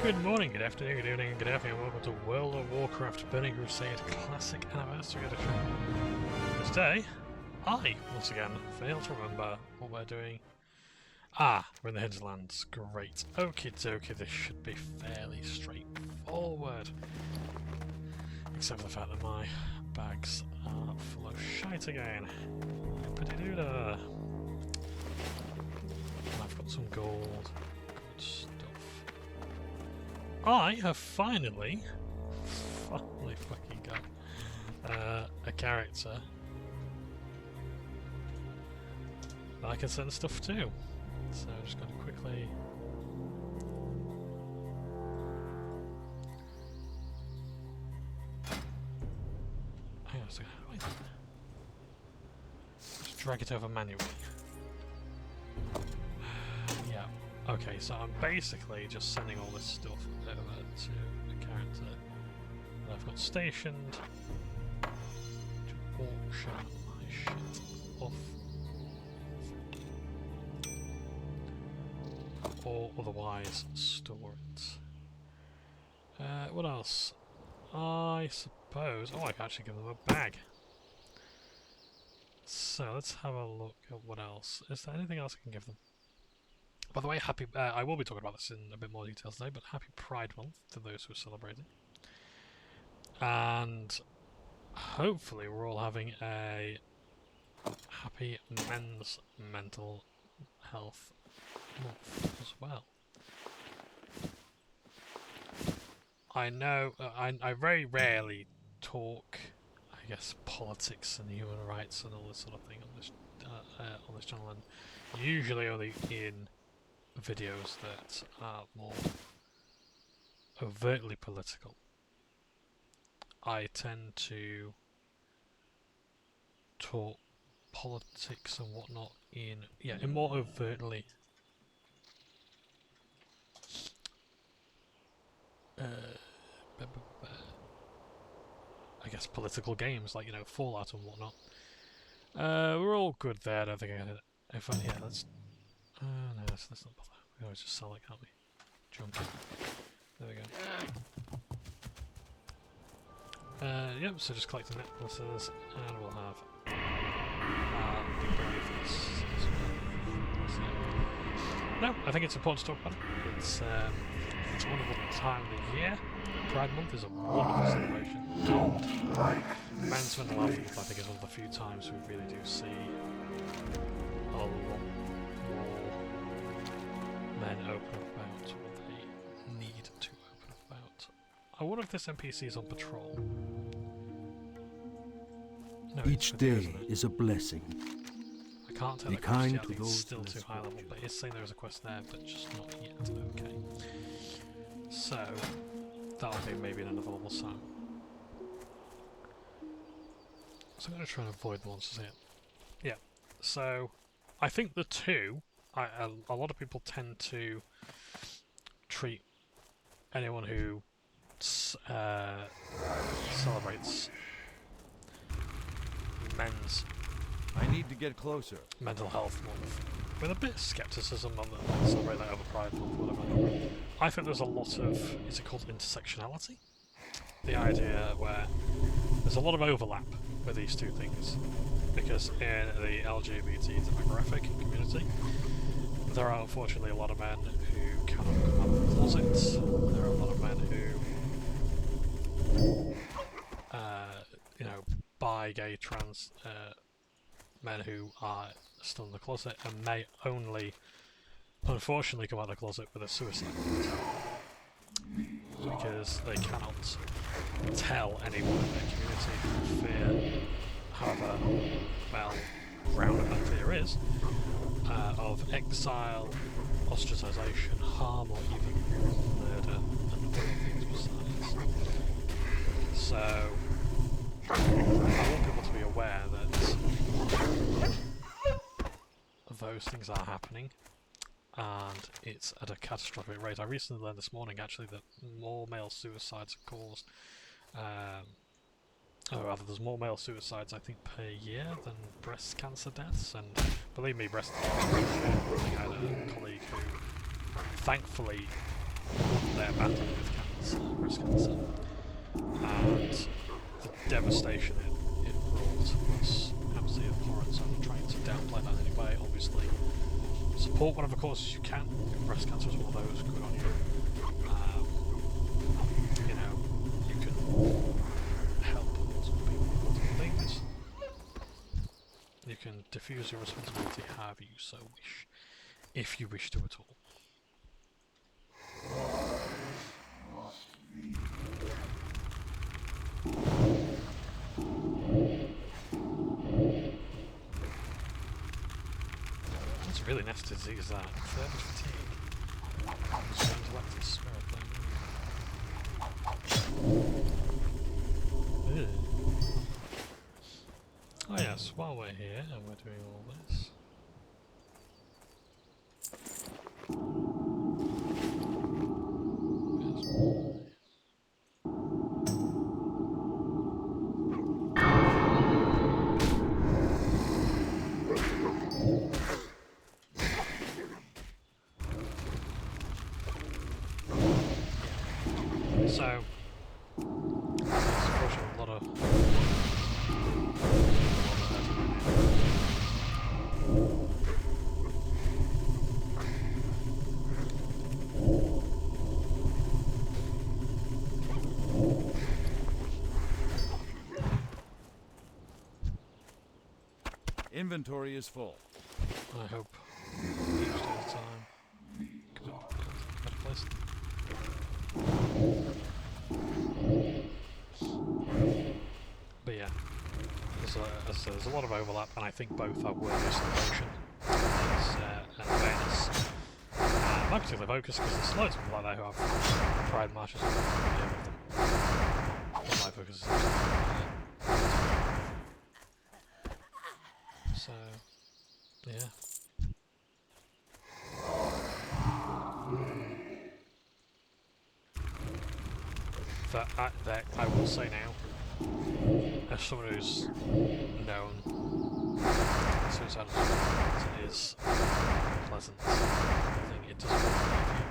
Good morning, good afternoon, good evening, and good afternoon. Welcome to World of Warcraft Burning Crusade Classic Anniversary Edition. Today, I, once again, fail to remember what we're doing. Ah, we're in the Hinterlands. Great. Okie dokie, this should be fairly straightforward. Except for the fact that my bags are full of shite again. Yippity-doo-dah. And I've got some gold. Good stuff. I have finally fucking got a character that I can send stuff to. So I'm just going to quickly... Hang on a second, how do I... Just drag it over manually. Yeah, okay, so I'm basically just sending all this stuff over to the character that I've got stationed to auction my shit off. Or otherwise store it. What else? I suppose... Oh, I can actually give them a bag. So, let's have a look at what else. Is there anything else I can give them? By the way, happy... I will be talking about this in a bit more detail today, but happy Pride Month to those who are celebrating. And hopefully we're all having a happy Men's Mental Health Month as well. I know I very rarely talk, I guess, politics and human rights and all this sort of thing on this channel, and usually only in videos that are more overtly political. I tend to talk politics and whatnot in more overtly I guess political games like, you know, Fallout and whatnot. We're all good there. I don't think I can. If I, yeah, let's. No, let's not bother. We can always just sell it, can't we? Junk it. There we go. Yep. So just collecting necklaces, and we'll have big brave for this as well. So, no, I think it's important to talk about it. It's a wonderful time of the year. Pride Month is a wonderful celebration. Men's Mental Health Month, I think, is one of the few times we really do see a lot more men open about what they need to open about. I wonder if this NPC is on patrol. No, each day is a blessing. I can't tell. Be the kind yet. I to think it's those still too high level, but it's saying there is a quest there, but just not yet. Okay. So that'll be maybe in another level soon. So I'm going to try and avoid the monsters here. Yeah. So I think the two, a lot of people tend to treat anyone who celebrates men's I need to get closer. Mental Health Month with a bit of scepticism on the celebrate that over Pride Month, whatever. I think there's a lot of, is it called intersectionality? The idea where there's a lot of overlap with these two things, because in the LGBT demographic and community, there are unfortunately a lot of men who cannot come out of the closets. There are a lot of men who, you know, bi, gay, trans men who are still in the closet and may only, unfortunately, come out of the closet with a suicide because they cannot tell anyone in their community for fear, however well grounded that fear is, of exile, ostracisation, harm, or even murder, and other things besides. So I want people to be aware that those things are happening, and it's at a catastrophic rate. I recently learned this morning, actually, that more male suicides are caused, or rather, there's more male suicides, I think, per year than breast cancer deaths, and believe me, breast cancer, I had a colleague who, thankfully, they're battling with cancer, breast cancer, and the devastation it brought was absolutely abhorrent. So I'm trying to downplay that anyway. Obviously, support whatever causes you can. If breast cancer is one of those, good on you. You know, you can help some people with other things. You can diffuse your responsibility however you so wish, if you wish to at all. That's a really nasty disease, that. Thermal fatigue. Intellectual spirit thing. Oh yes, while we're here and we're doing all this. So, there's a lot of Inventory is full. I hope each day at a time. Could it better place? But yeah, there's a lot of overlap, and I think both are worthy of celebration. There's an awareness. My particular focus, because there's loads of people out there who have pride marches and deal with them. But my focus is so, yeah. That I will say now, as someone who's known suicide is a pleasant thing, it doesn't really leave you.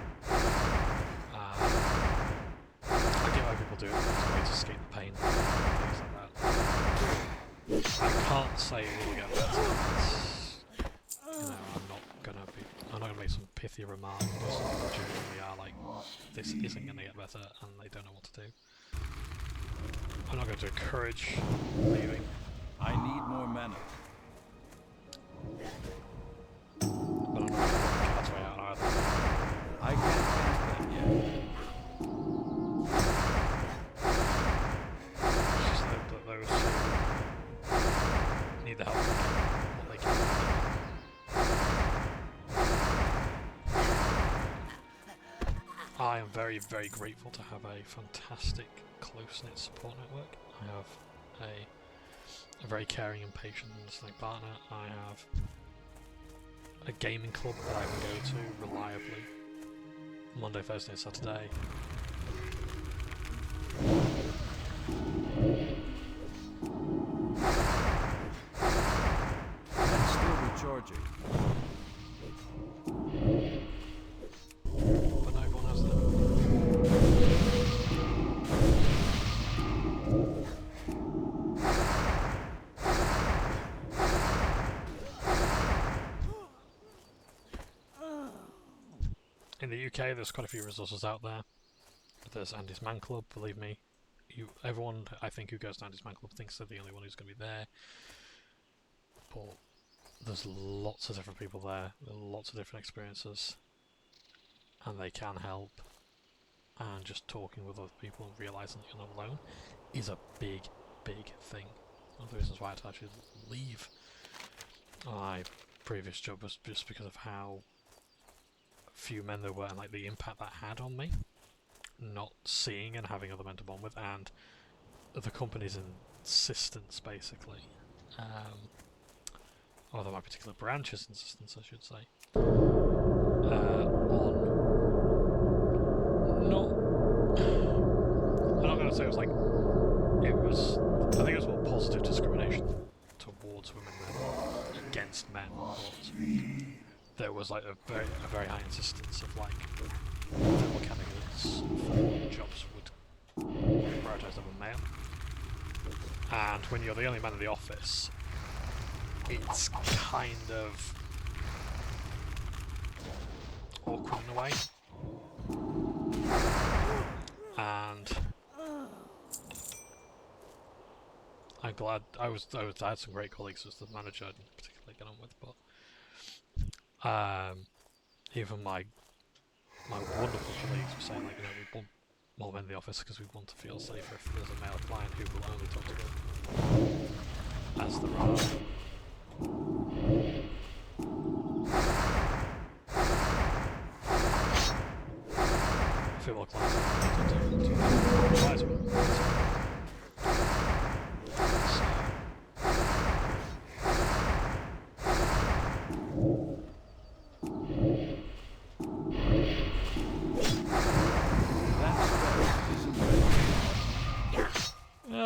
I get why people do it as a way to escape the pain and things like that. I can't say it will get better. You know, I'm not gonna make some pithy remark, but some people genuinely are like, this isn't gonna get better, and they don't know what to do. I'm not going to encourage leaving. I need more mana. But I'm not going to cast way out either. I can't cast that yet. It's just that those who need the help from what they can. I am very, very grateful to have a fantastic close-knit support network. I have a very caring and patient and listening partner. I have a gaming club that I can go to reliably Monday, Thursday and Saturday. I'm still recharging. But not everyone has that. In the UK, there's quite a few resources out there. There's Andy's Man Club, believe me. Everyone, I think, who goes to Andy's Man Club thinks they're the only one who's going to be there. But there's lots of different people there, lots of different experiences, and they can help. And just talking with other people and realising that you're not alone is a big, big thing. One of the reasons why I had to actually leave my previous job was just because of how few men there were and like the impact that had on me, not seeing and having other men to bond with, and the company's insistence basically, or my particular branch's insistence I should say, on not, I'm not going to say it was like, it was, I think it was more positive discrimination towards women than against men, but there was like a very high insistence of like the mechanics for jobs would prioritise over male. And when you're the only man in the office, it's kind of awkward in a way. And I'm glad I had some great colleagues as the manager I didn't particularly get on with, but even my wonderful colleagues were saying, like, you know, we want more men in the office because we want to feel safer if there's a male client who will only talk to them, as there are. Female clients to advise with.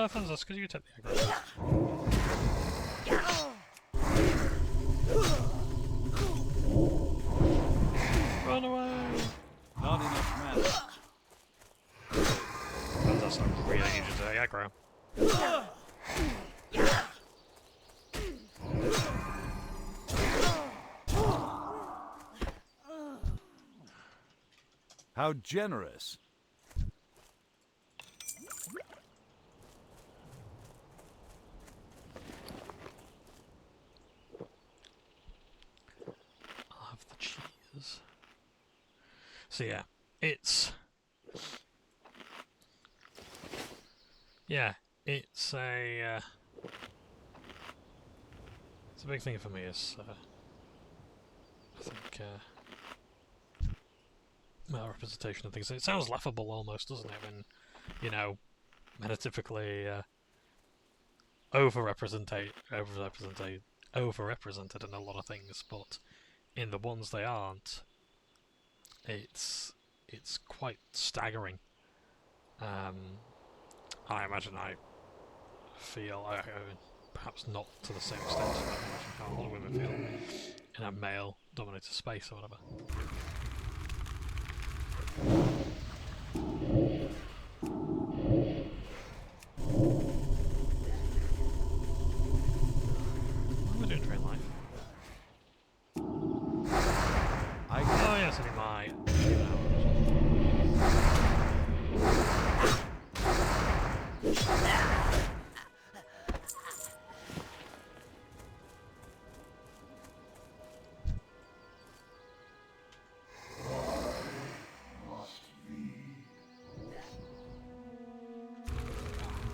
Thanks, that's because you take the aggro. Run away! Not enough mana. That's not really easy to take aggro. How generous. I'll have the cheese. So yeah, it's a big thing for me. Is I think male representation of things. It sounds laughable almost, doesn't it? When, you know, men are typically overrepresented in a lot of things, but in the ones they aren't, it's quite staggering. I imagine I feel, I mean, perhaps not to the same extent, but I imagine how a lot of women feel in a male-dominated space or whatever. What am I doing in real life? Oh yes, I need my...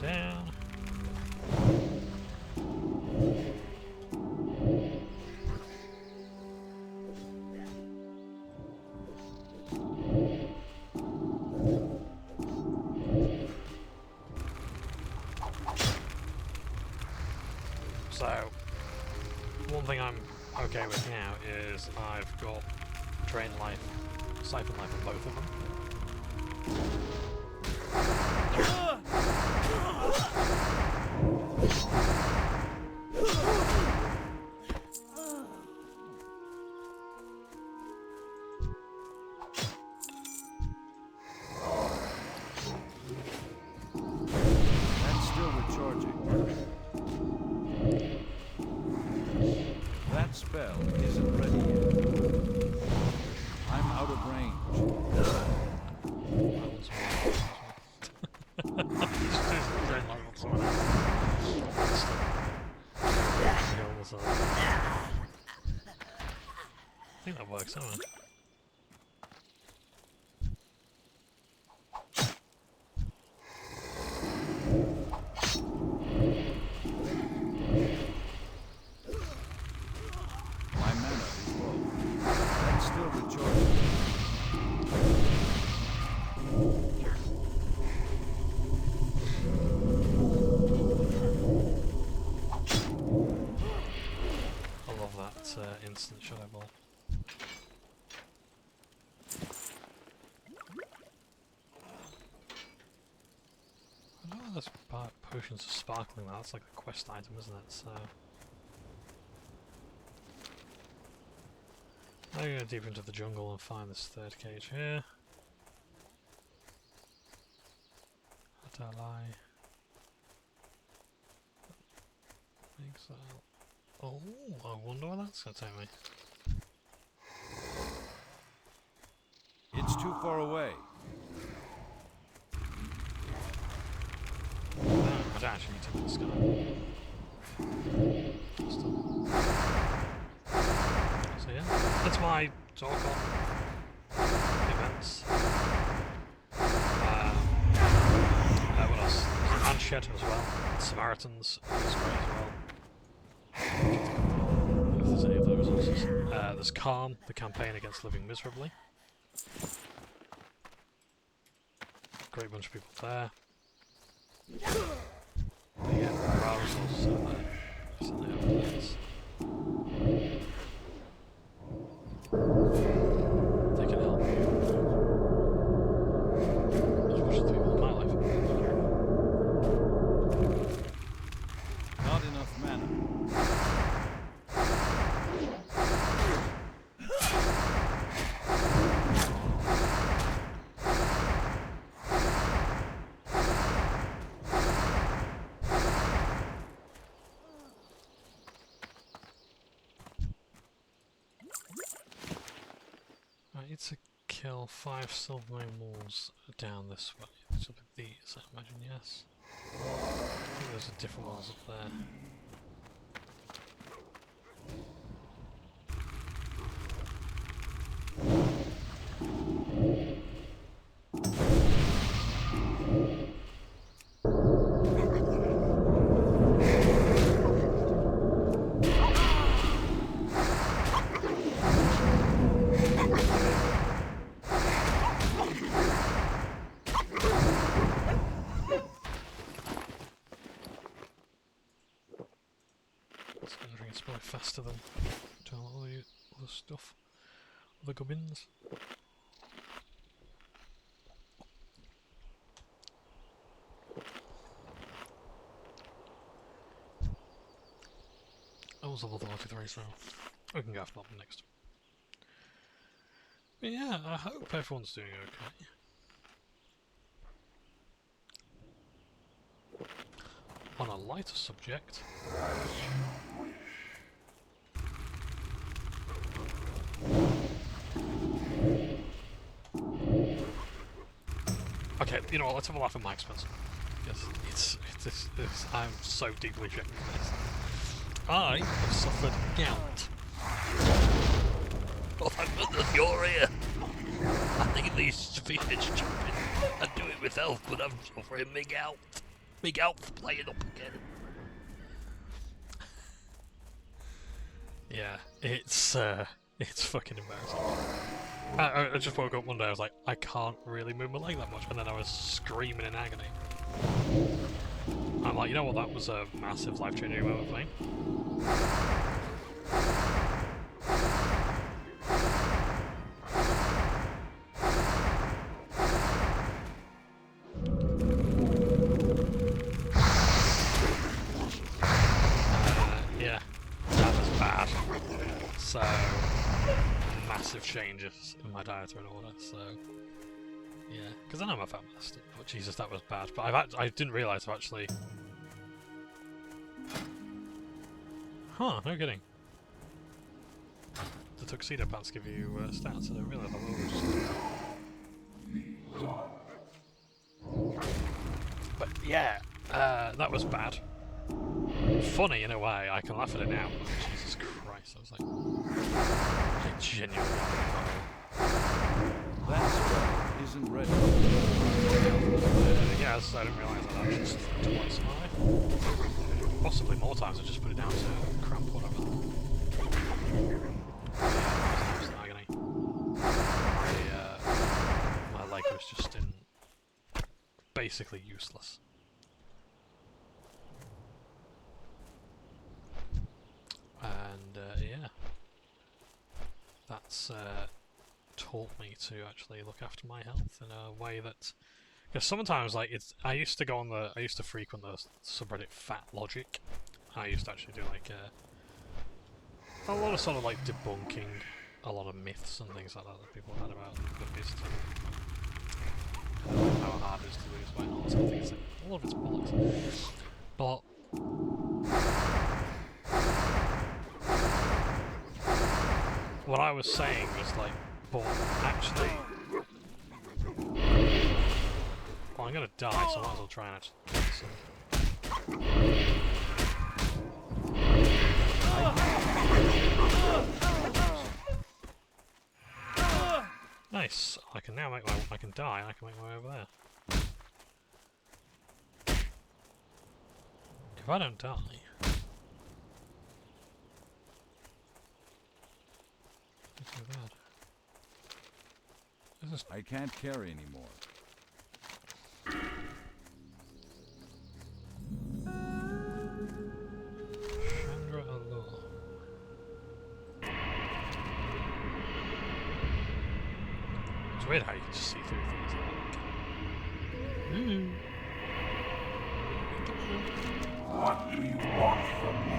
Down. So, one thing I'm okay with now is I've got drain life, siphon life on both of them. That's still recharging. That spell isn't ready yet. I'm out of range. I think that works, doesn't it? My mana is low. That's still recharging. I love that instant shadow ball. I don't know there's potions of sparkling, that's like a quest item, isn't it? So now you go deeper into the jungle and find this third cage here. Ally. Exile. Oh, I wonder where that's going to take me. It's too far away. No, I don't actually need to do this guy. So yeah, that's my talk on events. What else? There's Anshed as well. Samaritans is great as well. If there's any of those resources. There's Calm, the campaign against living miserably. Great bunch of people there. But yeah, there are resources out there. Certainly have place. They can help you as much as the people in my life. Not enough mana. I need to kill 5 silvermane wolves down this way. Which will be these, I imagine, yes. I think there's a different ones up there. It's probably faster than doing all the other stuff. Other gubbins. I was level 33, so we can go after that next. But yeah, I hope everyone's doing okay. On a lighter subject, okay, you know what, let's have a laugh at my expense. Yes, I'm so deeply ashamed of this. I have suffered gout. Oh, thank goodness you're here! I think these spheres jumping. I'd do it myself, but I'm suffering me gout. Me gout's playing up again. Yeah, it's fucking embarrassing. I just woke up one day, I was like, I can't really move my leg that much, and then I was screaming in agony. I'm like, you know what, that was a massive life-changing moment for me. Yeah, that was bad. So, massive changes in my dietary order, so... Yeah, because I know I'm a fat bastard. Oh Jesus, that was bad. But I didn't realise I've actually... Huh, no kidding. The tuxedo pants give you stats, I don't realise I will. But yeah, that was bad. Funny in a way, I can laugh at it now. But Jesus Christ, I was like... I genuinely That spell isn't ready. Yes, I didn't realise that actually suffered twice in my life. Possibly more times, I just put it down to cramp or whatever. Yeah, it was agony. My leg was just in... basically useless. And yeah, that's taught me to actually look after my health in a way that, because sometimes like I used to frequent the subreddit Fat Logic. I used to actually do like a lot of sort of like debunking a lot of myths and things like that that people had about the beast. How hard it is to lose weight and all that sort of things. all of its bollocks. But what I was saying was like, but actually, well, I'm gonna die, so I might as well try and actually get some. Nice. I can now make my. I can die. I can make my way over there. If I don't die, it's too bad. This is I can't carry anymore. Chandra Allure. It's weird how you can just see through things like that. Ooh. What do you want from me?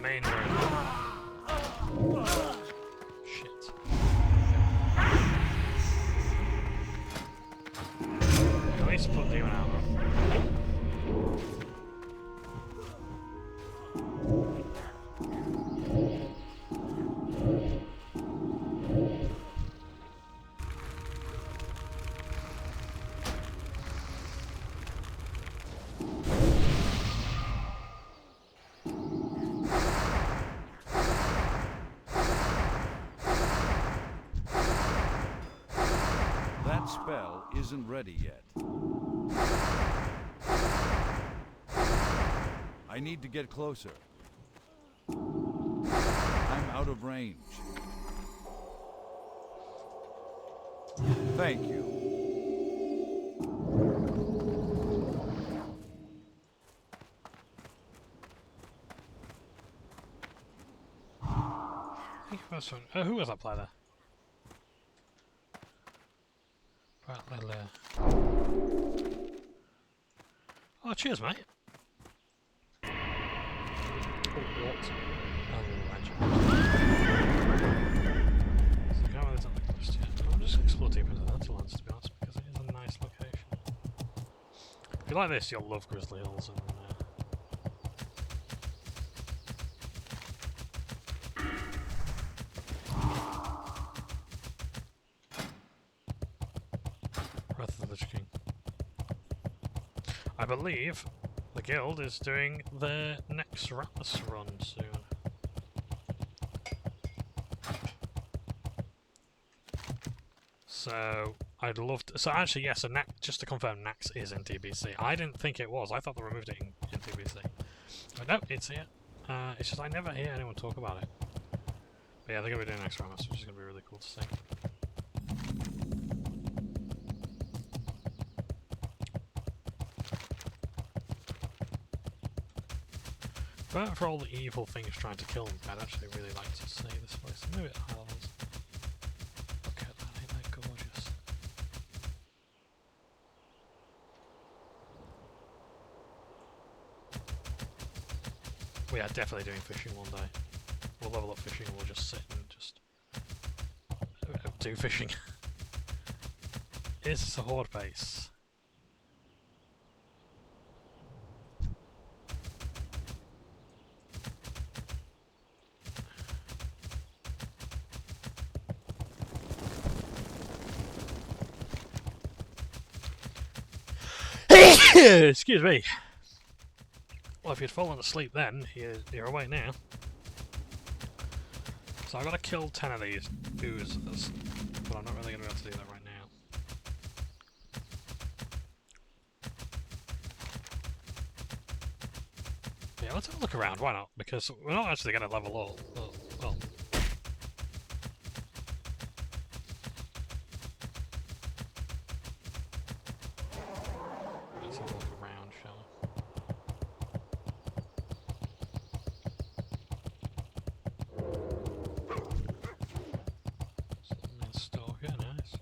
Main room. Shit. At least put demon out. That spell isn't ready yet. I need to get closer. I'm out of range. Thank you. Who was that player there? Right, little, oh, cheers, mate. Oh, what? Oh, legend. So, the camera isn't like this yet. I'm just going to explore deeper into the hinterlands, to be honest, because it is a nice location. If you like this, you'll love Grizzly Hills and. Breath of the Lich King. I believe the guild is doing their next Rattlus run soon. So I'd love to. So actually, yes. So just to confirm, Nax is in TBC. I didn't think it was. I thought they removed it in TBC. But no, it's here. It's just I never hear anyone talk about it. But yeah, they're gonna be doing next Rattlus, which is gonna be really cool to see. But for all the evil things trying to kill them, I'd actually really like to see this place. Maybe it has. Look at that, ain't that gorgeous? We are definitely doing fishing one day. We'll level up fishing and we'll just sit and just do fishing. Is this a horde base? Excuse me. Well, if you'd fallen asleep then, you're awake now. So I've got to kill 10 of these oozers, but I'm not really going to be able to do that right now. Yeah, let's have a look around, why not? Because we're not actually going to level up. Well. Let's have a look around, shall we? Something in store here, nice.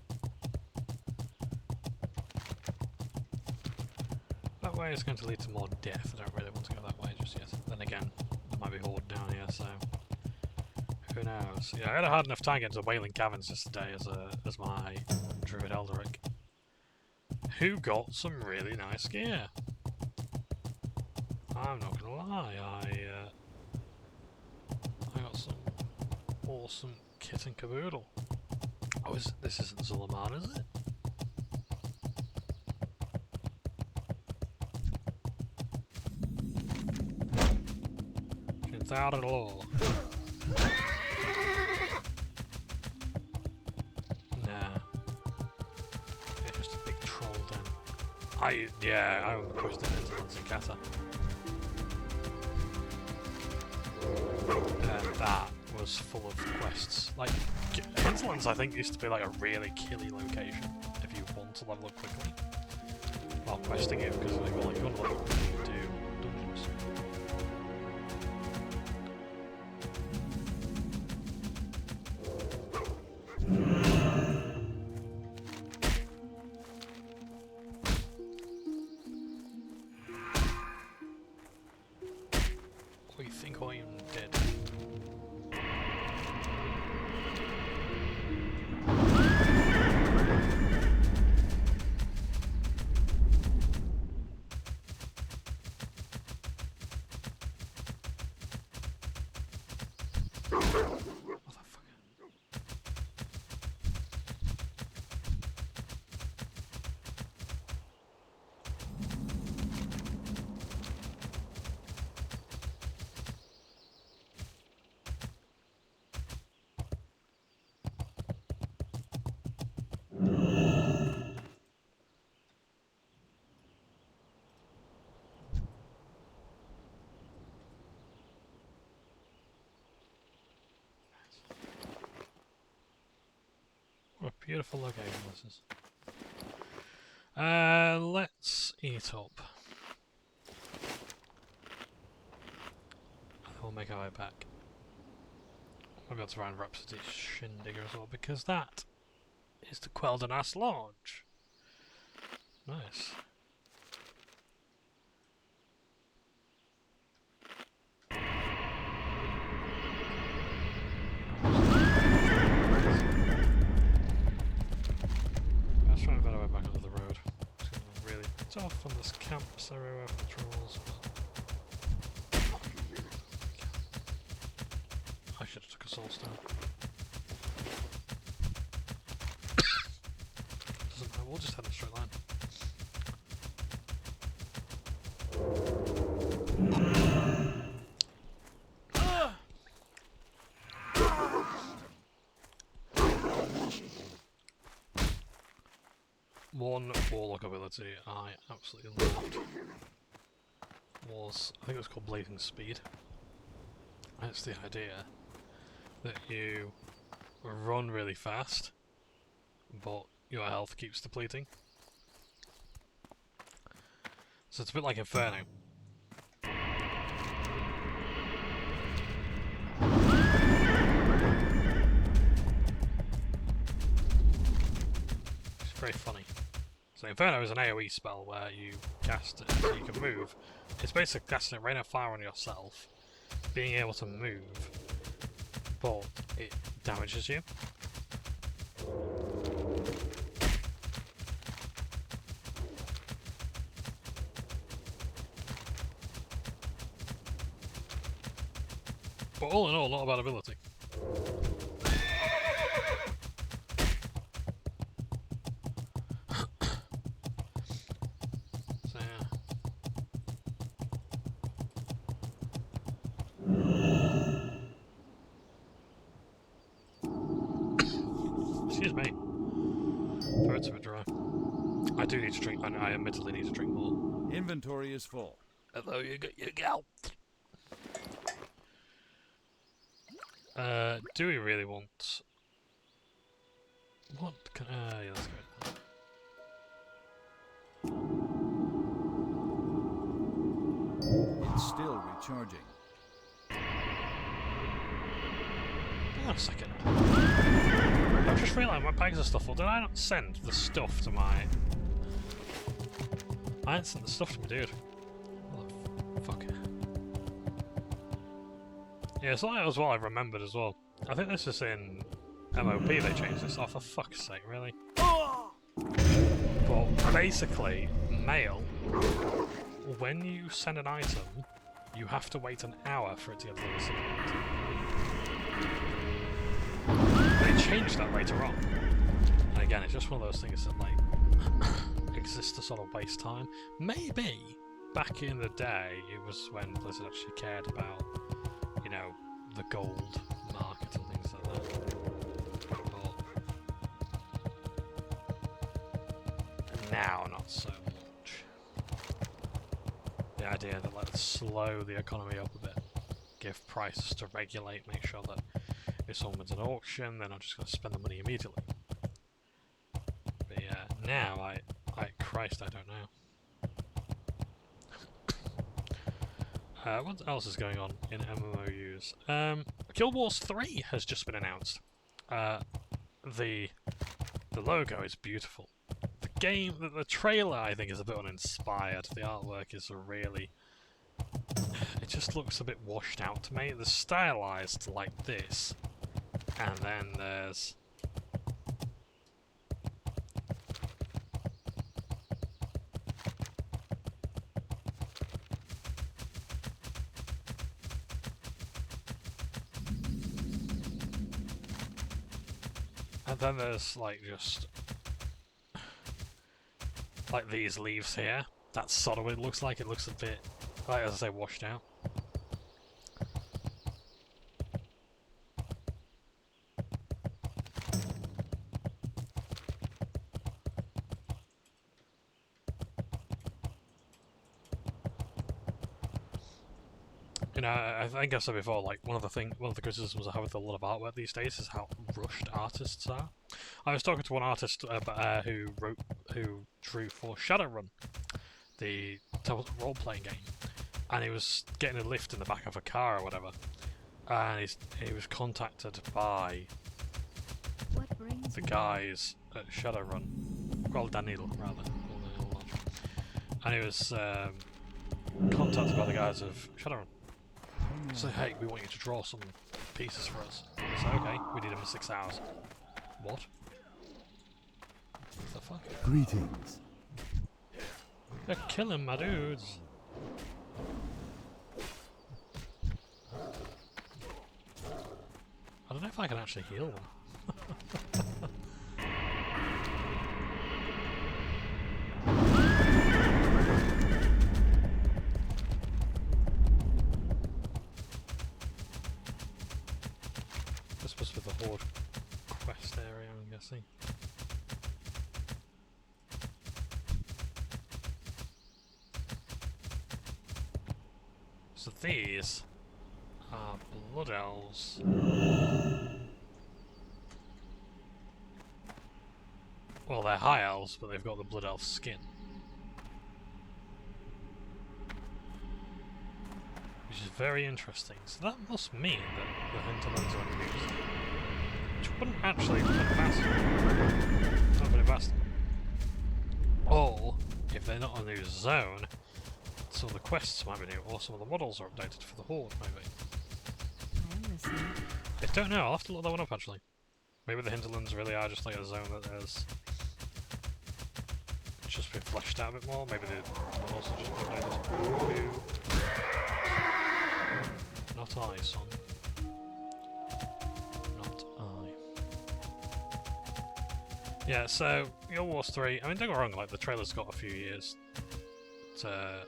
That way is going to lead to more death. I don't really want to go that way just yet. Then again, there might be horde down here, so who knows? Yeah, I had a hard enough time getting to the Wailing Caverns yesterday as my Druid Elderic, who got some really nice gear. I'm not gonna lie, I got some awesome kit and caboodle. Oh, this isn't Zul'Aman, is it? Without it all. Nah. It's just a big troll den. I pushed it into Lanzikata. And that was full of quests. Like, Hinterlands I think used to be like a really killy location if you want to level up quickly while questing it, because like, well, you want to level up when you do dungeons. What do you think I am dead? What a beautiful location this is. Let's eat up. And we'll make our way back. We'll go to Ryan Rhapsody's Shindigger as well, because that is the Quel'Danas Lodge. Nice. Let's try and find our way back onto the road. It's going to be really tough on this camp, so everywhere for trolls. I should have took a soul stone. Doesn't matter, we'll just head in a straight line. One Warlock ability I absolutely loved was, I think it was called Blazing Speed. And it's the idea that you run really fast, but your health keeps depleting. So it's a bit like Inferno. It's very funny. So Inferno is an AoE spell where you cast it so you can move. It's basically casting a rain of fire on yourself, being able to move, but it damages you. But all in all, not a bad ability. So yeah. Excuse me. Throat's a bit dry. I do need to drink. I admittedly need to drink more. Inventory is full. Although you got your gal. Do we really want... What can... yeah, let's go. It's still recharging. Hang on a second. I've just realised my bags of stuff. Well, did I not send the stuff to my... I didn't send the stuff to my dude. What the fuck? Yeah, it's like as well I remembered as well. I think this is in MOP they changed this. Oh, for fuck's sake, really? But basically, mail, when you send an item, you have to wait an hour for it to get to the recipient. They changed that later on. And again, it's just one of those things that, like, exists to sort of waste time. Maybe back in the day, it was when Blizzard actually cared about, you know, the gold market and things like that. But now, not so much. The idea that let's slow the economy up a bit, give prices to regulate, make sure that if someone wins an auction, they're not just going to spend the money immediately. But yeah, now Christ, I don't know. What else is going on in MMOUs? Guild Wars 3 has just been announced. The logo is beautiful. The game, the trailer, I think, is a bit uninspired. The artwork is really... It just looks a bit washed out to me. It's stylized like this. And then there's... And then there's, like, just... like these leaves here. That's sort of what it looks like. It looks a bit, like, as I say, washed out. You know, I think I've said before, like, one of the criticisms I have with a lot of artwork these days is how rushed artists are. I was talking to one artist who drew for Shadowrun, the role-playing game, and he was getting a lift in the back of a car or whatever, and he was contacted by the guys at Shadowrun, well, Daniel rather, and he was contacted by the guys of Shadowrun. So, hey, we want you to draw some pieces for us. So, okay, we need them in 6 hours. What? What the fuck? Greetings. They're killing my dudes. I don't know if I can actually heal them. This was for the Horde quest area, I'm guessing. So these are Blood Elves. Well, they're High Elves, but they've got the Blood Elf skin. Which is very interesting. So that must mean that the hinterlands are unused. Which wouldn't actually put it past them. Not put it past them. Or, if they're not a new zone, some of the quests might be new, or some of the models are updated for the Horde, maybe. I don't know, I'll have to look that one up actually. Maybe the hinterlands really are just like a zone that has just been fleshed out a bit more, maybe the models are just updated. Not I, son. Not I. Yeah, so, Guild Wars 3, I mean, don't get me wrong, like, the trailer's got a few years to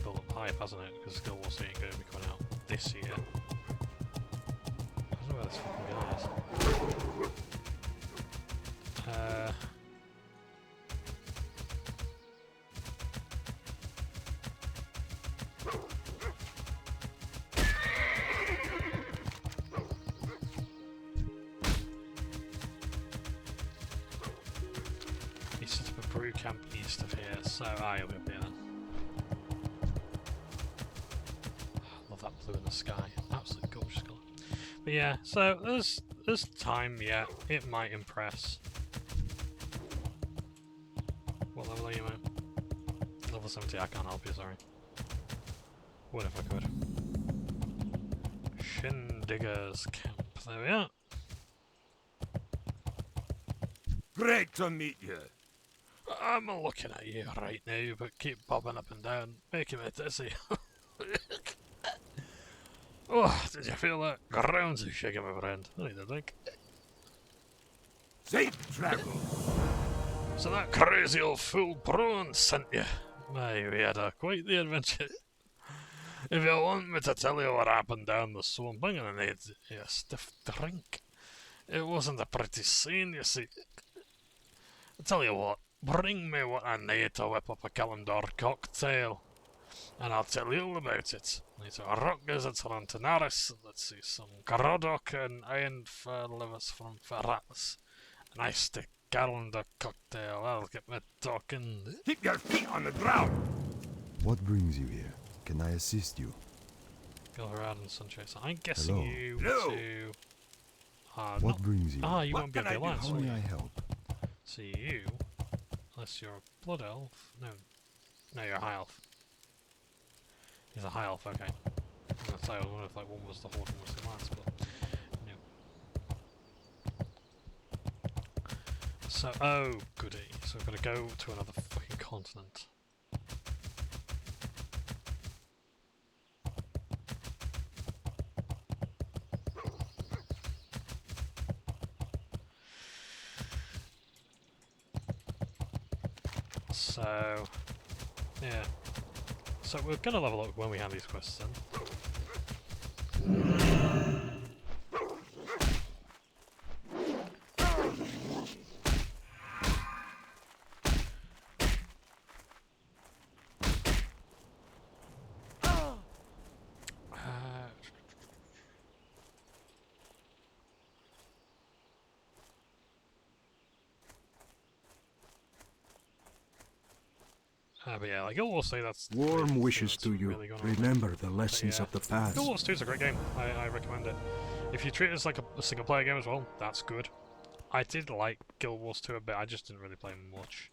build up hype, hasn't it? Because Guild Wars 3 ain't going to be coming out this year. I don't know where this fucking guy is. crew camp east of here, so I'll be up here then. Love that blue in the sky, absolutely gorgeous colour. But yeah, so there's time yet, it might impress. What level are you, man? Level 70, I can't help you, sorry. What if I could? Shindigger's camp, there we are. Great to meet you. I'm looking at you right now, but keep bobbing up and down, making me dizzy. Oh, did you feel that? Grounds are shaking, my friend. I need a drink. Safe travel. So that crazy old fool Braun sent you. My, we had quite the adventure. If you want me to tell you what happened down the swamp, I'm gonna need a stiff drink. It wasn't a pretty scene, you see. I tell you what, bring me what I need to whip up a calendar cocktail, and I'll tell you all about it. I need a rock gizzards from Tenaris, let's see, some Garodok and iron fur livers from Ferratus. A nice stick calendar cocktail, I'll get me talking. Keep your feet on the ground. What brings you here? Can I assist you? Gilharad and Sunchaser. I'm guessing Hello. you Hello. to... What not... brings you? Ah, you What won't be on can the I do? alliance, How will may you? I help? So you, unless you're a blood elf, no, you're a high elf. He's a high elf, okay. I was wondering if like one was the Horde and one was the alliance, but no. So, oh goody, so we've got to go to another fucking continent. So, yeah. So we're gonna level up when we have these quests then. But yeah, like Guild Wars 2, that's Warm great, wishes that's to you. really gone on. Remember the lessons yeah. of the past. Guild Wars 2 is a great game. I recommend it. If you treat it as like a single player game as well, that's good. I did like Guild Wars 2 a bit, I just didn't really play much.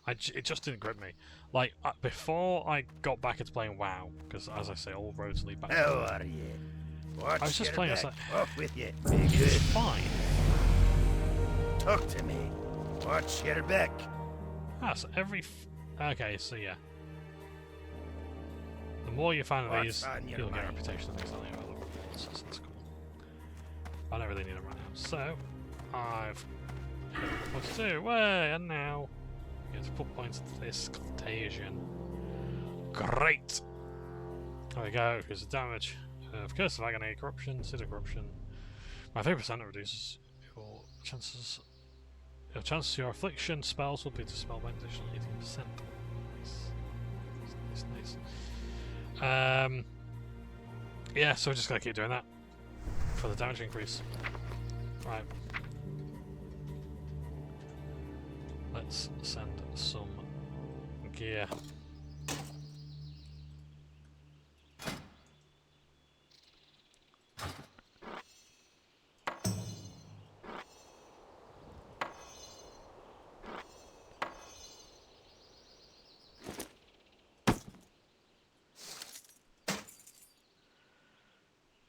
It just didn't grip me. Like, before I got back into playing WoW, because as I say, all roads lead back to How WoW, are you? What's I was just your playing as back? like, Off with you. it was Good. fine. Talk to me. What's your back? Ah, so okay, so yeah. The more you find of What's these, on your you'll get a mind? reputation of things like that. So that's cool. I don't really need them right now. So, I've what to do. Way and now, get to put points into this contagion. Great. There we go. Here's the damage. Of Curse of Agony, Corruption, City Corruption. By 3% it reduces your chances. Your chances your affliction spells will be dispelled by an additional 18%. Nice. Yeah, so we're just gonna keep doing that for the damage increase. Right. Let's send some gear.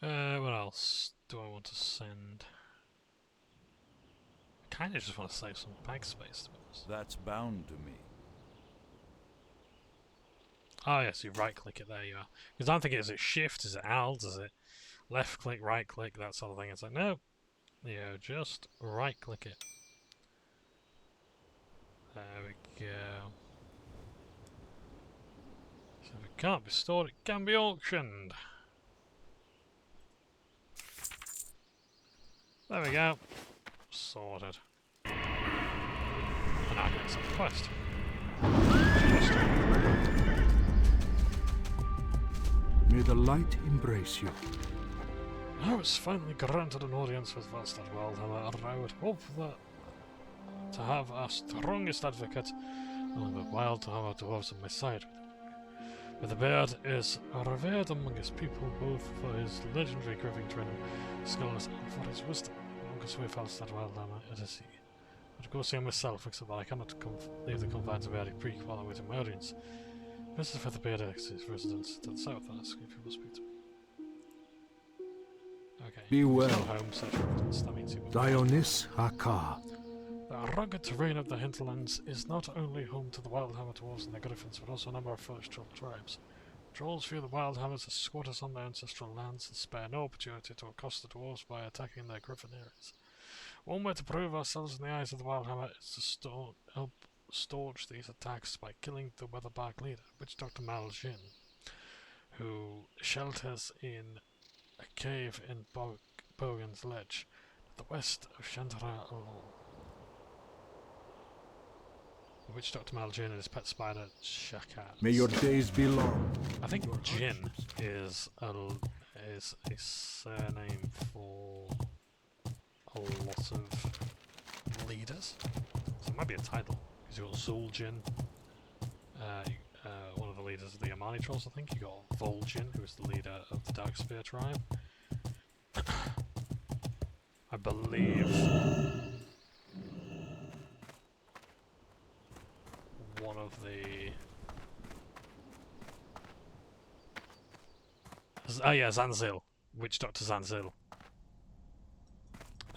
What else do I want to send? I kind of just want to save some bag space, to be honest. That's bound to me. Oh yes, you right click it, there you are. Because I'm thinking, is it shift, is it alt, is it left click, right click, that sort of thing. It's like, no, you just right click it. There we go. So if it can't be stored, it can be auctioned. There we go. Sorted. And I get some quest. May the light embrace you. I was finally granted an audience with Valstad World, and I would hope that to have our strongest advocate Only the wild hammer dwarves on my side. Withybeard is revered among his people both for his legendary griffin training skills and for his wisdom. The longest way past that wild hammer it is he. I'd go see him myself, except that I cannot leave the confines of Airy Creek while I'm waiting my audience. This is Withybeard his residence to the south, and ask if you will speak to me. Okay. Be well. No home, search for evidence. That means you will. Dionys Hakar. The rugged terrain of the hinterlands is not only home to the Wildhammer dwarves and their griffins, but also a number of foolish troll tribes. Trolls view the Wildhammers as squatters on their ancestral lands and spare no opportunity to accost the dwarves by attacking their griffin areas. One way to prove ourselves in the eyes of the Wildhammer is to help staunch these attacks by killing the Weatherbark leader, Witch Dr. Maljin, who shelters in a cave in Bogan's Ledge, to the west of Shantara alone. Which Dr. Maljin and his pet spider, Shakat. May your days be long. I think Jin is a surname for a lot of leaders. So it might be a title. Because you've got Zuljin, one of the leaders of the Amani Trolls, I think. You got Vol'jin, who is the leader of the Darkspear tribe. I believe one of the... Oh yeah, Zanzil. Witch Doctor Zanzil.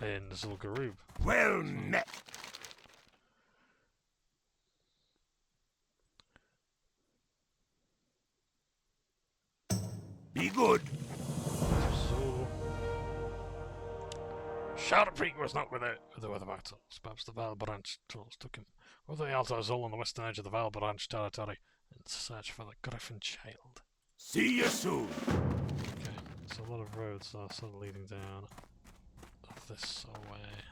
In Zul'Gurub. Well met. Be good. So... Sharpreek was not with the Weatherbark Trolls. Perhaps the Vile Branch Trolls took him over the Altar Zol on the western edge of the Vile Branch territory in search for the Griffin Child. See you soon. Okay, so a lot of roads are sort of leading down this way.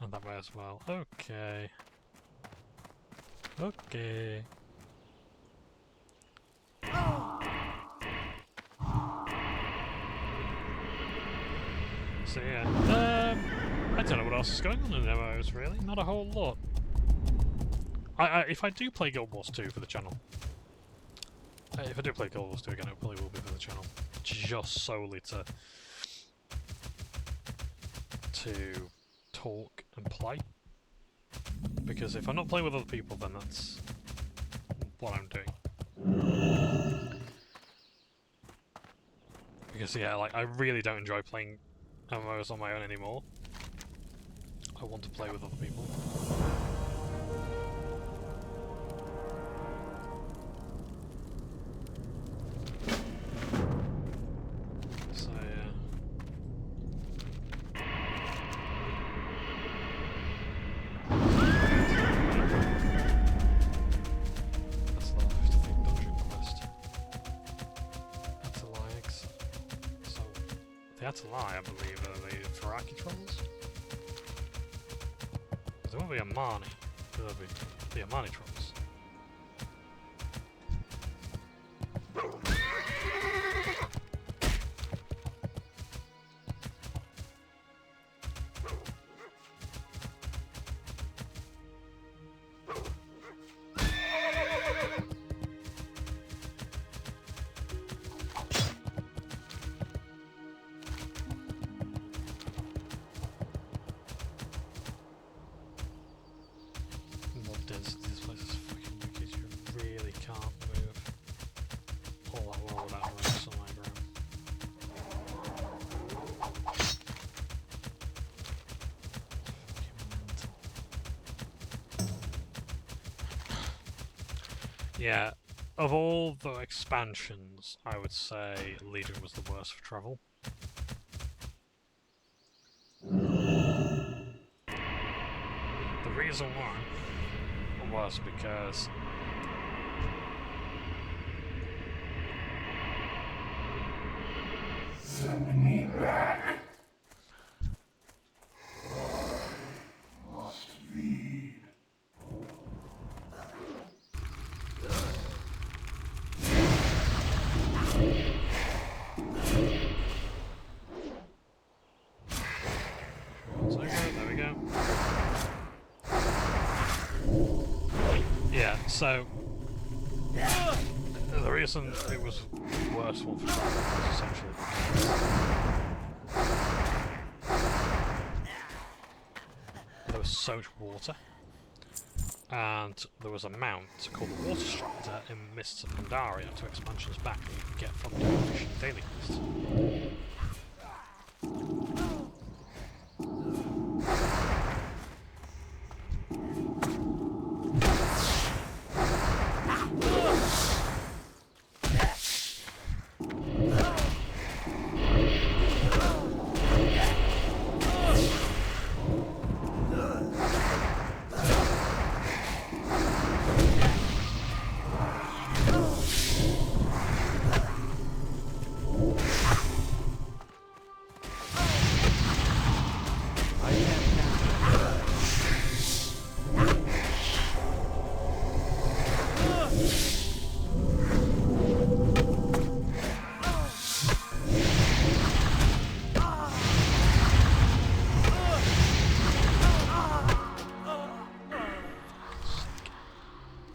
And that way as well. Okay. Okay. So yeah, I don't know what else is going on in MMOs really, not a whole lot. If I do play Guild Wars 2 for the channel, if I do play Guild Wars 2 again, it probably will be for the channel, just solely to talk and play. Because if I'm not playing with other people, then that's what I'm doing. Because yeah, like I really don't enjoy playing MMOs on my own anymore. I want to play with other people. So yeah. That's the level 53 dungeon quest. Atalax. So the Atalai, I believe, are the Faraki trolls. There won't be Amani. There'll be the Amani trolls. This place is fucking wicked. You really can't move all that well without running some aggro. Yeah, of all the expansions, I would say Legion was the worst for travel. The reason why was because Send me back. Must feed. so there we go. So, the reason it was worse one for travel was essentially there was so much water, and there was a mount called the Water Strider in Mists of Pandaria, 2 expansions back, that you could get from doing fishing daily quests.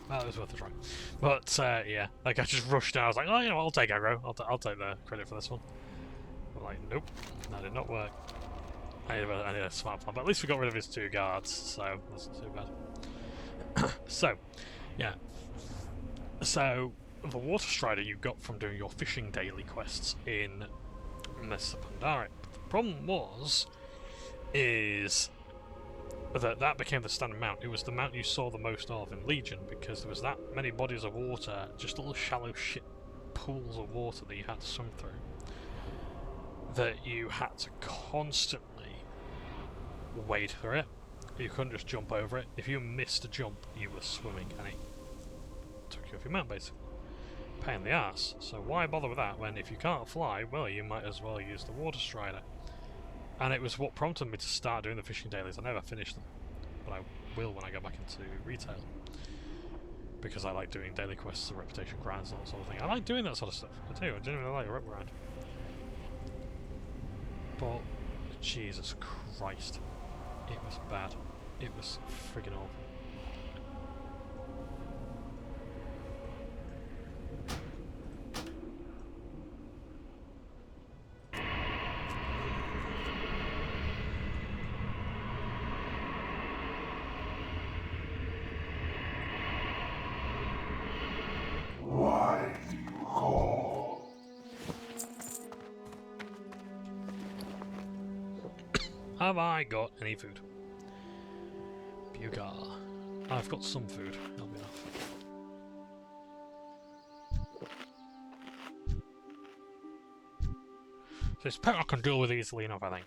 Well, it was worth a try. But, yeah, like I just rushed out. I was like, oh, you know, I'll take aggro. I'll take the credit for this one. I'm like, nope, that did not work. I need a smart plan, but at least we got rid of his 2 guards, so that's not too bad. So, yeah. So, the Water Strider you got from doing your fishing daily quests in Mists of Pandaria. The problem is that became the standard mount. It was the mount you saw the most of in Legion, because there was that many bodies of water, just little shallow shit pools of water that you had to swim through, that you had to constantly wade through it. You couldn't just jump over it. If you missed a jump, you were swimming, and it took you off your mount, basically. Pain in the ass. So why bother with that when if you can't fly, well, you might as well use the Water Strider. And it was what prompted me to start doing the fishing dailies. I never finished them, but I will when I go back into retail, because I like doing daily quests and reputation grinds and that sort of thing. I like doing that sort of stuff. I do. I genuinely like a rep grind. But Jesus Christ, it was bad. It was friggin' awful. Why do you call? Have I got any food? Bugar. I've got some food. That'll be enough. So this pet I can deal with easily enough, I think.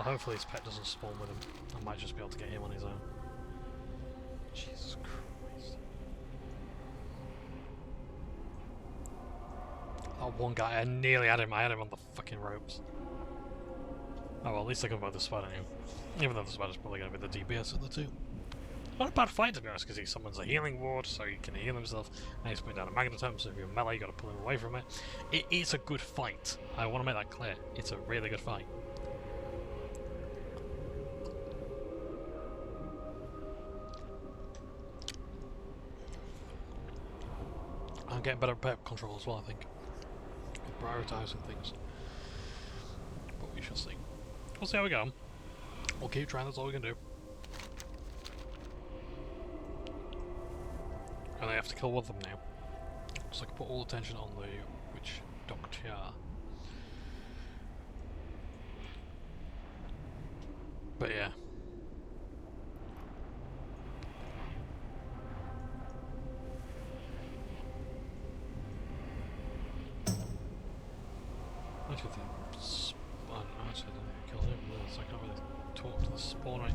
Hopefully his pet doesn't spawn with him. I might just be able to get him on his own. Jesus Christ. That one guy, I nearly had him. I had him on the fucking ropes. Oh well, at least I can both the spider now. Even though the spider's probably going to be the DPS of the two. Not a bad fight to be honest, because he summons a healing ward, so he can heal himself, and he's putting down a magnetism, so if you're melee, you got to pull him away from it. It is a good fight. I want to make that clear. It's a really good fight. I'm getting better pet control as well, I think. prioritising things. But we shall see. We'll see how we go. We'll keep trying, that's all we can do. And I have to kill one of them now. So I can put all attention on the witch doctor. But yeah. Actually, I didn't kill him, so I can't really talk to the spawner.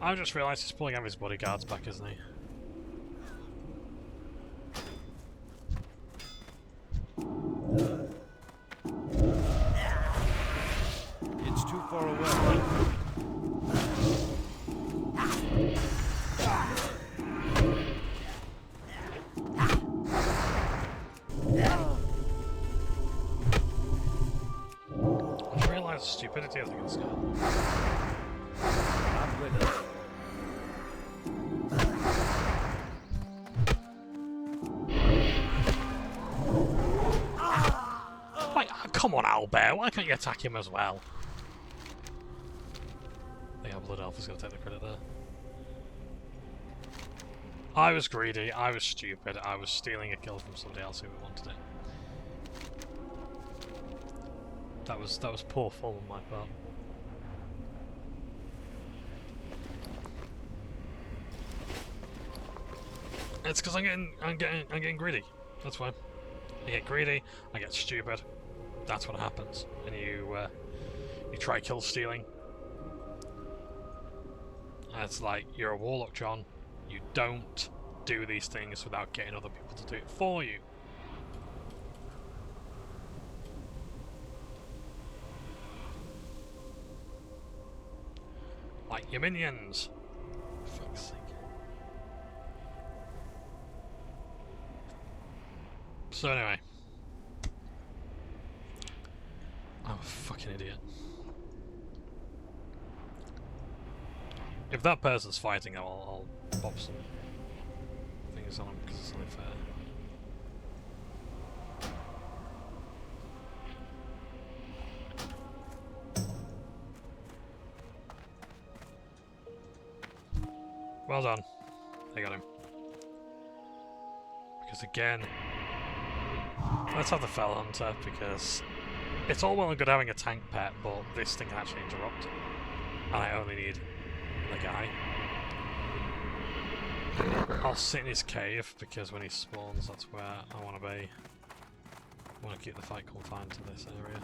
I just realised he's pulling out his bodyguards back, isn't he? It's too far away. I just realised the stupidity of this guy. I'm with it. Wait, come on, Owlbear, why can't you attack him as well? I think our Blood Elf is going to take the credit there. I was greedy, I was stupid, I was stealing a kill from somebody else who wanted it. That was poor form on my part. It's because I'm getting greedy. That's why. I get greedy, I get stupid. That's what happens. And you try kill stealing. And it's like, you're a warlock, John. You don't do these things without getting other people to do it for you. Like your minions. For fuck's sake. So anyway. I'm a fucking idiot. If that person's fighting, I'll pop some things on him because it's only fair. Well done. They got him. Because again, let's have the Fell Hunter, because it's all well and good having a tank pet, but this thing can actually interrupt. And I only need the guy. I'll sit in his cave, because when he spawns, that's where I want to be. I want to keep the fight confined to this area.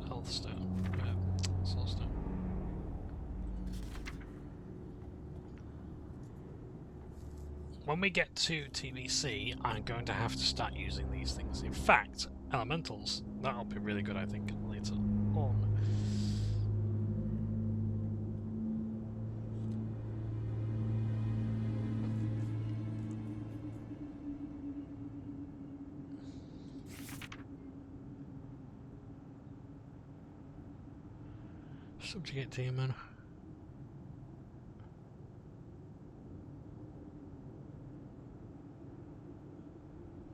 Health stone. Soul stone. When we get to TBC, I'm going to have to start using these things. In fact, elementals, that'll be really good, I think, later on. Subjugate demon.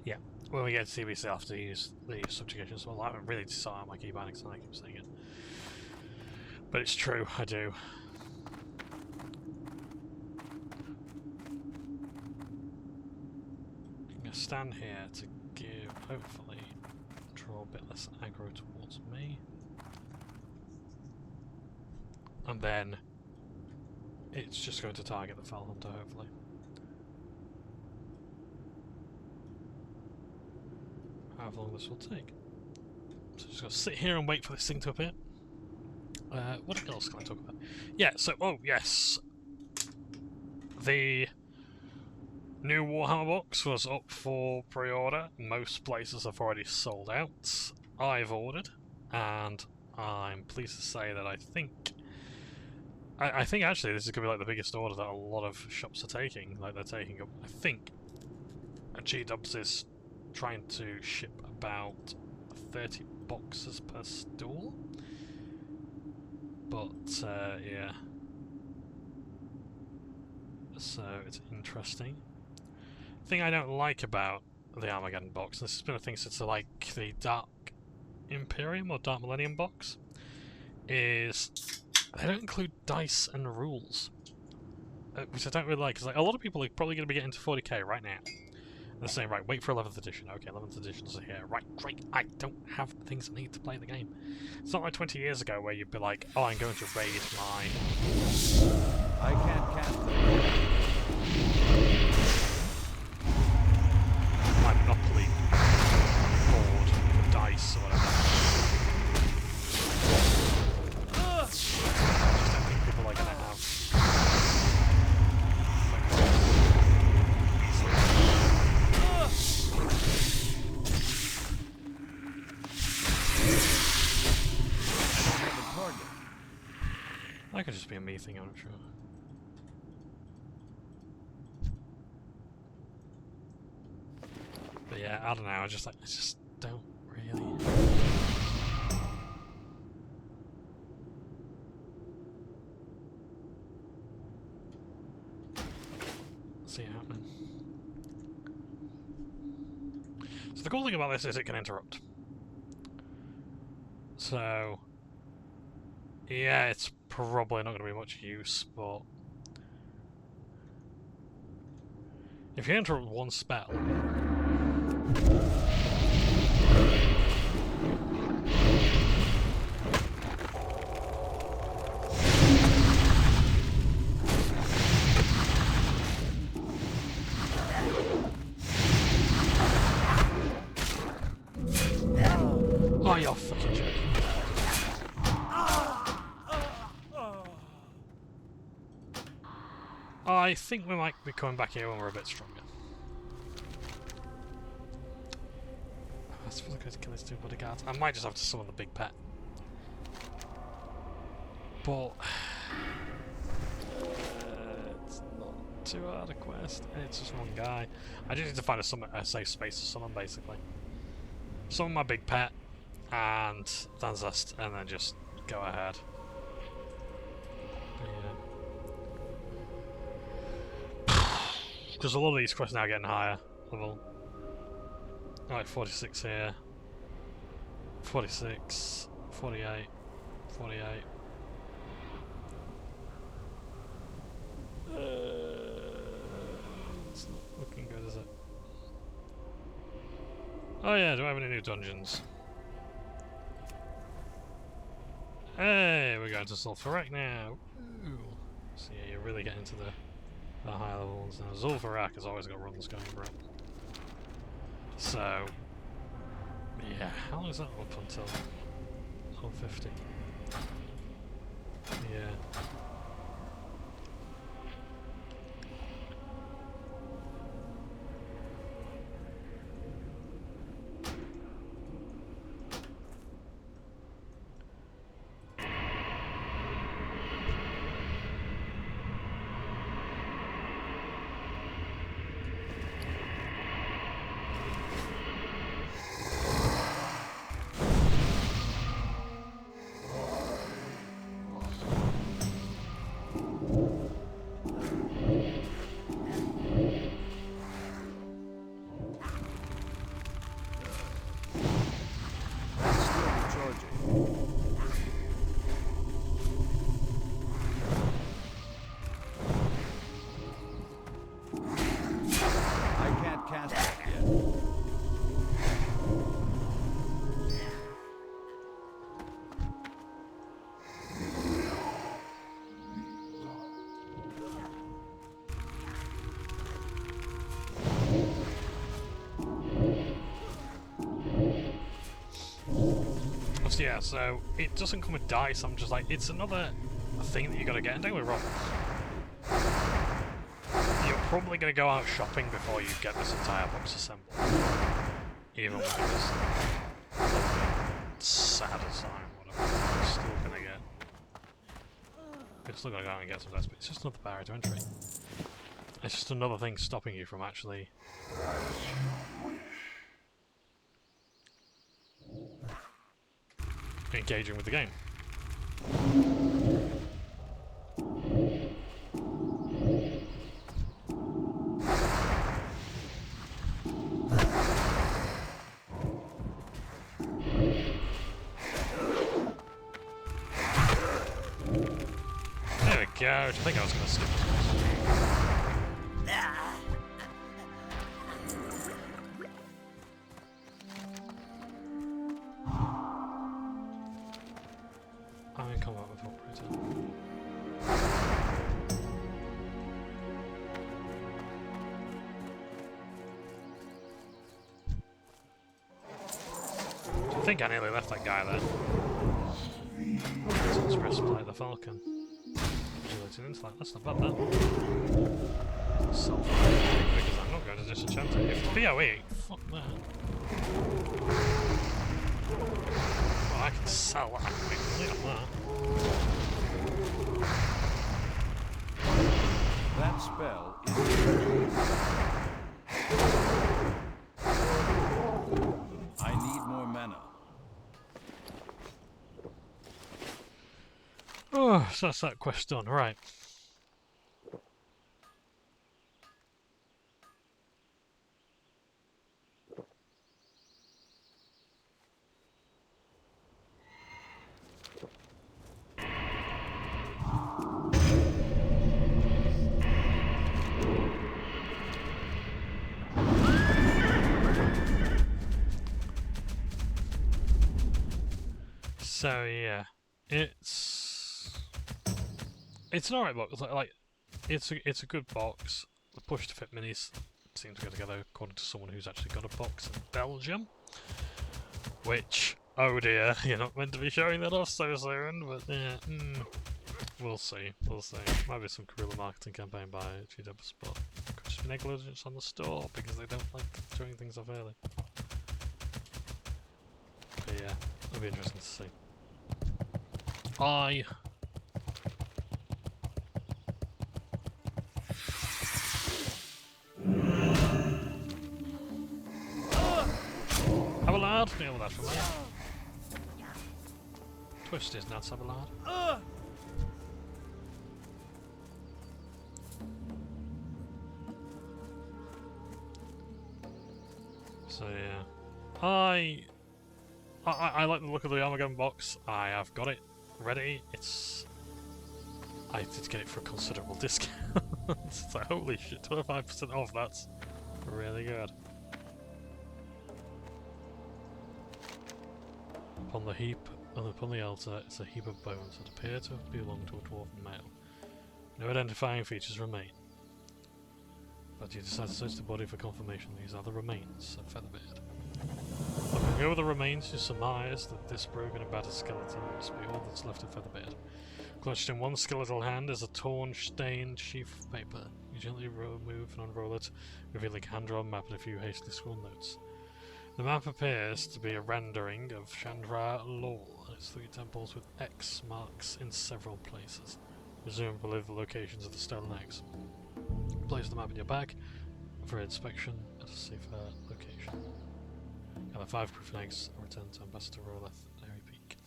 Yeah, when we get to TBC, I'll have to use the subjugation. So I haven't really decided on my keybind because I keep saying it. But it's true, I do. I'm going to stand here to give, hopefully, draw a bit less aggro towards me. And then it's just going to target the Fell Hunter, hopefully. However long this will take. So just gotta sit here and wait for this thing to appear. What else can I talk about? Yeah, so, oh yes. The new Warhammer box was up for pre-order. Most places have already sold out. I've ordered, and I'm pleased to say that I think actually this is going to be like the biggest order that a lot of shops are taking. Like they're taking up, I think G-Dubs is trying to ship about 30 boxes per store. But yeah. So it's interesting. The thing I don't like about the Armageddon box, this has been a thing since like the Dark Imperium or Dark Millennium box, is they don't include dice and rules, which I don't really like, because like, a lot of people are probably going to be getting to 40k right now. And they're saying, right, wait for 11th edition. Okay, 11th edition's here. Right, great, I don't have the things I need to play the game. It's not like 20 years ago where you'd be like, oh, I'm going to raid my... I can't cast them. my Monopoly board for dice or whatever. I just don't think people are going to have... That could just be a me thing, I'm not sure. But yeah, I don't know, I just don't really... see it happening. So the cool thing about this is it can interrupt. So... yeah, it's probably not going to be much use, but... if you interrupt one spell... oh, you're fucking joking. I think we might be coming back here when we're a bit stronger. I suppose I could kill these two bodyguards. I might just have to summon the big pet. But... it's not too hard a quest. It's just one guy. I just need to find a safe space to summon, basically. Summon my big pet, and Danzast, and then just go ahead. Because a lot of these quests now are getting higher level. Like 46 here, 46, 48, 48. It's not looking good, is it? Oh yeah, do I have any new dungeons? Hey, we're going to Sulfurak now. Ooh. So yeah, you're really getting to the high level ones now. Zul'Farrak has always got runs going for it. So, yeah, how long is that up until 150? Yeah. honest, yeah, so it doesn't come with dice. I'm just like, it's another thing that you gotta get. And don't get me wrong, you're probably gonna go out shopping before you get this entire box assembled. Even with this sad aside, whatever, you're still gonna get. You're still gonna go out and get some dice, but it's just another barrier to entry. It's just another thing stopping you from actually engaging with the game. There we go. I think I was going to skip this. I'm in combat with Operator. I think I nearly left that guy there. Let's press play the Falcon. Modulating intellect, that's not bad that. Because I'm not going to disenchant it. If PoE, fuck that. Well, I can sell that. I can make money on that. That spell is. I need more mana. Oh, so that's that quest done, right. So yeah, it's an alright box. Like it's a good box. The push to fit minis seem to go together according to someone who's actually got a box in Belgium. Which, oh dear, you're not meant to be showing that off so soon. But yeah, we'll see. We'll see. Might be some guerrilla marketing campaign by GW Spot. Could just be negligence on the store because they don't like showing things off early. But yeah, it'll be interesting to see. Abelard, deal with that for me. Twist his nuts, Abelard. So yeah, I like the look of the Armageddon box. I have got it ready. I did get it for a considerable discount. So holy shit, 25% off. That's really good. Upon the heap, upon the altar, is a heap of bones that appear to have belonged to a dwarven male. No identifying features remain. But you decide to search the body for confirmation these are the remains of Featherbeard. Looking over the remains, you surmise that this broken and battered skeleton must be all that's left of Featherbeard. Clutched in one skeletal hand is a torn, stained sheaf of paper. You gently remove and unroll it, revealing a hand-drawn map and a few hastily scrawled notes. The map appears to be a rendering of Chandra Lol and its 3 temples with X marks in several places, presumably the locations of the stolen eggs. Place the map in your bag for inspection at a safer location. Gather 5 proof eggs and return to Ambassador Roleth at Airy Peak.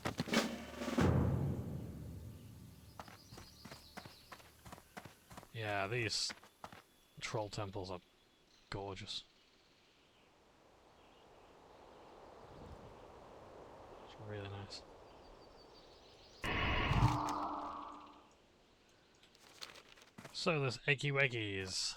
Yeah, these troll temples are gorgeous. It's really nice. So there's Eggy Weggies.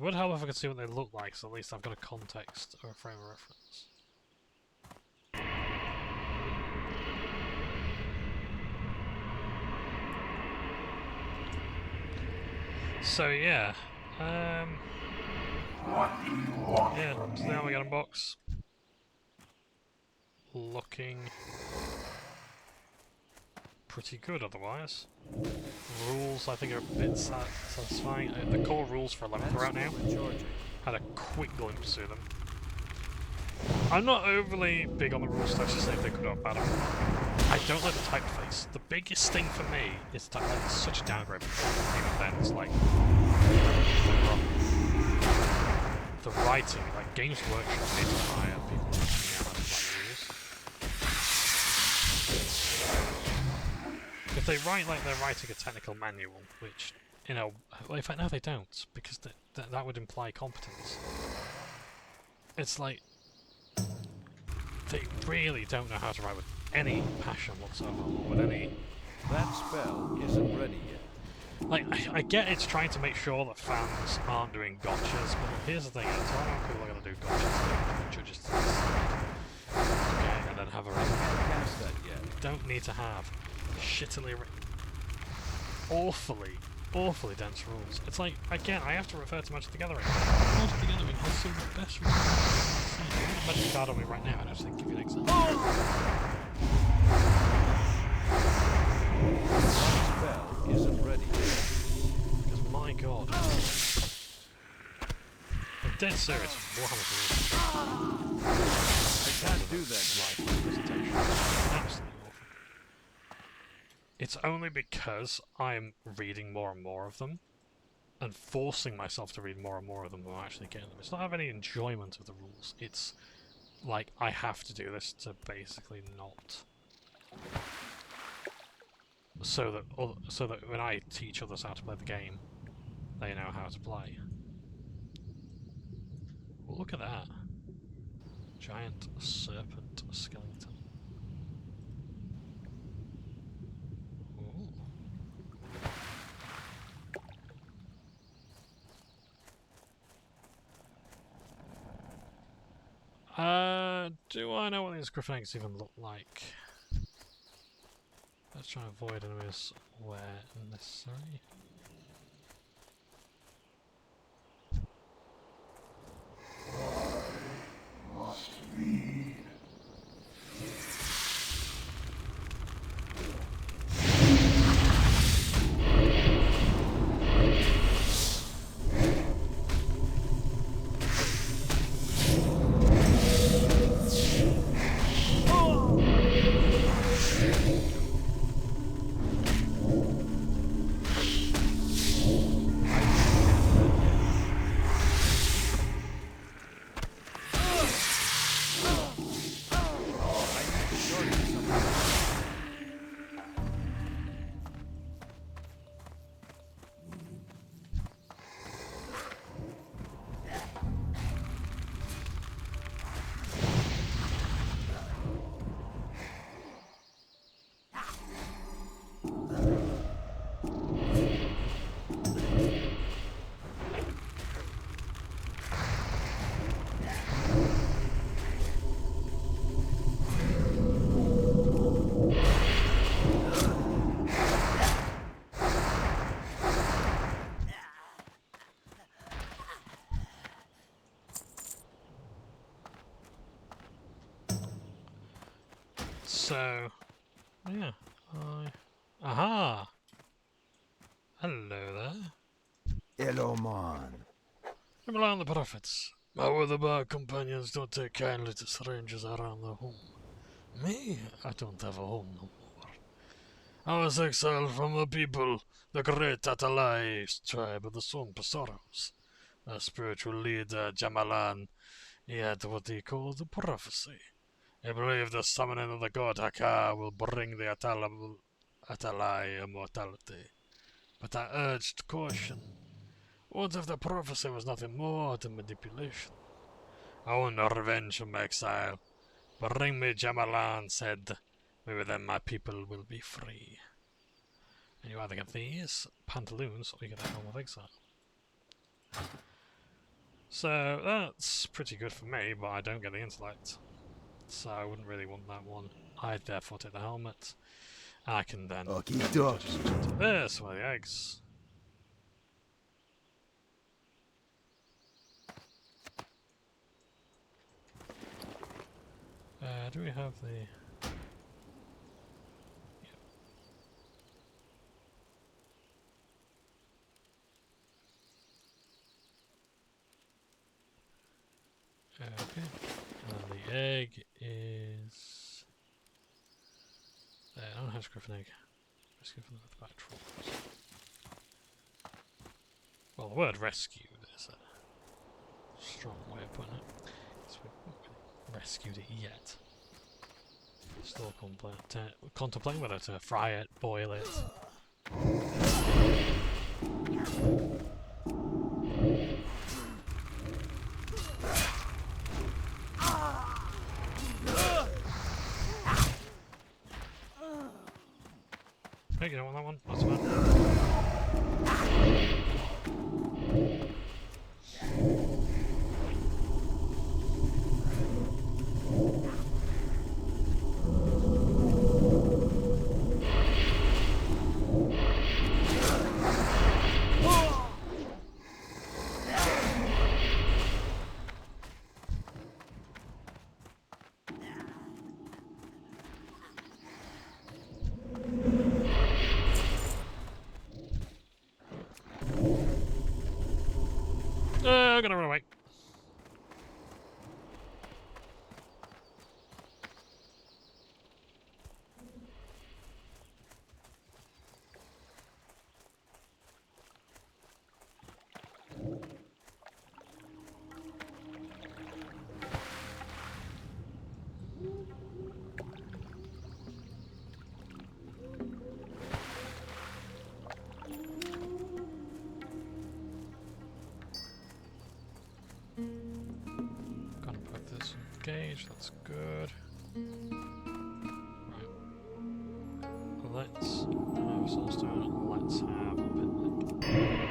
would help if I could see what they look like, so at least I've got a context or a frame of reference. So yeah, yeah, so now we got a box. Looking pretty good otherwise. Rules I think are a bit satisfying. The core rules for 11th are out now. Had a quick glimpse through them. I'm not overly big on the rules, so I just think they could have better. I don't like the typeface. The biggest thing for me is that like, it's such a downgrade from even then. It's like the writing, like Games Workshop need to hire people who know how to write rules. If they write like they're writing a technical manual, which, you know, well, in fact, no, they don't, because that would imply competence. It's like they really don't know how to write with any passion whatsoever, or with any. That spell isn't ready yet. Like, I get it's trying to make sure that fans aren't doing gotchas, but here's the thing: I don't know people are going to do gotchas. The judges to decide. Okay, and then have a. I can't cast that yet. You don't need to have shittily written, awfully dense rules. It's like, again, I have to refer to Magic the Gathering. Magic the Gathering has some of the best rules. See, I'm going to Magic card on me right now, and I just give you an example. That spell isn't ready yet. Because my god. I'm dead serious. Warhammer rules. I can't do that yet. Presentation. Absolutely awful. It's only because I'm reading more and more of them, and forcing myself to read more and more of them, that I'm actually getting them. It's not having any enjoyment of the rules. It's like I have to do this to basically not. So that when I teach others how to play the game, they know how to play. Well, look at that. Giant serpent skeleton. Ooh. Do I know what these griffin eggs even look like? Let's try and avoid enemies where necessary. Must be. So, yeah, aha! Hello there. Hello, man. I'm along the prophets. My Withywarlock companions don't take kindly to strangers around their home. Me? I don't have a home no more. I was exiled from the people, the great Atalai tribe of the Swamp Sorrows. Our spiritual leader, Jamalan, he had what he called a prophecy. He believed the summoning of the god Haka will bring the Atalai immortality. But I urged caution. What if the prophecy was nothing more than manipulation? I want revenge from exile. Bring me Jamalan, said. Maybe then my people will be free. And you either get these pantaloons or you get the Helm of Exile. So that's pretty good for me, but I don't get the intellect. So I wouldn't really want that one. I'd therefore take the helmet. I can then Okito. just switch into this, one of the eggs. Do we have the... Okay. And the egg is... There, I don't have Griffin egg. Rescue from the back trolls. Well, the word rescued is a strong way of putting it. So we've not really rescued it yet. Still contemplating whether to fry it, boil it. Hey, you don't want that one? That's fine. I'm gonna run away. Gonna put this in gauge, that's good. Right. Let's have soulstone, let's have a pin.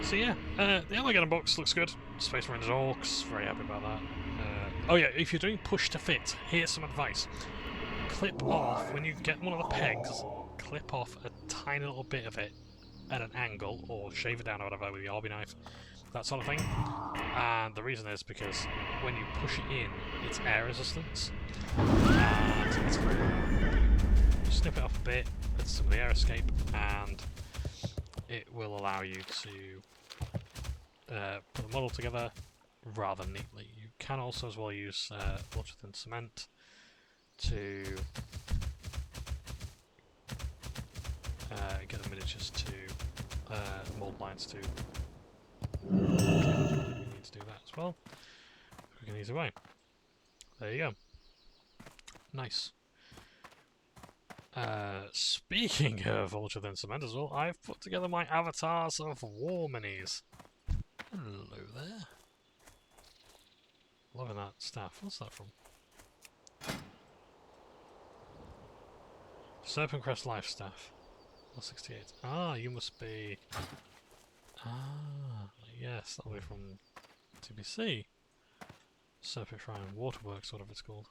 So yeah, the Armageddon box looks good. Space Marines Orcs, very happy about that. Oh yeah, if you're doing push to fit, here's some advice. Clip off, when you get one of the pegs, clip off a tiny little bit of it at an angle, or shave it down or whatever with the Arby knife, that sort of thing. And the reason is because when you push it in, it's air resistance. And it's snip it off a bit with some of the air escape, and it will allow you to put the model together rather neatly. You can also as well use ultra-thin cement to get the miniatures to mold lines to. You need to do that as well. Quick and easy way. There you go. Nice. Speaking of ultra thin cement as well, I've put together my avatars of war minis. Hello there. Loving that staff. What's that from? Serpent Crest Life Staff. 68. Ah, you must be... Ah, yes, that'll be from TBC. Serpent Shrine Waterworks, whatever it's called.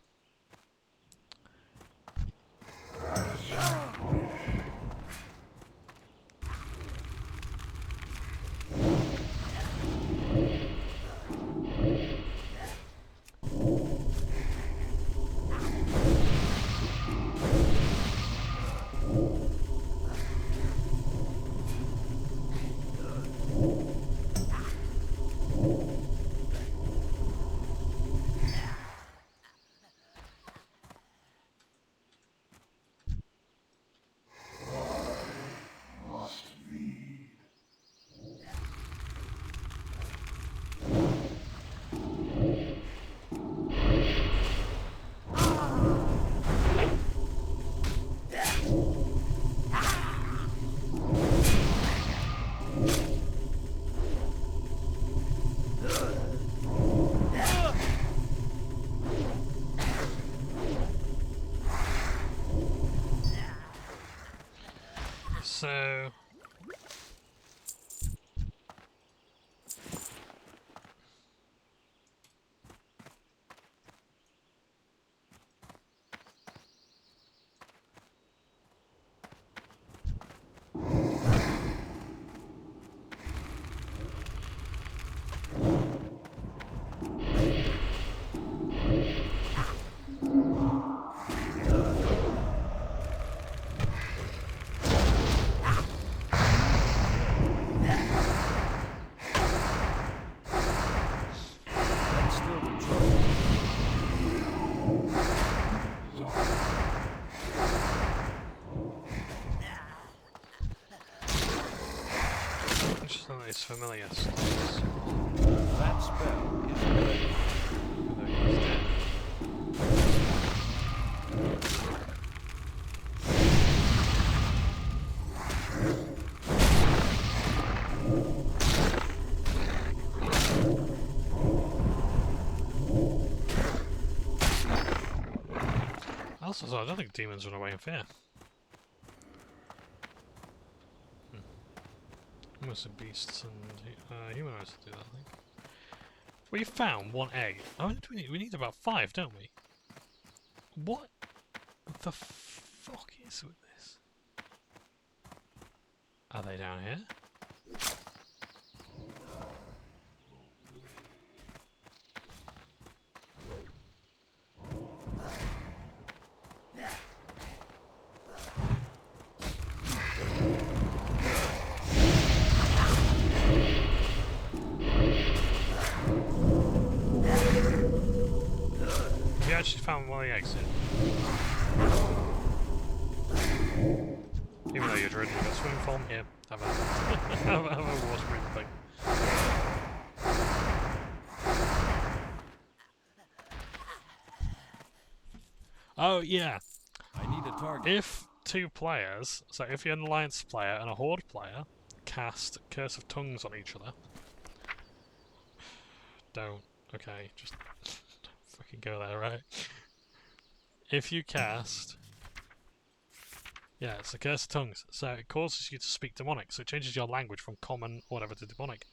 Oh, it's familiar stuff. That spell is ready. Although he's dead. Also, so I don't think demons run away in fear. Mostly beasts and humanoids do that, I think. We found one egg. How many do we need? We need about 5, don't we? What the fuck is with this? Are they down here? We actually found one of the eggs in. Even though you're dreading a swim form, yeah, have a have a water breathing thing. Oh yeah. I need a target. If 2 players, so if you're an alliance player and a horde player, cast Curse of Tongues on each other. Don't. Okay, just don't fucking go there, right? If you cast... Yeah, it's a Curse of Tongues, so it causes you to speak demonic, so it changes your language from common or whatever to demonic.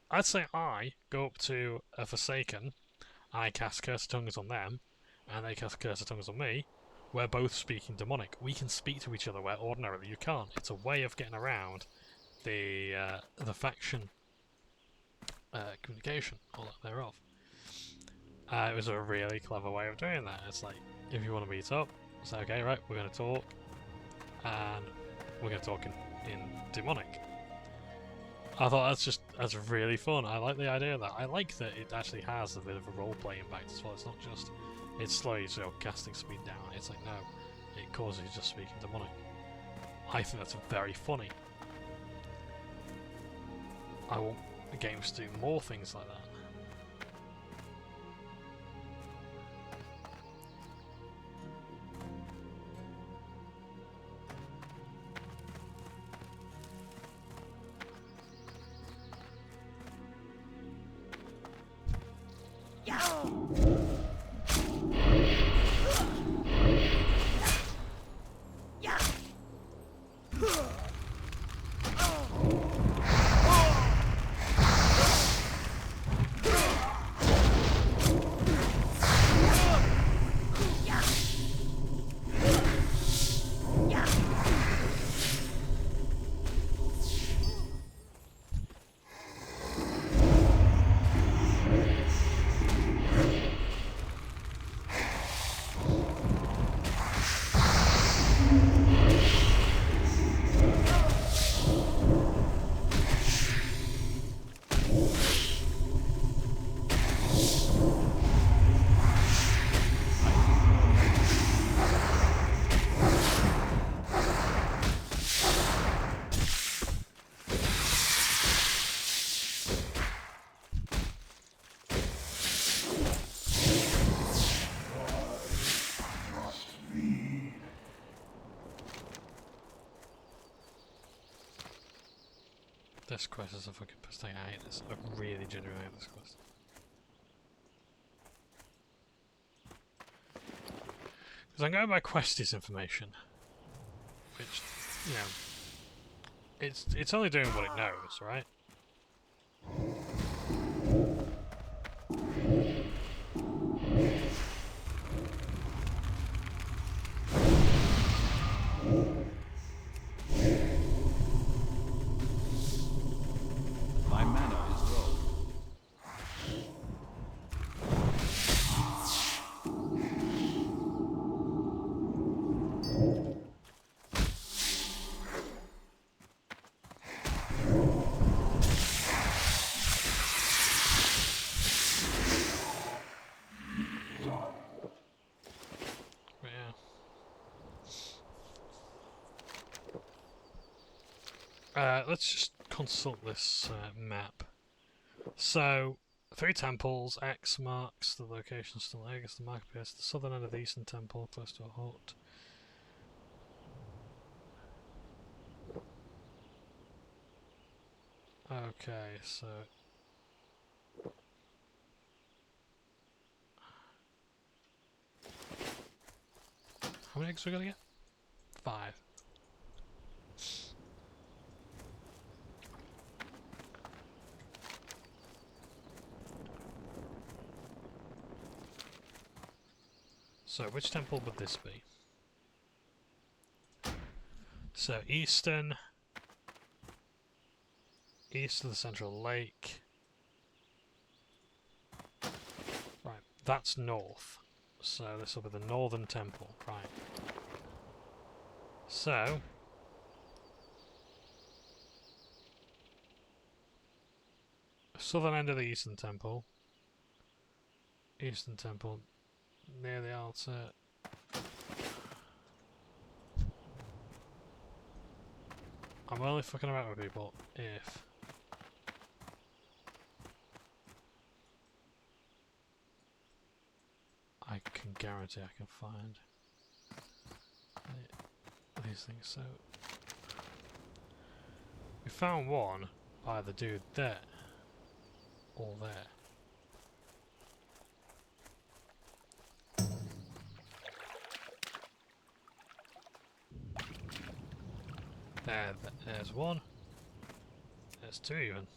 I'd say I go up to a Forsaken, I cast Curse of Tongues on them, and they cast Curse of Tongues on me. We're both speaking demonic. We can speak to each other where ordinarily you can't. It's a way of getting around the faction communication, all that thereof. It was a really clever way of doing that. It's like, if you want to meet up, say, okay, right, we're going to talk, and we're going to talk in demonic. I thought that's really fun. I like the idea of that. I like that it actually has a bit of a role-play impact as well. It's not just, it slows your casting speed down. It's like, no, it causes you to speak in demonic. I think that's very funny. I want games to do more things like that. This quest is a fucking piss take. I hate this. I really genuinely hate this quest. Because I'm going by Questy's information, which, you know, it's only doing what it knows, right? My mana is low. But yeah. Let's just consult this map. So, 3 temples, X marks the location still there, I guess the mark appears at the southern end of the eastern temple, close to a hut. Okay, so... how many eggs are we gonna get? 5. So, which temple would this be? So, eastern... east of the central lake. Right, that's north. So, this will be the northern temple. Right. So... southern end of the eastern temple. Eastern temple near the altar. I'm only fucking about with people if I can guarantee I can find these things. So we found one by the dude there or there. There's one. There's 2 even.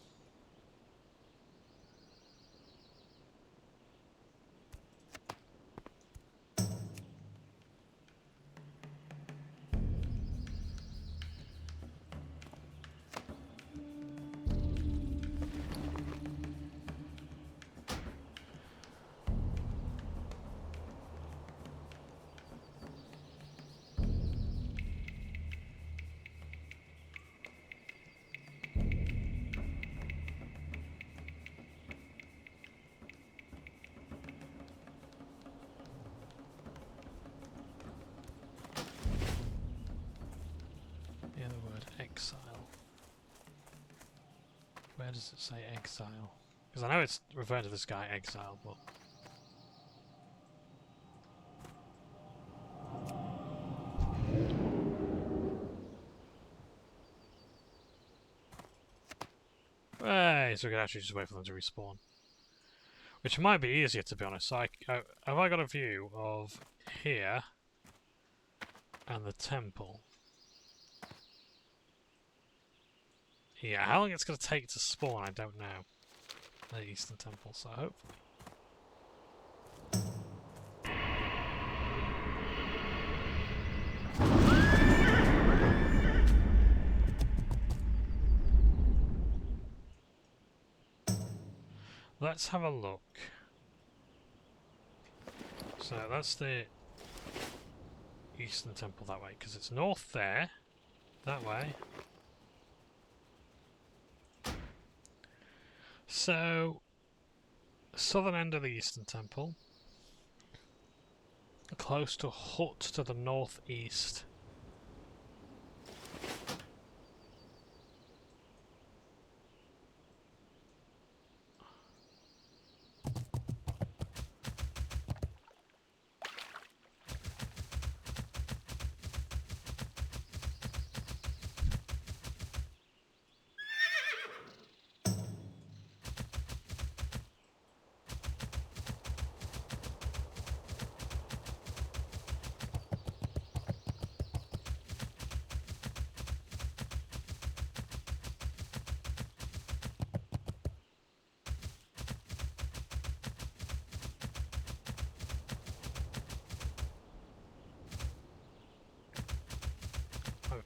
Exile. Where does it say exile? Because I know it's referring to this guy exile, but hey, so we can actually just wait for them to respawn, which might be easier to be honest. So have I got a view of here and the temple? Yeah, how long it's going to take to spawn, I don't know. The Eastern Temple, so hopefully. Let's have a look. So that's the Eastern Temple that way, because it's north there, that way. So, southern end of the Eastern Temple, close to a hut to the northeast.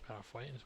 Halfway in,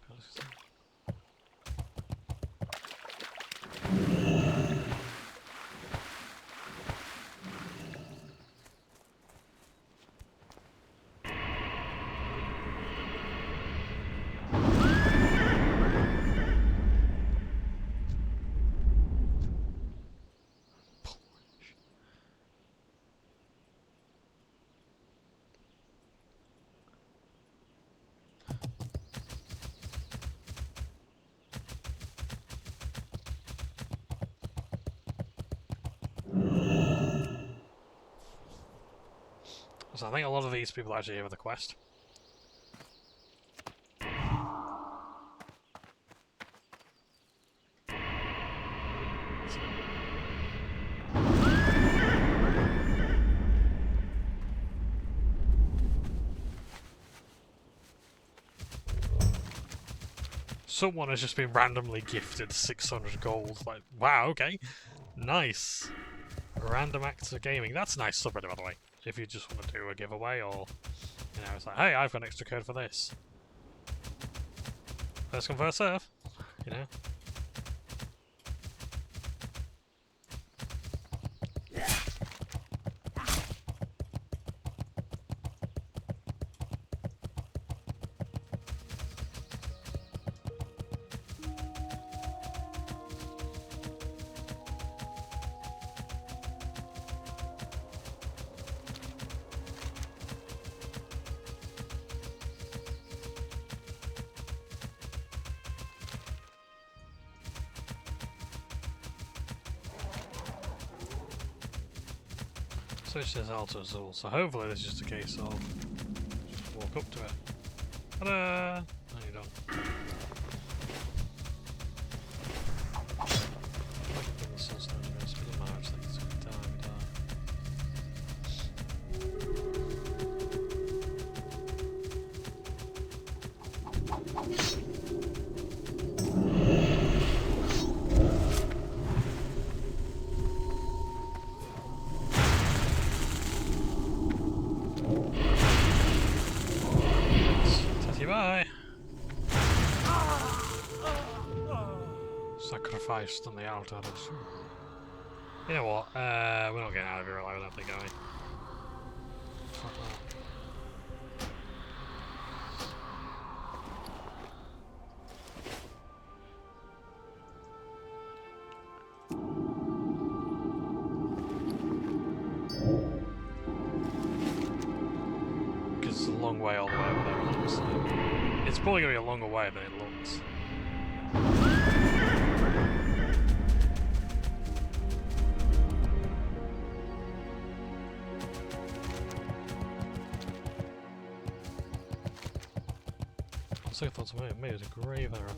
So I think a lot of these people are actually here with a quest. Someone has just been randomly gifted 600 gold. Like, wow, okay. Nice. Random acts of gaming. That's a nice subreddit, by the way. If you just want to do a giveaway, or, you know, it's like, hey, I've got an extra code for this. First come, first serve. You know? Switch this Alto Azul, so hopefully this is just a case of just walk up to it. Ta-da! No, you don't. I can put the soul stone in this, but it doesn't matter, it's like it's gonna Bye. Sacrificed on the altars. You know what? We're not getting out of here alive, I don't think, are we? Fuck that. It's a long way all the way over there, it looks like. It's probably going to be a longer way than it looks. So I thought somebody made a grave error.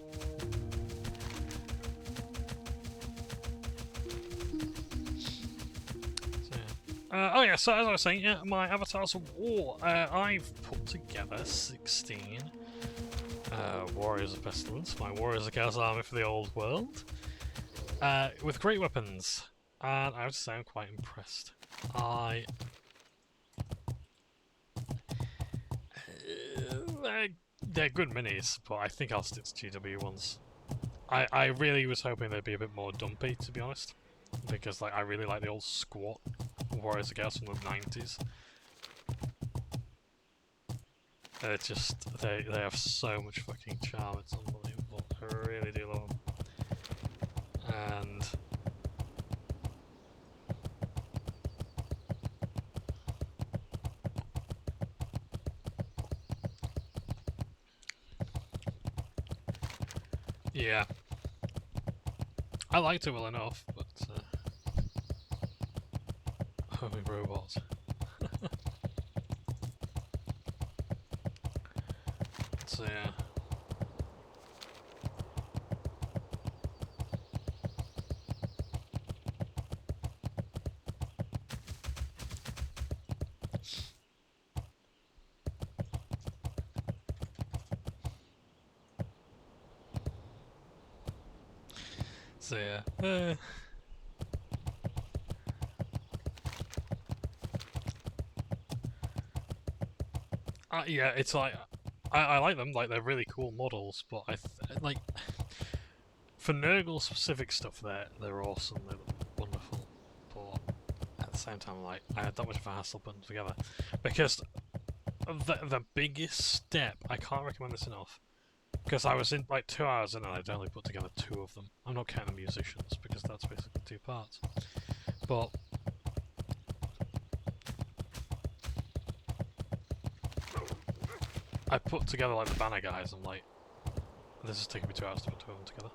Oh yeah, so as I was saying, yeah, my Avatars of War. I've put together 16 Warriors of Pestilence, my Warriors of Chaos Army for the old world, with great weapons, and I have to say I'm quite impressed. They're good minis, but I think I'll stick to GW ones. I really was hoping they'd be a bit more dumpy, to be honest, because like I really like the old squat Warriors of Chaos from the 90s. They're just, they have so much fucking charm, it's unbelievable. I really do love them. And yeah, I liked it well enough, but homing robots. So yeah. So yeah. Yeah, it's like I like them. Like they're really cool models, but like for Nurgle specific stuff, they're awesome. They're wonderful, but at the same time, like I had that much of a hassle putting them together because the biggest step. I can't recommend this enough. Because I was in like 2 hours in and I'd only put together 2 of them. I'm not counting the musicians because that's basically 2 parts. But I put together like the banner guys and like this is taking me 2 hours to put 2 of them together.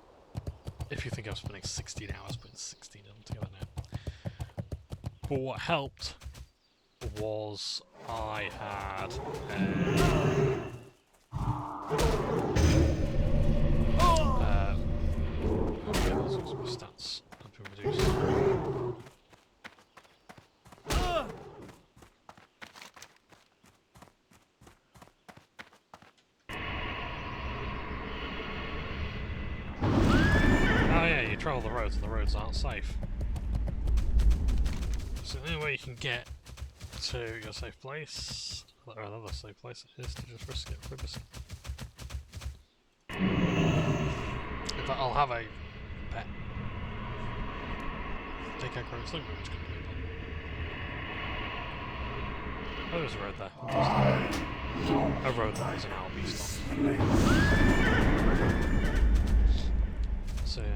If you think I'm spending 16 hours putting 16 of them together now. But what helped was I had stats have been reduced. Oh yeah, you travel the roads and the roads aren't safe. So the only way you can get to your safe place, or another safe place, is to just risk it for a biscuit. In fact, I'll have a pet. I think I grow it's like which company, but... Oh, there's a road there. A road that is an Albi stop. So yeah.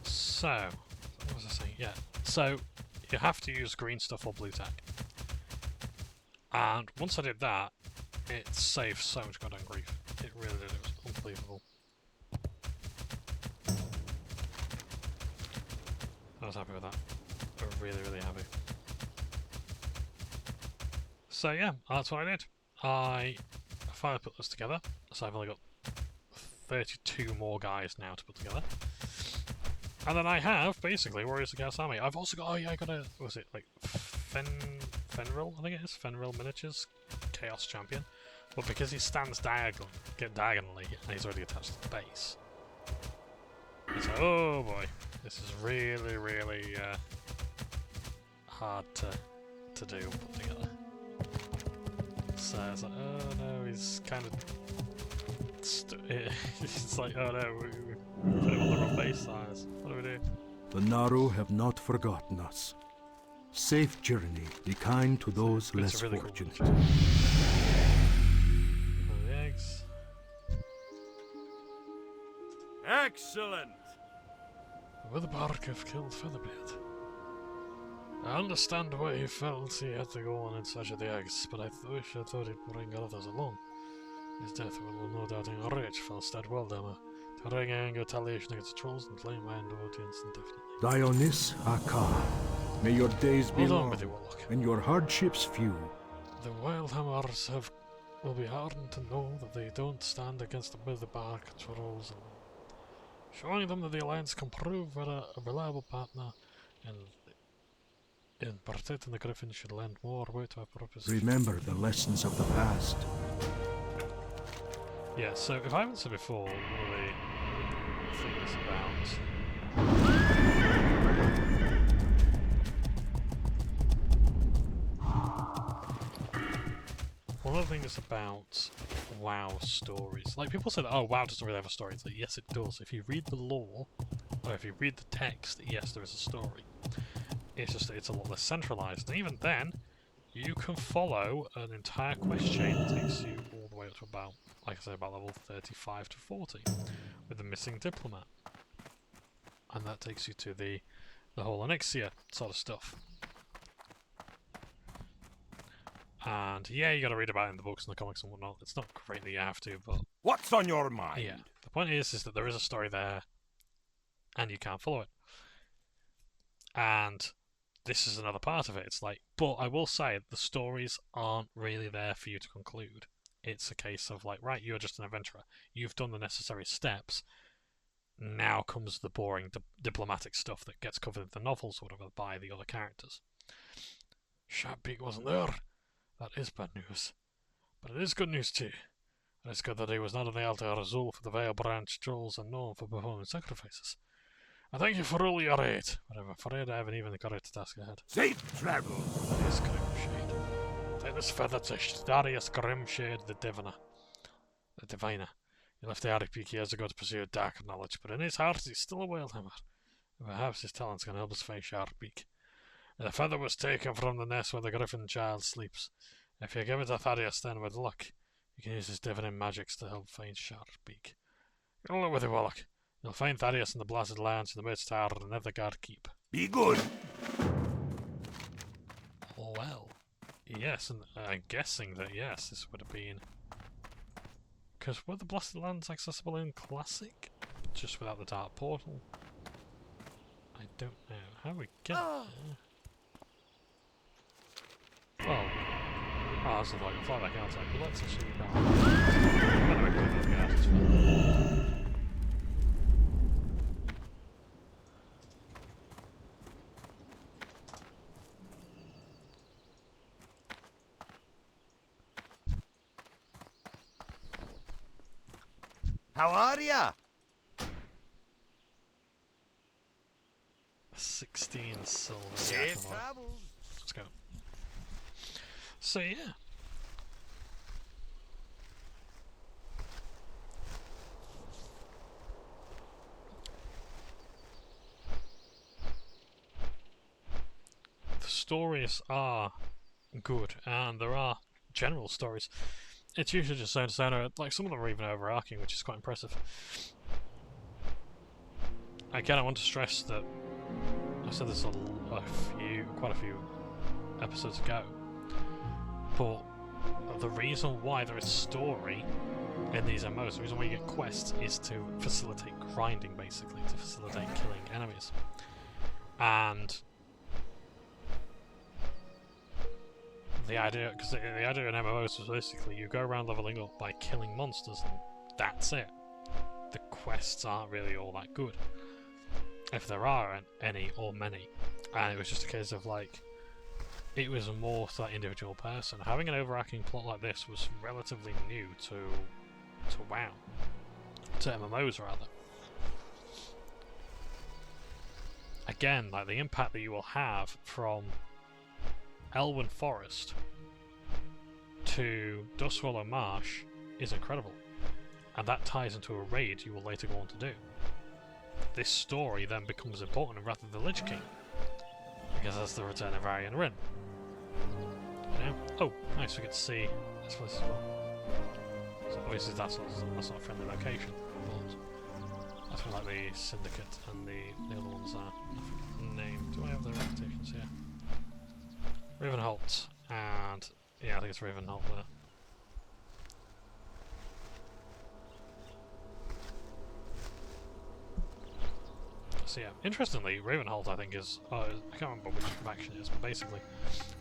So, what was I saying? Yeah, so you have to use green stuff or blue tack. And once I did that, it saved so much goddamn grief. It really did, it was unbelievable. I was happy with that. I was really, really happy. So yeah, that's what I did. I finally put this together, so I've only got 32 more guys now to put together. And then I have, basically, Warriors of Chaos Army. I've also got, oh yeah, I got a, was it, like, Fenril, I think it is, Fenril Miniatures, Chaos Champion. But because he stands diagonally, and he's already attached to the base, it's like, oh boy, this is really, really hard to do, put together. So it's like, oh no, he's kind of... it's like, oh no, we put him on the wrong base size. What do we do? The Naru have not forgotten us. Safe journey, be kind to those less really fortunate. Cool the eggs. Excellent! The Withywarlock have killed Featherbeard. I understand why he felt he had to go on in search of the eggs, but I wish I thought he'd bring others along. His death will no doubt enrich Falstad Waldhammer, to wring anger, retaliation against the trolls, and claim my audience indefinitely. Dionys Akar, may your days be Hold on, long, Withywarlock. and your hardships few. The Wildhammers will be heartened to know that they don't stand against the Withybark trolls alone. Showing them that the Alliance can prove a reliable partner, and in protecting the Griffin should lend more weight to our purpose. Remember the lessons of the past. Yeah, so if I haven't said before, one of the things about... One of the things about WoW stories, like people say that, oh, WoW doesn't really have a story. It's like, yes it does. If you read the lore, or if you read the text, yes there is a story. It's just that it's a lot less centralised. And even then, you can follow an entire quest chain that takes you all the way up to about, like I say, about level 35 to 40, with the missing diplomat. And that takes you to the whole Onyxia sort of stuff. And yeah, you gotta read about it in the books and the comics and whatnot. It's not great that you have to, but... What's on your mind? Yeah, the point is that there is a story there, and you can't follow it. And this is another part of it. It's like, but I will say, the stories aren't really there for you to conclude. It's a case of like, right, you're just an adventurer. You've done the necessary steps. Now comes the boring diplomatic stuff that gets covered in the novels or whatever by the other characters. Sharpbeak wasn't there. That is bad news. But it is good news too. And it's good that he was not on the altar Azul for the Vale Branch trolls and known for performing sacrifices. I thank you for all your aid, but I'm afraid I haven't even got a task ahead. Safe travel! That is Grimshade. Take this feather to Darius Grimshade the Diviner. The Diviner. He left the Arctic Peak years ago to pursue darker knowledge, but in his heart he's still a Wildhammer. And perhaps his talents can help us face Sharpbeak. The feather was taken from the nest where the Griffin child sleeps. If you give it to Thaddeus, then with luck, you can use his divining magics to help find Sharpbeak. Good luck with it, Warlock. You'll find Thaddeus in the Blasted Lands in the Mist Tower and Netherguard Keep. Be good! Well, yes, and I'm guessing that yes, this would have been... Because were the Blasted Lands accessible in Classic? Just without the Dark Portal? I don't know. How we get there? Well... Oh, that's like a fly back outside, but let's assume that. Anyway, we're looking at it, it's fine. How are ya? 16 silver. Yeah, Safe come on. travels. Let's go. So yeah. The stories are good, and there are general stories. It's usually just zone to zone, like some of them are even overarching, which is quite impressive. Again, I want to stress that I said this quite a few episodes ago, but the reason why there is story in these MMOs, the reason why you get quests, is to facilitate grinding, basically, to facilitate killing enemies. And the idea, because the idea in MMOs was basically you go around leveling up by killing monsters, and that's it. The quests aren't really all that good, if there are any or many. And it was just a case of like, it was more to that individual person. Having an overarching plot like this was relatively new to WoW, to MMOs rather. Again, like the impact that you will have from Elwyn Forest to Dustwallow Marsh is incredible, and that ties into a raid you will later go on to do. This story then becomes important rather than the Lich King, because that's the return of Aryan Rin. You know? Oh, nice, we get to see this place as well. So obviously that's not a friendly location, but that's where like the Syndicate and the other ones are. I forget the name. Do I have their reputations here? Ravenholt, and yeah, I think it's Ravenholt there. So yeah, interestingly, Ravenholt I think is, I can't remember which faction it is, but basically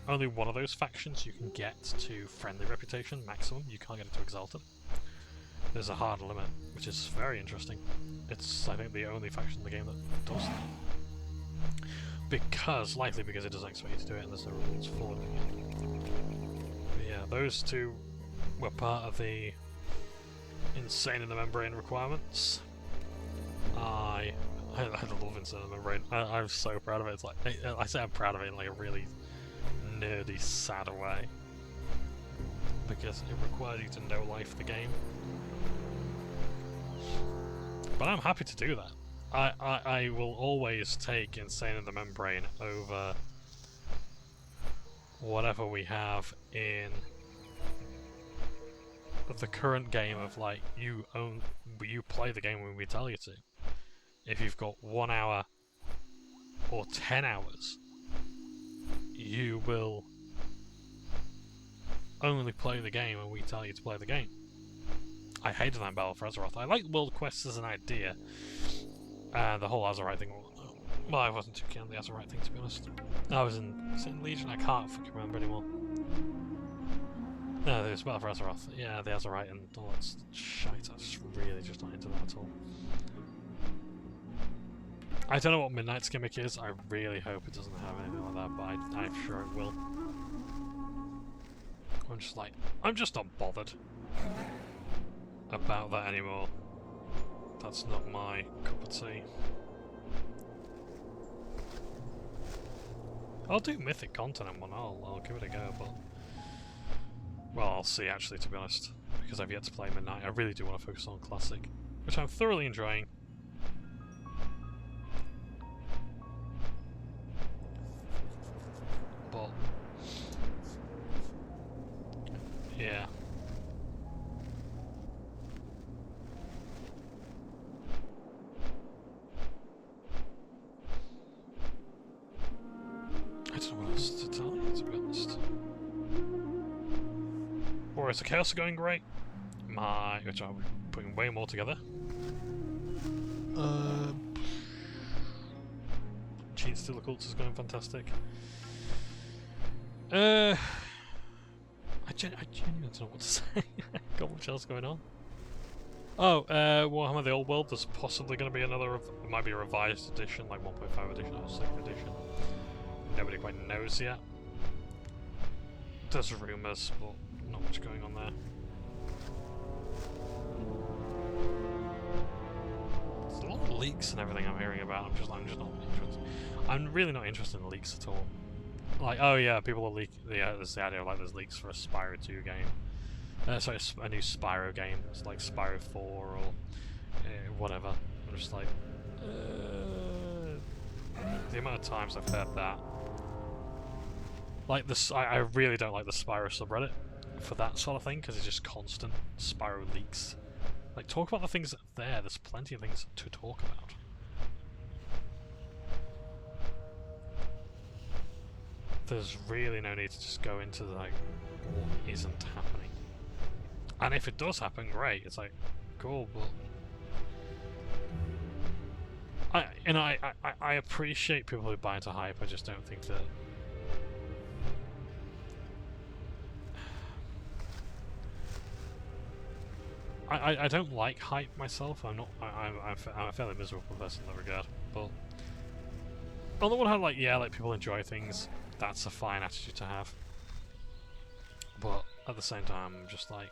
only one of those factions you can get to friendly reputation maximum. You can't get it to exalted. There's a hard limit, which is very interesting. It's, I think, the only faction in the game that does that. Likely because it doesn't expect you to do it and there's no rules for doing it. But yeah, those two were part of the Insane in the Membrane requirements. I love Insane in the Membrane. I'm so proud of it. It's like, I say I'm proud of it in like a really nerdy, sad way. Because it requires you to know life the game. But I'm happy to do that. I will always take Insane in the Membrane over whatever we have in the current game of like, you play the game when we tell you to. If you've got 1 hour or 10 hours, you will only play the game when we tell you to play the game. I hated that in Battle for Azeroth. I like world quests as an idea. The whole Azerite thing, well, I wasn't too keen on the Azerite thing, to be honest. I was in Legion, I can't fucking remember anymore. No, there's Battle for Azeroth. Yeah, the Azerite and all that shite. I was really just not into that at all. I don't know what Midnight's gimmick is. I really hope it doesn't have anything like that, but I'm sure it will. I'm just not bothered about that anymore. That's not my cup of tea. I'll do mythic content in one, I'll give it a go, but... Well, I'll see actually, to be honest, because I've yet to play Midnight. I really do want to focus on Classic, which I'm thoroughly enjoying. But... yeah. I don't know what else to tell you, to be honest. Warriors of Chaos are going great. Which I'm putting way more together. Cheat Stealer Cults is going fantastic. I genuinely don't know what to say. Got much else going on. Oh, Warhammer the Old World, there's possibly going to be another, it might be a revised edition, like 1.5 edition or 2nd edition. Nobody quite knows yet. There's rumours, but not much going on there. There's a lot of leaks and everything I'm hearing about. I'm just not interested. I'm really not interested in leaks at all. Like, oh yeah, people are leaking. Yeah, there's the idea of like there's leaks for a Spyro 2 game. Sorry, a new Spyro game. It's like Spyro 4 or whatever. I'm just like, the amount of times I've heard that. Like this, I really don't like the Spyro subreddit for that sort of thing because it's just constant Spyro leaks. Like, talk about the things that are there. There's plenty of things to talk about. There's really no need to just go into like what isn't happening. And if it does happen, great. It's like cool, but I appreciate people who buy into hype. I just don't think that. I don't like hype myself. I'm a fairly miserable person in that regard. But on the one hand, like yeah, like people enjoy things. That's a fine attitude to have. But at the same time, I'm just like,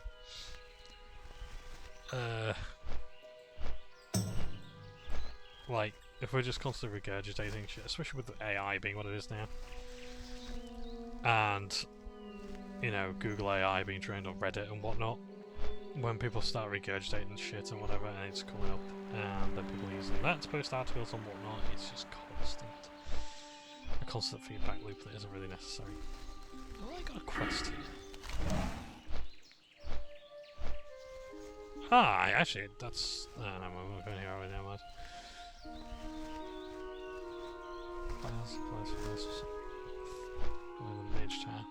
like if we're just constantly regurgitating shit, especially with the AI being what it is now, and you know Google AI being trained on Reddit and whatnot. When people start regurgitating shit and whatever, and it's coming up, and then people using that to post articles and whatnot, it's just a constant feedback loop that isn't really necessary. Oh, I got a quest here. Ah, actually, that's. No, I'm going here right now, mate. The mage tower.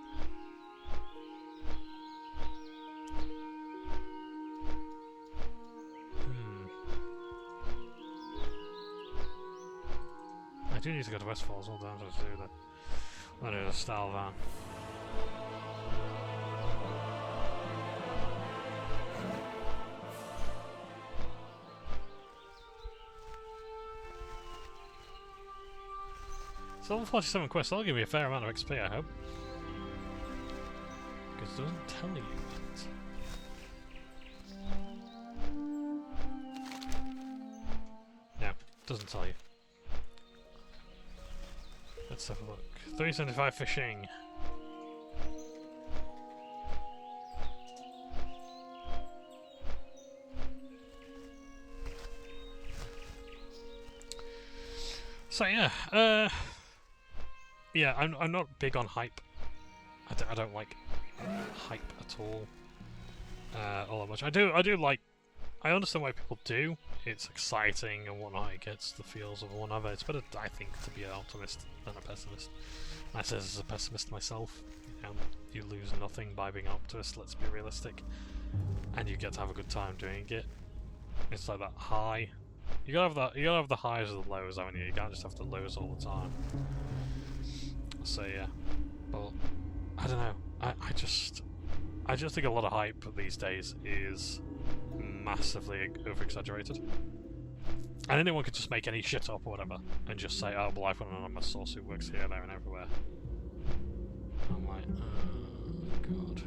I do need to go to Westfalls all down to do that. I need a style van. So level 47 quests, that'll give me a fair amount of XP, I hope. Because it doesn't tell you yet. No, it doesn't tell you. Let's have a look. 375 fishing. So yeah, yeah, I'm not big on hype. I don't like hype at all that much. I do like. I understand why people do. It's exciting and whatnot. It gets the feels of one another. It's better, I think, to be an optimist than a pessimist. I say this as a pessimist myself. You know, you lose nothing by being an optimist. Let's be realistic, and you get to have a good time doing it. It's like that high. You gotta have the highs and the lows, haven't you? You can't just have the lows all the time. So yeah, but I don't know. I just think a lot of hype these days is massively over-exaggerated. And anyone could just make any shit up or whatever and just say, oh, well, I've got an anonymous source who works here, there, and everywhere. I'm like, oh, God.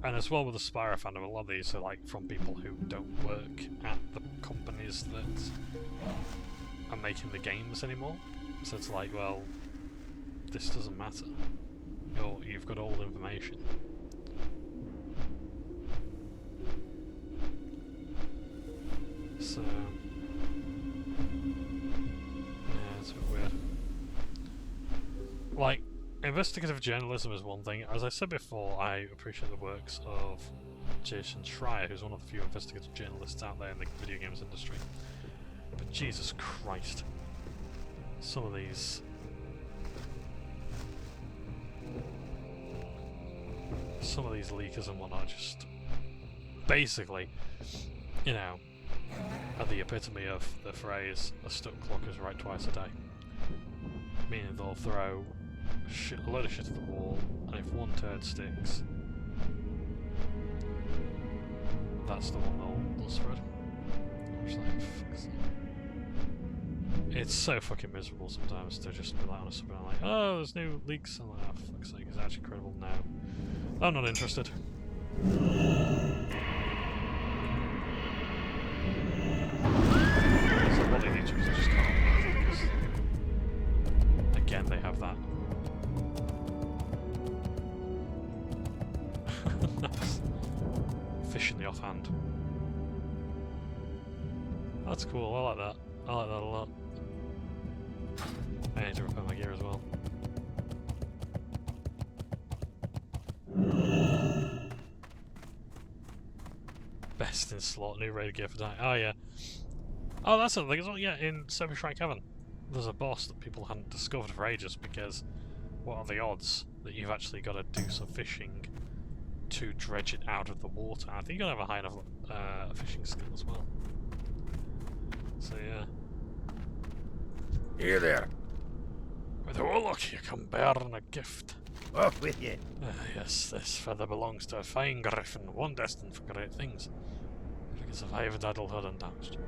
And as well with the Spyro fandom, a lot of these are like from people who don't work at the companies that are making the games anymore. So it's like, well, this doesn't matter. You've got all the information. So, yeah, it's a bit weird. Like, investigative journalism is one thing. As I said before, I appreciate the works of Jason Schreier, who's one of the few investigative journalists out there in the video games industry. But Jesus Christ, some of these some of these leakers and whatnot just basically, you know, are the epitome of the phrase "a stuck clock is right twice a day." Meaning they'll throw a load of shit at the wall, and if one turd sticks, that's the one they'll spread. I'm just like, fuck's sake. It's so fucking miserable sometimes to just rely on a subreddit like, oh, there's new leaks. I'm like, oh, for fuck's sake, it's actually credible now. I'm not interested. So what they need to do is just can't because again they have that. Nice. Fish in the offhand. That's cool, I like that. I like that a lot. I need to repair my gear as well. Best in slot, new raid gear for die. Oh yeah. Oh, that's something as well. Yeah, in Super Shrine Cavern, there's a boss that people hadn't discovered for ages because what are the odds that you've actually got to do some fishing to dredge it out of the water? I think you gotta have a high enough fishing skill as well. So yeah. Here there. Withywarlock, you come bearing a gift. Off with you. Yes, this feather belongs to a fine griffin, one destined for great things. If it can survive adulthood undamaged.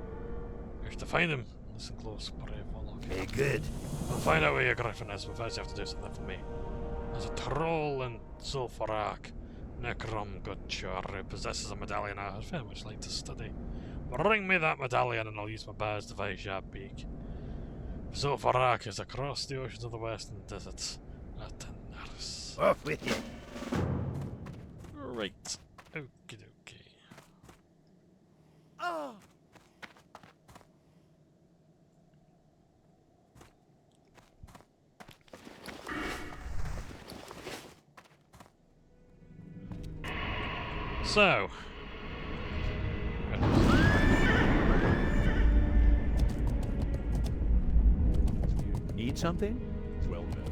If to find him, listen close, brave Warlock. Hey, good. We'll find out where your griffin is, but first you have to do something for me. There's a troll in Withywarlock, Necrom Gutcher, who possesses a medallion I'd very much like to study. Bring me that medallion and I'll use my bird's device sharp beak. Withywarlock is across the oceans of the western deserts. Off with you. Right. Okie dokie. Oh. So. Need something? Well then.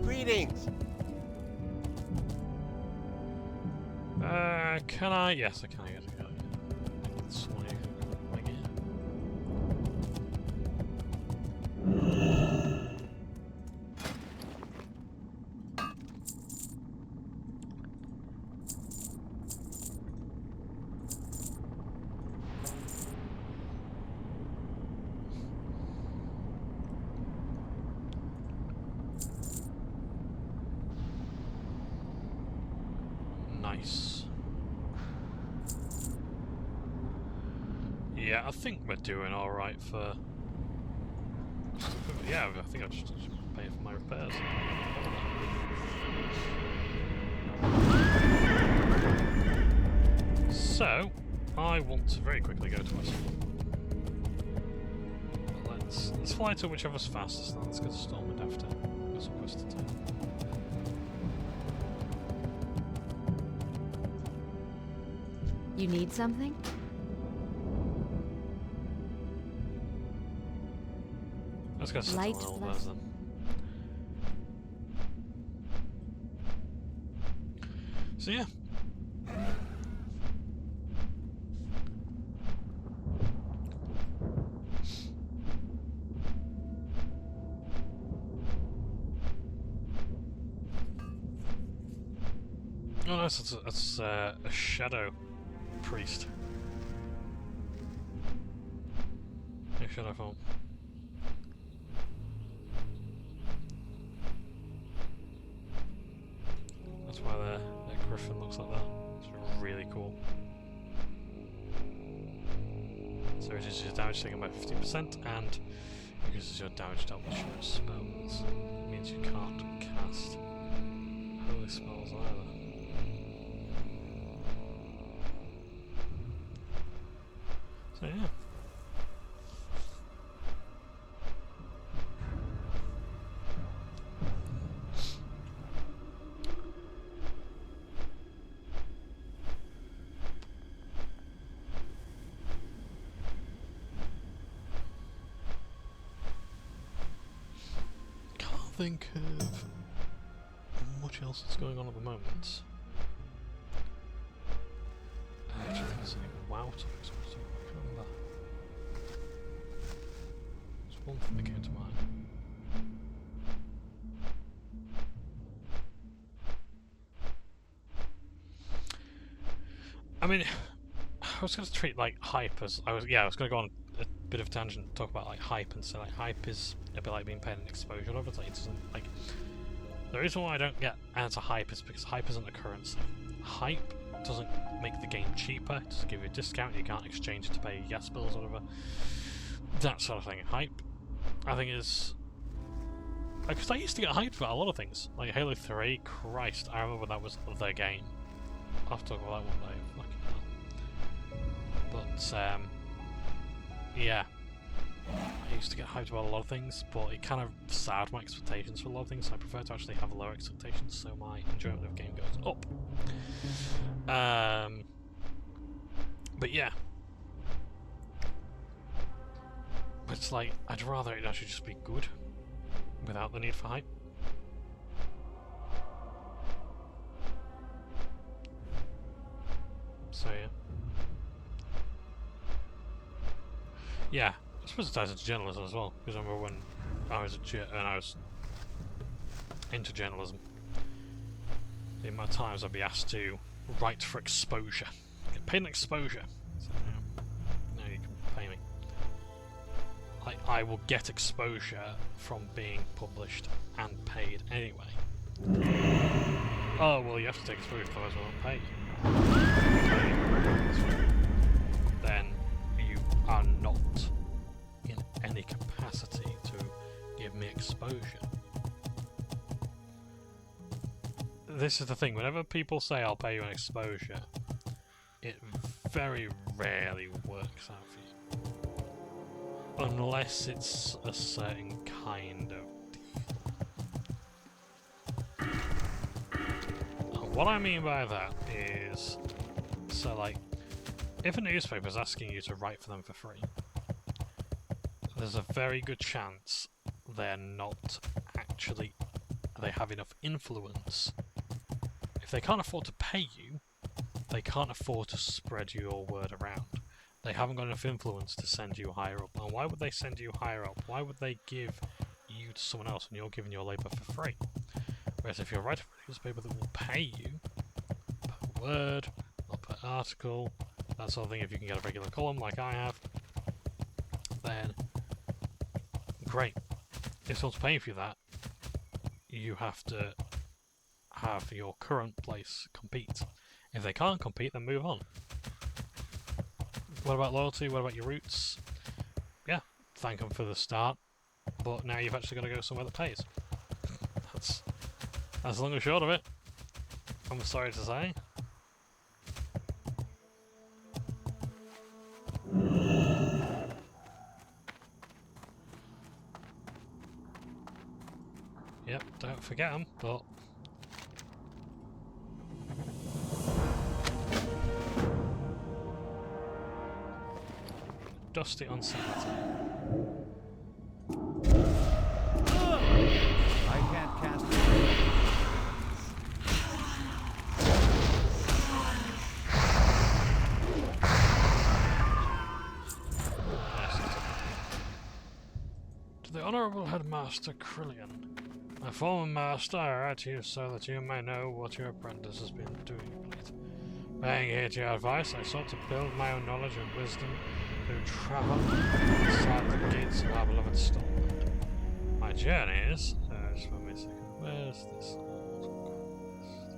Greetings. Can I? Yes, I can. I guess I can. That's one you can make Nice. Yeah, I think we're doing alright for... Yeah, I think I'll just pay for my repairs. So, I want to very quickly go to us. Let's fly to whichever's fastest now. Let's go to Stormwind after. Got some quests to do. You need something? Let's go to Light someone else then. So yeah. Oh no, it's a shadow priest. A shadow form. That's why their griffin looks like that. It's really cool. So it reduces your damage taken by 50% and increases your damage dealt with short spells. It means you can't cast holy spells either. So yeah. Can't think of much else is going on at the moment. I actually think there's any WoW topics or something, I can't remember. There's one thing that came to mind. I mean, I was going to treat like hype as I was going to go on a bit of a tangent and talk about like hype and say like hype is a bit like being paid an exposure of it. Like, it doesn't like the reason why I don't get into hype is because hype isn't a currency. Hype doesn't make the game cheaper. It doesn't give you a discount. You can't exchange it to pay gas bills or whatever. That sort of thing. Hype, I think, is because I used to get hyped about a lot of things. Like Halo 3. Christ, I remember that was the game. I'll have to talk about that one day. But yeah, I used to get hyped about a lot of things, but it kind of soured my expectations for a lot of things, so I prefer to actually have lower expectations so my enjoyment of the game goes up. But yeah. But it's like, I'd rather it actually just be good, without the need for hype. So yeah. Yeah, I suppose it ties into journalism as well, because I remember when I was into journalism, the amount of times I'd be asked to write for exposure. Get paid an exposure. So, no, you can pay me. Like, I will get exposure from being published and paid anyway. Oh, well, you have to take exposure, otherwise I won't pay you. Then you are not in any capacity to give me exposure. This is the thing, whenever people say I'll pay you an exposure, it very rarely works out for you. Unless it's a certain kind of deal. What I mean by that is, so like, if a newspaper is asking you to write for them for free, there's a very good chance they have enough influence. If they can't afford to pay you, they can't afford to spread your word around. They haven't got enough influence to send you higher up. And why would they send you higher up? Why would they give you to someone else when you're giving your labour for free? Whereas if you're writing for a newspaper that will pay you per word, or per article, that sort of thing, if you can get a regular column like I have, then great. If someone's paying for that, you have to have your current place compete. If they can't compete, then move on. What about loyalty? What about your roots? Yeah, thank them for the start, but now you've actually got to go somewhere that pays. That's long and short of it. I'm sorry to say. Yep, don't forget them, but... Dusty on sanity. I can't cast it. To the Honourable Headmaster Krillian, my former master, I write to you so that you may know what your apprentice has been doing of late. Paying here to your advice, I sought to build my own knowledge and wisdom through travel inside the gates of our beloved Stormland. My journeys... just for me a second. Where's this old quest?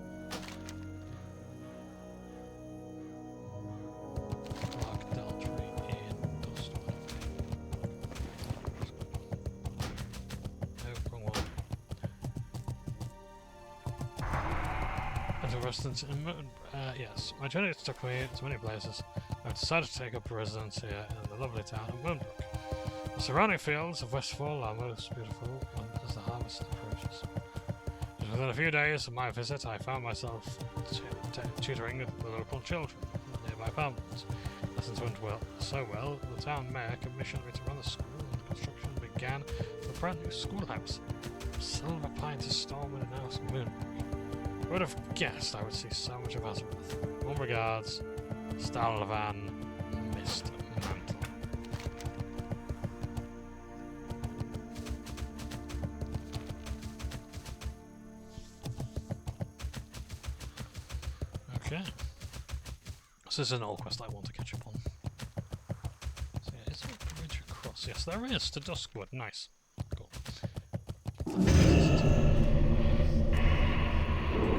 Dark Deltry in Dustwood. No, wrong one. And a residence in yes, my journey took me to many places. I've decided to take up residence here in the lovely town of Moonbrook. The surrounding fields of Westfall are most beautiful as the harvest approaches. Just within a few days of my visit, I found myself tutoring the local children in nearby farmlands. Lessons went so well, the town mayor commissioned me to run the school, and construction began of a brand new schoolhouse. Silver pine to Stormwind and House Moonbrook. I would have guessed I would see so much of Azeroth. Warm regards, Stalvan, Mist Mantle. Okay. So this is an old quest I want to catch up on. So yeah, is there a bridge across? Yes, there is, to Duskwood. Nice. Cool.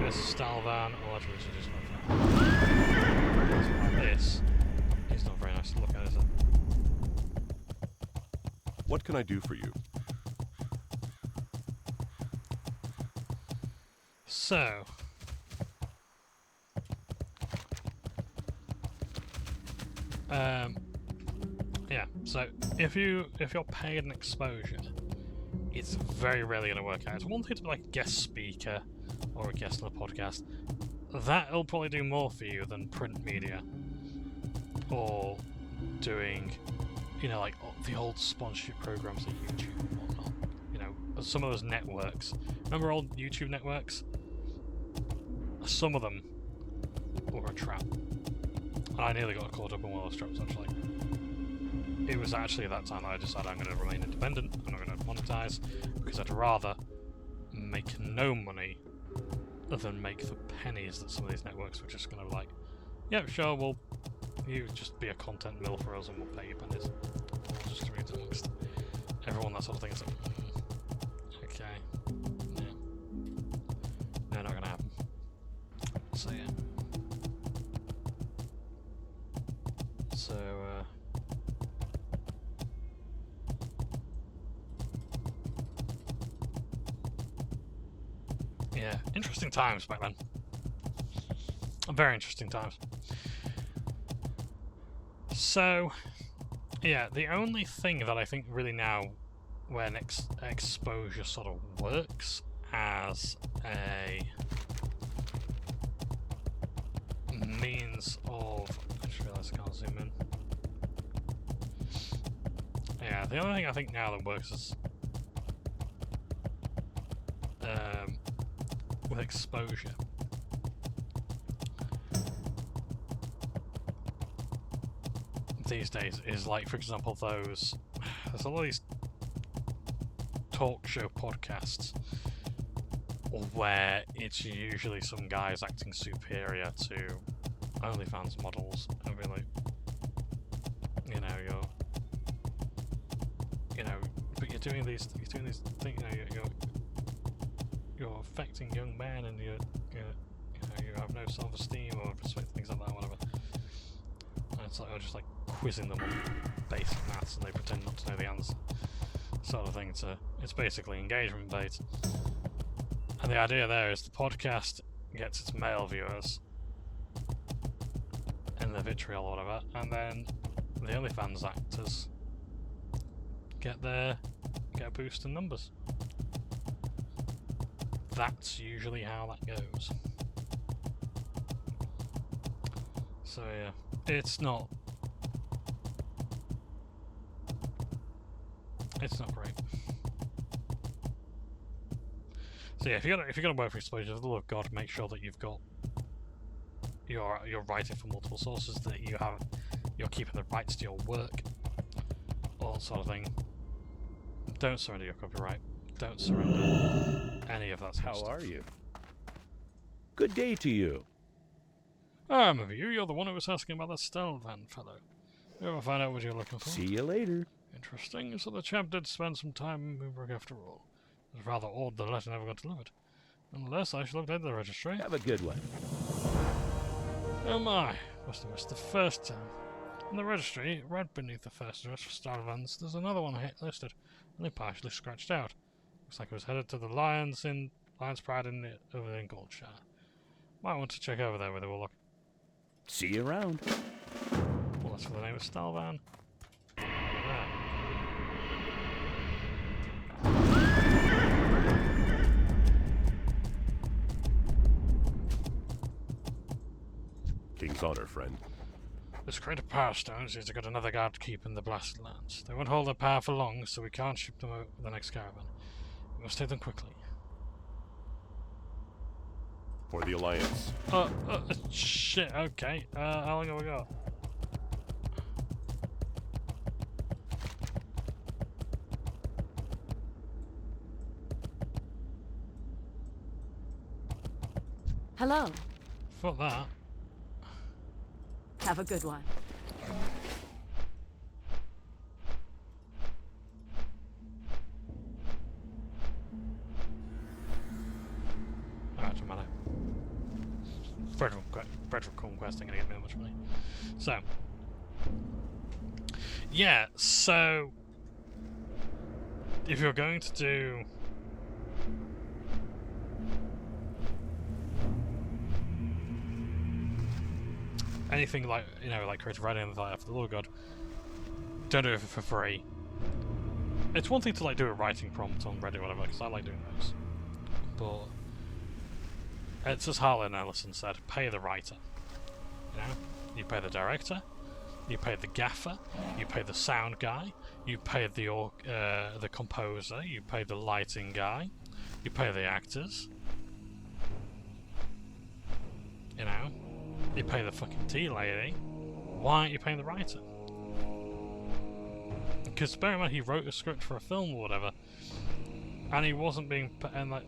This is Stalvan, or actually we should just look at this. He's not very nice to look at, is it? What can I do for you? So, yeah. So if you're paid an exposure, it's very rarely going to work out. It's one thing to be like a guest speaker or a guest on a podcast. That'll probably do more for you than print media or doing, you know, like the old sponsorship programs at YouTube and whatnot. You know, some of those networks. Remember old YouTube networks? Some of them were a trap. I nearly got caught up in one of those traps, actually. It was actually at that time that I decided I'm going to remain independent. I'm not going to monetize, because I'd rather make no money than make the pennies that some of these networks were just going to be like, yeah, sure, well, you just be a content mill for us and we'll pay you pennies. We'll just read amongst everyone, that sort of thing. It's like, okay. Yeah. No, not going to happen. So, yeah. So, yeah, interesting times back then. Very interesting times. So, yeah, the only thing that I think really now when exposure sort of works as a means of... I just realised I can't zoom in. Yeah, the only thing I think now that works is with exposure. These days is like, for example, there's a lot of these talk show podcasts where it's usually some guys acting superior to OnlyFans models and be like, but you're doing these things, you're affecting young men, and you have no self-esteem or respect, things like that, whatever. And it's like, I'm just like quizzing them on basic maths, and they pretend not to know the answer, sort of thing. It's basically engagement bait. And the idea there is the podcast gets its male viewers and the vitriol or whatever, and then the OnlyFans actors get a boost in numbers. That's usually how that goes. So yeah, it's not great. So yeah, if you're gonna work for exposure, for the love of God, make sure that you've got you're writing from multiple sources, that you're keeping the rights to your work, all that sort of thing. Don't surrender your copyright. Don't surrender any of that sort of stuff. How are you? Good day to you. I remember you. You're the one who was asking about that Stelvan fellow. You ever find out what you're looking for? See you later. Interesting. So the chap did spend some time in Moonbrook after all. It was rather odd the letter never got delivered. Unless I should look at the registry. Have a good one. Oh my, must have missed the first time. In the registry, right beneath the first address for Starvans, there's another one listed, only partially scratched out. Looks like it was headed to the Lions Pride over in Goldshire. Might want to check over there with Withywarlock. See you around. Well, that's for the name of Stalvan. King's honor, friend. This crate of power stones is to get another guard to keep in the blasted lands. They won't hold their power for long, so we can't ship them out with the next caravan. We must take them quickly. For the Alliance. Shit, okay. How long have we got? Hello. Fuck that. Have a good one. Alright, doesn't matter. Federal Conquest ain't gonna get me that much money. So. Yeah, so. If you're going to do. Anything like, you know, like creative writing and like that, for the love of God, don't do it for free. It's one thing to like do a writing prompt on Reddit or whatever, because I like doing those. But it's as Harlan Ellison said, pay the writer. You know? You pay the director, you pay the gaffer, you pay the sound guy, you pay the composer, you pay the lighting guy, you pay the actors. You know? You pay the fucking tea lady. Why aren't you paying the writer? Because bear in mind, he wrote a script for a film or whatever, and he wasn't being and like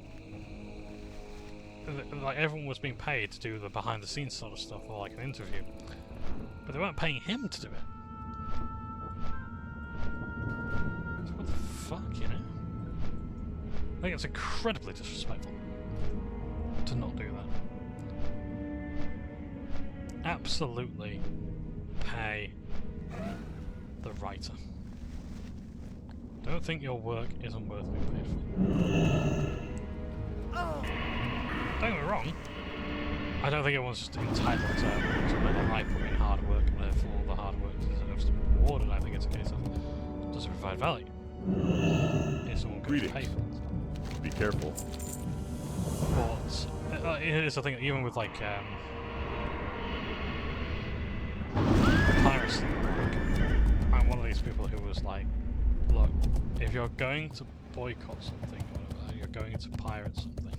everyone was being paid to do the behind the scenes sort of stuff, or like an interview, but they weren't paying him to do it. So what the fuck, you know? I think it's incredibly disrespectful to not do that. Absolutely pay the writer. Don't think your work isn't worth being paid for. Don't get me wrong, I don't think everyone's just entitled to like, I put in hard work and therefore the hard work deserves to be rewarded. I think it's a case of, does it provide value? Is someone going to pay for it? Be careful. But it is the thing, even with like piracy, I'm one of these people who was like, look, if you're going to boycott something, or whatever, you're going to pirate something,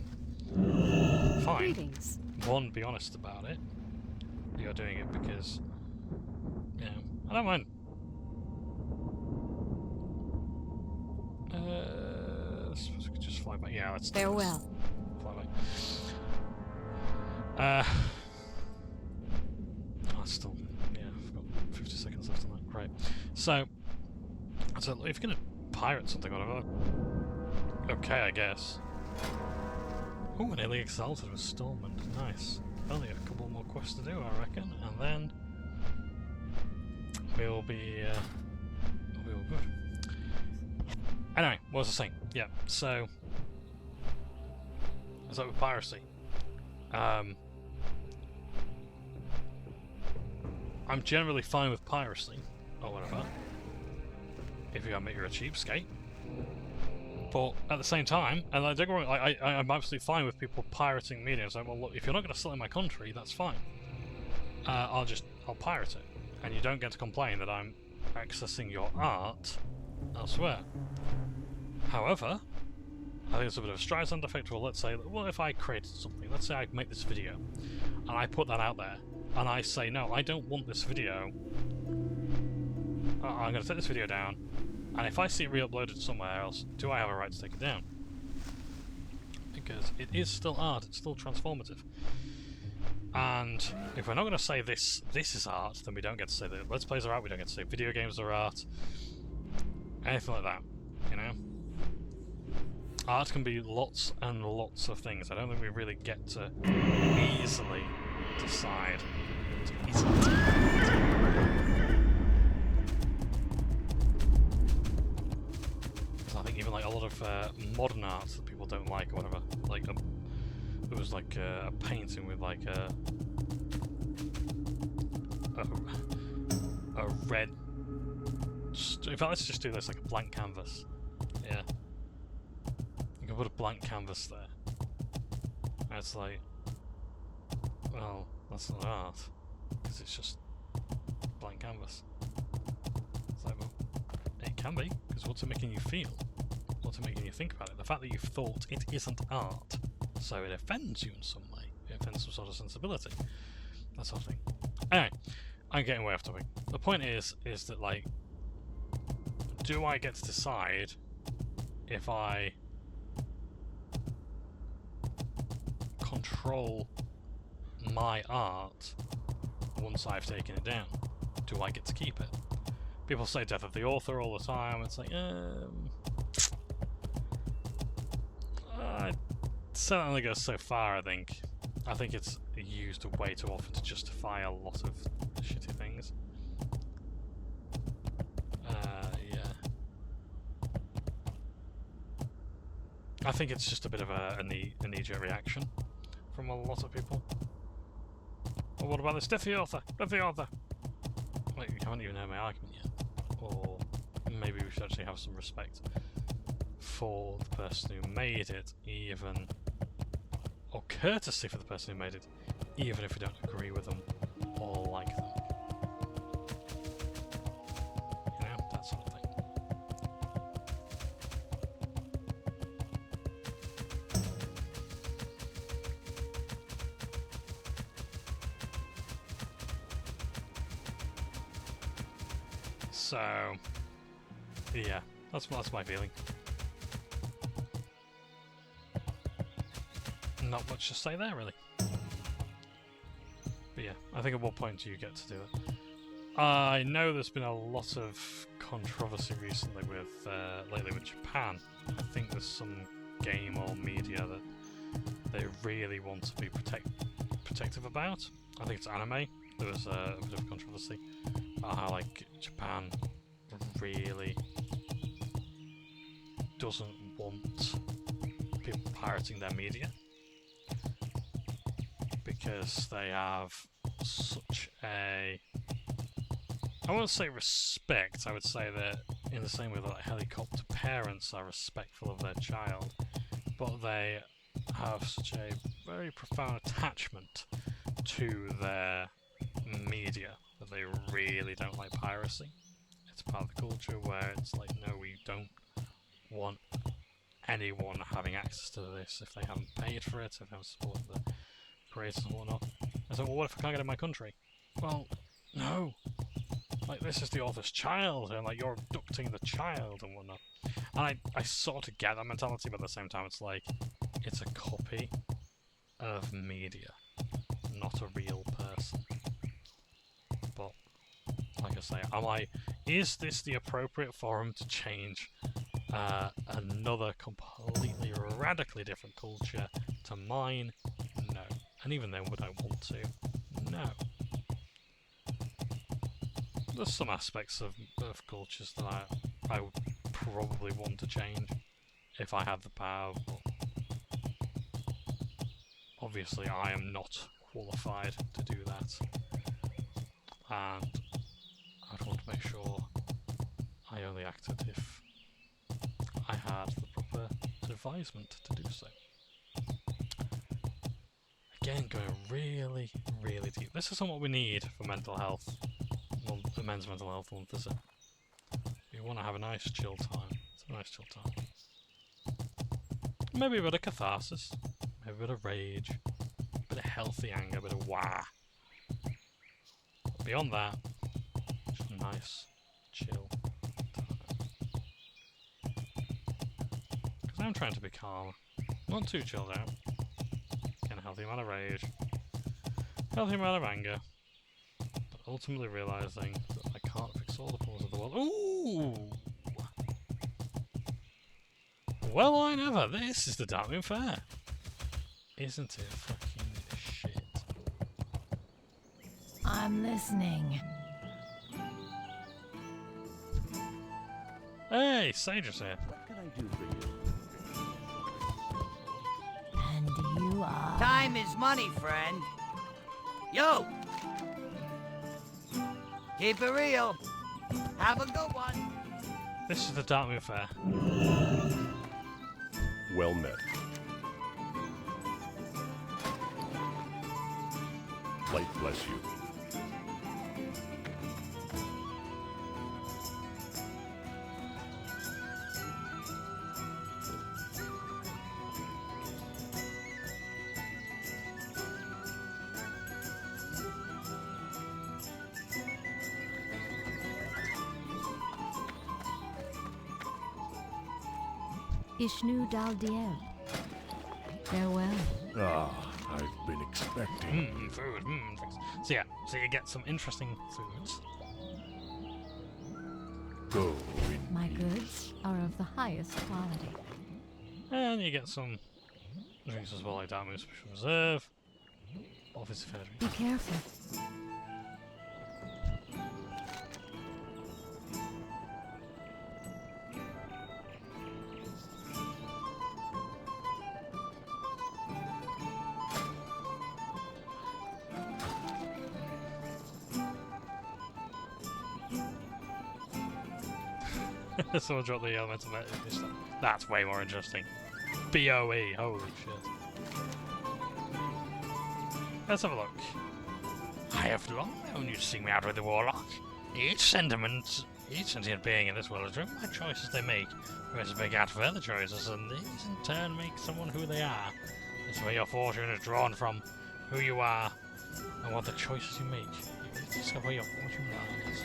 fine. Greetings. One, be honest about it. You're doing it because, you know, I don't mind. I suppose we could just fly back. Yeah, let's do this. Farewell. Fly back. Oh, still, yeah, I've got 50 seconds left on that. Great. So if you're going to pirate something or whatever, okay, I guess. Ooh, nearly exalted with Stormont. Nice. Only a couple more quests to do, I reckon, and then we'll be all good. Anyway, what was I saying? Yeah, so it's like with piracy. I'm generally fine with piracy, or whatever, if you admit you're a cheapskate. But at the same time, and like, don't get me wrong, I'm absolutely fine with people pirating media. It's like, well, look, if you're not going to sell in my country, that's fine. I'll pirate it, and you don't get to complain that I'm accessing your art elsewhere. However, I think it's a bit of a Streisand effect. Well, let's say, well, if I created something, let's say I make this video, and I put that out there, and I say, no, I don't want this video. I'm going to take this video down. And if I see it re-uploaded somewhere else, do I have a right to take it down? Because it is still art, it's still transformative. And if we're not going to say this is art, then we don't get to say that Let's Plays are art, we don't get to say video games are art. Anything like that, you know? Art can be lots and lots of things. I don't think we really get to easily decide. I think even like a lot of modern art that people don't like or whatever, like there was like a painting with like a red. In fact, let's just do this like a blank canvas. Yeah, you can put a blank canvas there. And it's like, well, that's not art because it's just blank canvas. It's like, well, it can be, because what's it making you feel? What's it making you think about it? The fact that you've thought it isn't art, so it offends you in some way. It maintain some sort of sensibility. That sort of thing. Anyway, I'm getting way off topic. The point is that, like, do I get to decide if I control my art once I've taken it down? Do I get to keep it? People say death of the author all the time. It's like, it certainly goes so far, I think. I think it's used way too often to justify a lot of shitty things. Yeah. I think it's just a bit of a knee-jerk reaction from a lot of people. Well, what about this? Death of the author! Death of the author! Wait, you haven't even heard my argument yet. Or maybe we should actually have some respect for the person who made it, even... or courtesy for the person who made it, even if we don't agree with them or like them. You know, that sort of thing. So, yeah, that's my feeling. Not much to say there, really. But yeah, I think at what point do you get to do it? I know there's been a lot of controversy recently with, lately with Japan. I think there's some game or media that they really want to be protective about. I think it's anime. There was a bit of controversy about how, like, Japan really doesn't want people pirating their media, because they have such a... I won't say respect, I would say that in the same way that, like, helicopter parents are respectful of their child, but they have such a very profound attachment to their media that they really don't like piracy. It's part of the culture where it's like, no, we don't want anyone having access to this if they haven't paid for it, if they haven't supported the creators and whatnot. I thought, well, what if I can't get in my country? Well, no. Like, this is the author's child, and, like, you're abducting the child and whatnot. And I sort of get that mentality, but at the same time, it's like, it's a copy of media, not a real person. But, like I say, is this the appropriate forum to change another completely radically different culture to mine? No. And even then, would I want to? No. There's some aspects of cultures that I would probably want to change if I had the power, but obviously I am not qualified to do that, and I'd want to make sure I only acted if I had the proper advisement to do so. Again, going really, really deep. This isn't what we need for mental health. Well, the Men's Mental Health Month, is it? You want to have a nice chill time. It's a nice chill time. Maybe a bit of catharsis, maybe a bit of rage, a bit of healthy anger, a bit of wah. But beyond that, just a nice, chill time. Because I'm trying to be calm, not too chilled out. Getting a healthy amount of rage, healthy amount of anger, but ultimately realising that I can't fix all the problems of the world. Ooh! Well, I never. This is the Darkmoon Fair. Isn't it fucking shit? I'm listening. Hey, Sage is here. What can I do for you? And you are... Time is money, friend. Yo! Keep it real. Have a good one. This is the Darkmoon Fair. Well met. Light bless you. Ishnu Daldiel. Farewell. Ah, I've been expecting. Food, thanks. So yeah, so you get some interesting foods. Go in My peace. goods are of the highest quality. And you get some drinks as well, like Dartmoor Special Reserve. Office Fair Be careful. Someone dropped the elemental stuff. That's way more interesting. BOE, holy shit. Let's have a look. I have long known you to seek me out with the Warlock. Each sentient being in this world is driven by choices they make. Choices make out further choices, and these in turn make someone who they are. It's where your fortune is drawn from, who you are, and what the choices you make. You discover where your fortune lies.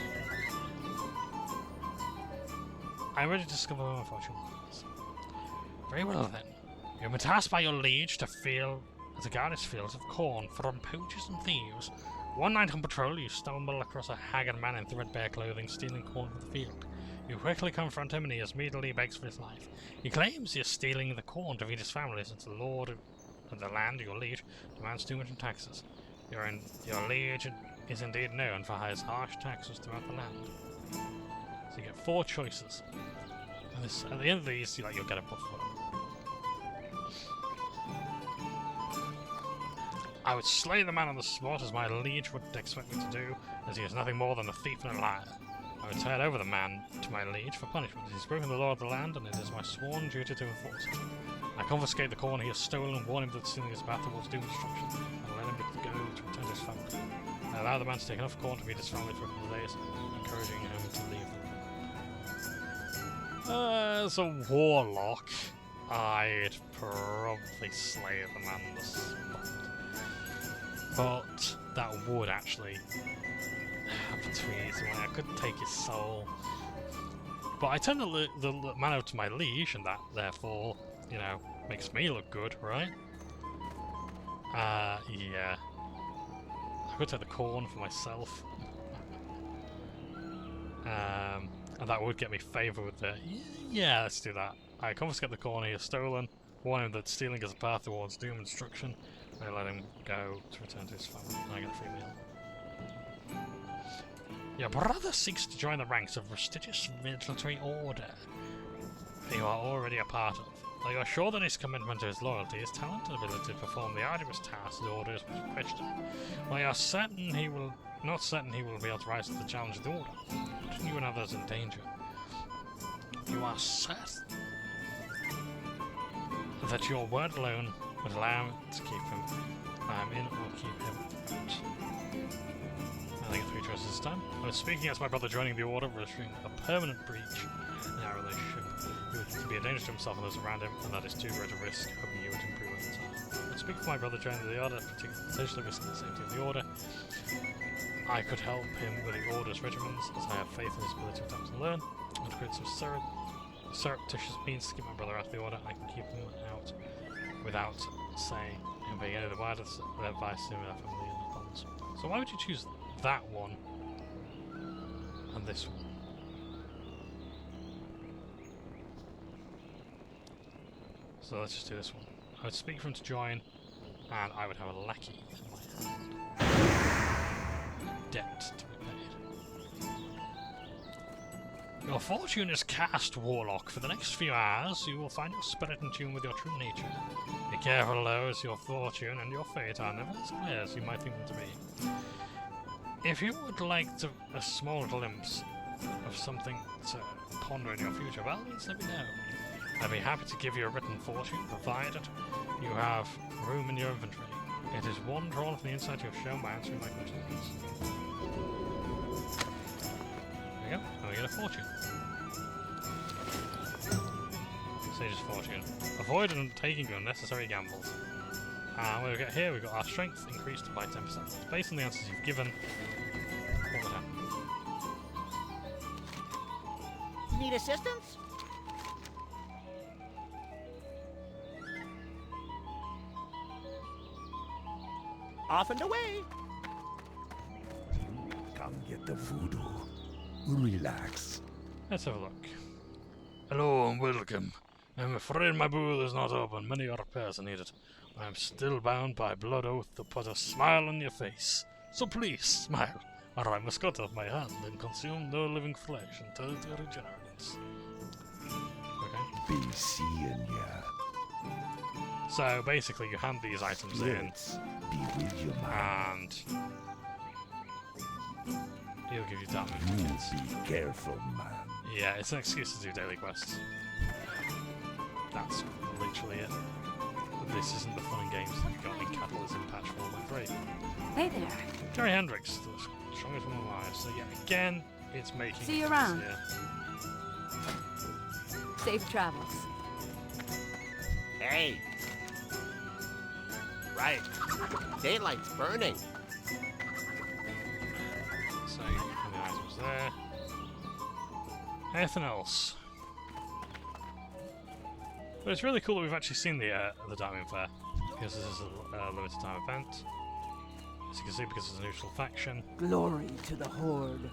I already discovered where my fortune lies. Very well then. You have been tasked by your liege to guard its fields of corn from poachers and thieves. One night on patrol, you stumble across a haggard man in threadbare clothing stealing corn from the field. You quickly confront him and he immediately begs for his life. He claims he is stealing the corn to feed his family since the lord of the land, your liege, demands too much in taxes. Your liege is indeed known for his harsh taxes throughout the land. So you get 4 choices. And at the end of these, you'll get a buff for them. I would slay the man on the spot as my liege would expect me to do, as he is nothing more than a thief and a liar. I would turn over the man to my liege for punishment, as he's broken the law of the land, and it is my sworn duty to enforce it. I confiscate the corn he has stolen and warn him that stealing his path towards doom and destruction, and let him go to return to his family. I allow the man to take enough corn to feed his family for a couple of days, encouraging him to leave them. As a warlock, I'd probably slay the man on the spot. But that would actually happen too easily. I could take his soul. But I turn the man over to my liege, and that therefore, makes me look good, right? Yeah. I could take the corn for myself. And that would get me favour with the... Yeah, let's do that. I confiscate the corn he has stolen, warn him that stealing is a path towards doom and destruction. I let him go to return to his family, and I get a free meal. Your brother seeks to join the ranks of a prestigious military order you are already a part of. Though you are sure that his commitment to his loyalty, his talent and ability to perform the arduous tasks the order is questioned. While you are not certain he will be able to rise to the challenge of the order, putting you and others in danger. You are certain that your word alone would allow to keep him in or keep him out. I get 3 choices this time. I was speaking as my brother joining the order, registering a permanent breach in our relationship. He would be a danger to himself and those around him, and that is too great a risk, hoping you would improve over time. I speak for my brother joining the order, potentially risking the safety of the order. I could help him with the order's regiments, as I have faith in his ability to adapt and learn. I would create some surreptitious means to keep my brother out of the order, and I can keep him out without saying him being any of the wildest advice to him and our family and the bonds. So why would you choose that one and this one? So let's just do this one. I would speak for him to join, and I would have a lackey in my hand. Debt to be paid. Your fortune is cast, Warlock. For the next few hours, you will find your spirit in tune with your true nature. Be careful, though, as your fortune and your fate are never as clear as you might think them to be. If you would like a small glimpse of something to ponder in your future, well, please let me know. I'd be happy to give you a written fortune, provided you have room in your inventory. It is one drawn from the inside you have shown by answering my questions. There we go, and we get a fortune. Sage's fortune. Avoid taking unnecessary gambles. And what do we get here? We've got our strength increased by 10%. That's based on the answers you've given. What would happen? Need assistance? Off and away. Come get the voodoo. Relax. Let's have a look. Hello and welcome. I'm afraid my booth is not open. Many repairs are needed. I am still bound by blood oath to put a smile on your face. So please, smile, or I must cut off my hand and consume no living flesh until it regenerates. Okay. Be seeing ya. So basically you hand these items in, Spirits, be with you, man. and he'll give you damage. You be careful, man. Yeah, it's an excuse to do daily quests. That's literally it. But this isn't the fun and games that you got in Catalysm Patch 4.3. Hey there. Jerry Hendricks, the strongest one alive. So yeah, again, it's making See you it around. easier. Safe travels. Hey. Right. Daylight's burning. So and the items there. Anything else? But it's really cool that we've actually seen the Diamond Fair, because this is a limited time event. As you can see, because it's a neutral faction. Glory to the Horde.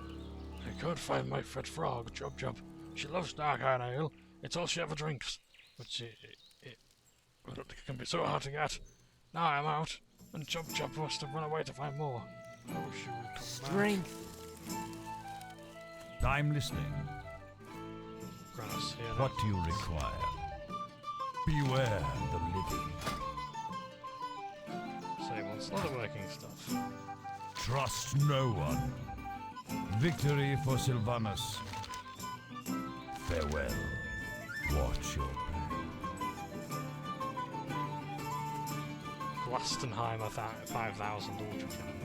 I can't find my fat frog, Jub Jub. She loves dark iron ale. It's all she ever drinks. But it can be so hard to get. Now I'm out, and Jub Jub must have run away to find more. Oh, she will come Strength. I'm listening. back. Grass here. What do you require? Beware the living. So he wants other working stuff. Trust no one. Victory for Sylvanus. Farewell. Watch your back. Glastenheimer 5000 Ultra Cannon.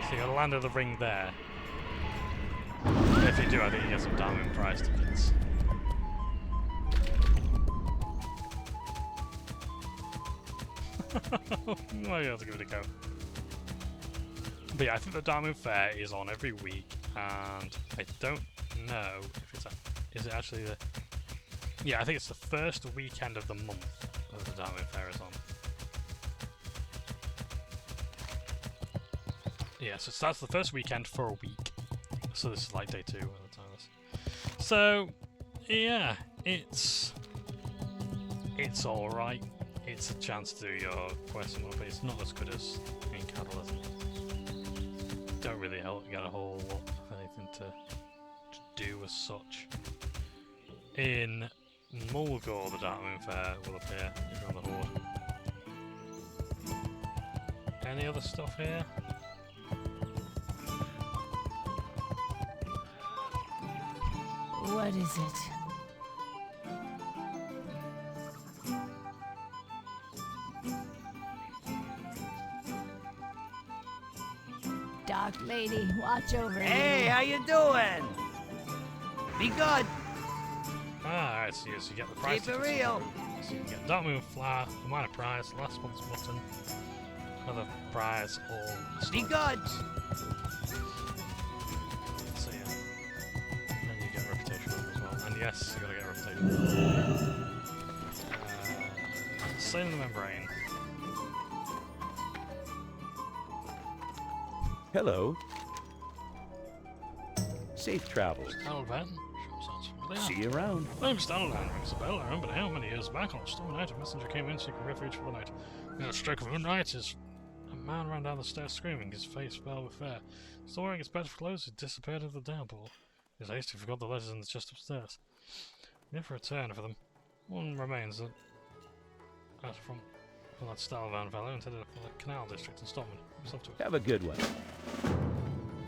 So you got to land of the ring there. If you do, I think you get some diamond prize tickets. Might be able to give it a go. But yeah, I think the Diamond Fair is on every week, and I don't know if it's is it actually the... Yeah, I think it's the first weekend of the month that the Diamond Fair is on. Yeah, so it starts the first weekend for a week. So this is like day 2 at the time. So, yeah, it's alright. It's a chance to do your quest and all, but it's not as good as in Catalysm. Don't really get a whole lot of anything to do as such. In Mulgore, the Darkmoon Fair will appear if you're on the Horde. Any other stuff here? What is it? Dark Lady, watch over Hey, you. how you doing? Be good. Ah, I see. So you get the prize. Keep it tickets. real. So you get Darkmoon Flower, a minor prize, last month's button, another prize, or a Be story. good. So yeah, and you get reputation up as well. And yes, you gotta get reputation. Sailing the Membrane. Hello. Safe travels. Stalvan. Sure sounds familiar. See you around. My name's Stalvan. Rings a bell. I remember now many years back on a stormy night, a messenger came in seeking refuge for the night. In a stroke of moonlight, a man ran down the stairs screaming, his face fell with fear. Still wearing his better clothes, he disappeared into the downpour. He was hasty, forgot the letters in the chest upstairs. He never returned for them. One remains that from that Stalvan fellow and headed for the canal district in Scotland. Himself to it. Have a good one.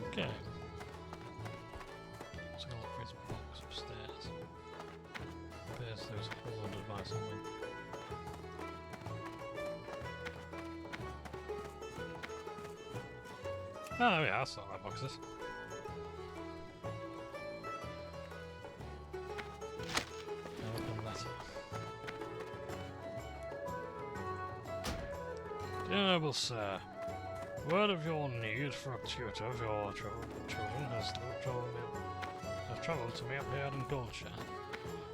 Okay. So I'm gonna look for his box upstairs. There's a whole lot of advice on me. Oh yeah, that's not my boxes. Open letter. Dear noble sir, word of your need for a tutor of your children has travelled to me up here in Goldshire.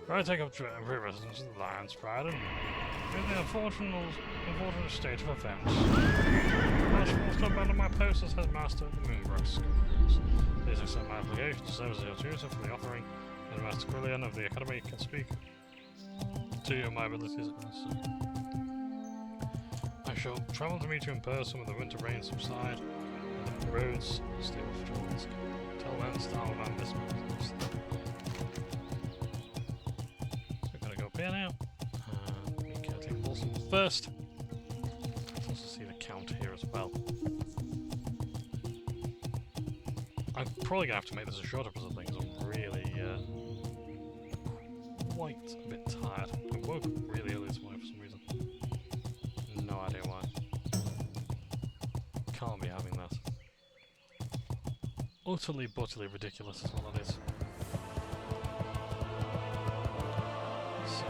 Where I take up residence in the Lion's Pride and in the unfortunate state of affairs. I was forced to abandon my post as headmaster of the Moonbrook Schools. Please accept my application to serve as your tutor for the offering, and Master Quillian of the Academy can speak to you my abilities. I shall travel to meet you in person when the winter rains subside and the roads stay off towards. Till then, style man this mountains. So we're gonna go up here now. We can take Wilson first. Let's also see the count here as well. I'm probably gonna have to make this a shorter because things I'm really quite a bit tired. I woke up really early this morning for some reason. No idea why. Can't be having that. Utterly ridiculous is what that is. So,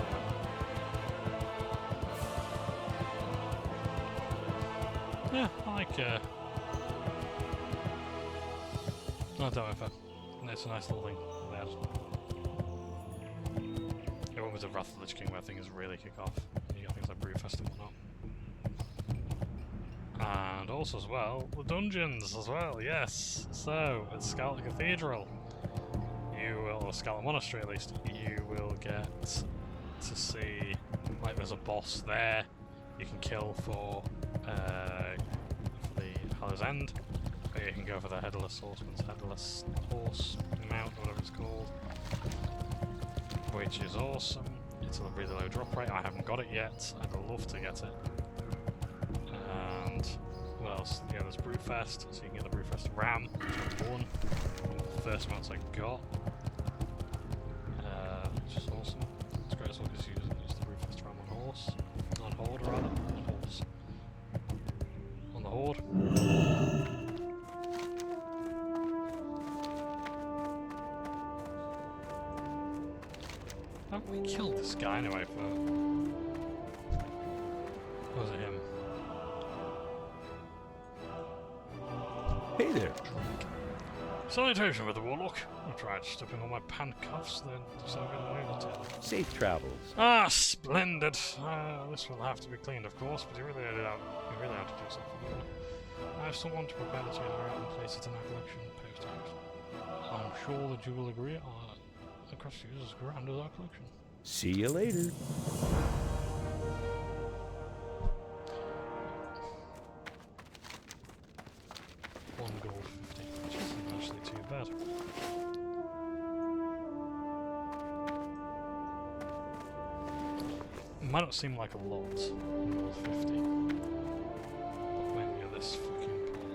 yeah, I like I don't know if it's a nice little thing there. It went with the Wrath of the Lich King where things really kick off. You got things like Brewfest and whatnot. And also as well, the dungeons as well, yes! So, at Scarlet Cathedral, you will, or Scarlet Monastery at least, you will get to see, like there's a boss there you can kill for the Hallow's End, or you can go for the Headless Horseman's Headless Horse Mount, whatever it's called, which is awesome. It's a really low drop rate, I haven't got it yet, I'd love to get it. And what else? Yeah, there's Brewfest, so you can get the Brewfest Ram, Johnbonne, one of the first mounts I got, which is awesome. It's great as well because you use the Brewfest Ram on horse, on horde rather, on horse, on the horde. How have we killed this guy anyway for? Or was it him? Hey there. Salutation with the Warlock. I tried stepping on my handcuffs, then decided to leave it. Safe travels. Ah, splendid. This will have to be cleaned, of course, but you really have to do something. I have someone to prepare the tuner and place it in our collection post-haste. I'm sure that you will agree the Crust is as grand as our collection. See you later. Gold 50, which isn't actually too bad. It might not seem like a lot, gold 50, but when you're this fucking poor,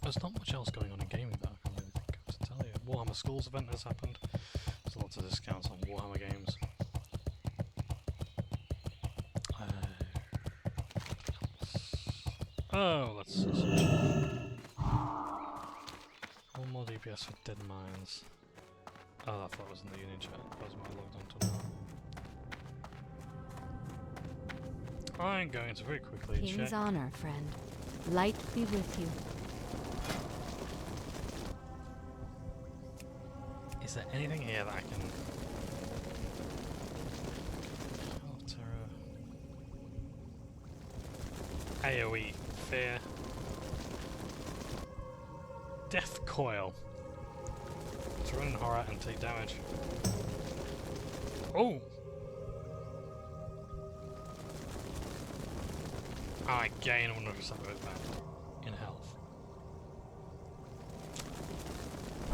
There's not much else going on in gaming that I can really think of to tell you. Warhammer Schools event has happened. There's lots of discounts on Warhammer games. Oh, let's see. One more DPS for Dead Mines. Oh, I thought it was in the Union chat. That was my logged onto now. I'm going to very quickly check. King's honor, friend. Light be with you. Is there anything here that I can... Oh, terror. AoE. Fear. Death Coil. To run in horror and take damage. Oh! I gain 100% of it back in health.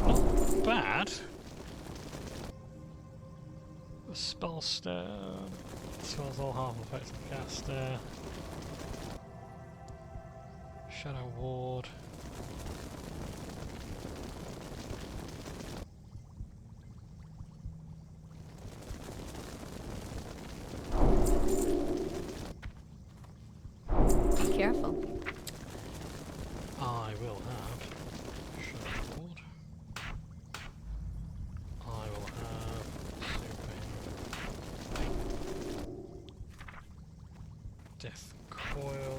Not bad. The spell stone. Spells all half effective caster. Shadow ward. Careful. I will have Shadow Ward. I will have Super Death Coil.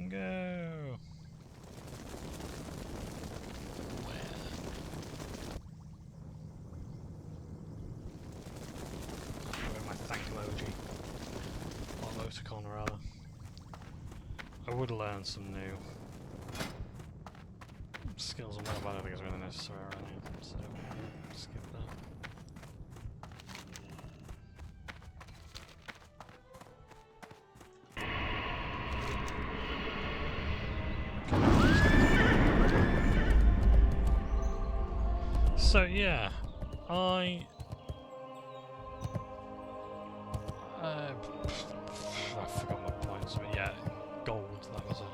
Go. Where? Where my thank emoji? Emoticon rather. I would learn some new skills and whatnot, but I don't think it's really necessary right now, so skip that. So yeah, I forgot my points, but yeah, gold, that was it.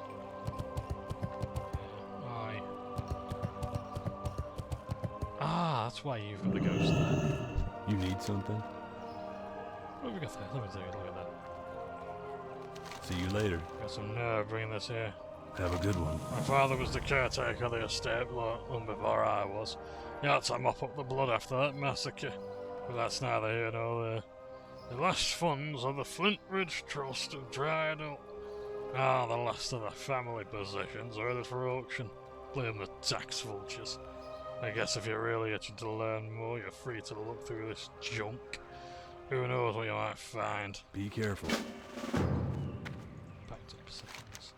Yeah, that's why you've got the ghost there. You need something? What have we got there? Let me take a look at that. See you later. Got some nerve bringing this here. Have a good one. My father was the caretaker of the estate long before I was. He had to mop up the blood after that massacre. But that's neither here nor there. The last funds of the Flint Ridge Trust have dried up. The last of the family possessions are headed for auction. Blame the tax vultures. I guess if you're really itching to learn more, you're free to look through this junk. Who knows what you might find. Be careful. Back to seconds.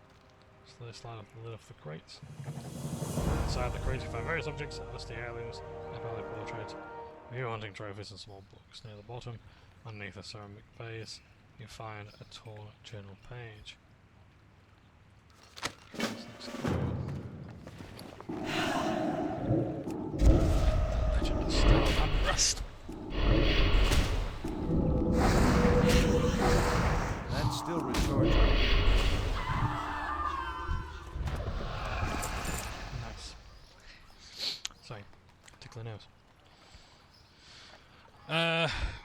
Slowly slide off the lid off the crates. Inside the crates you find various objects, dusty heirlooms, apparently portraits, a few hunting trophies and small books. Near the bottom, underneath a ceramic vase, you find a torn journal page. Legend of Stone and Rust. That's still recharging. Nice. Sorry, tickling nose.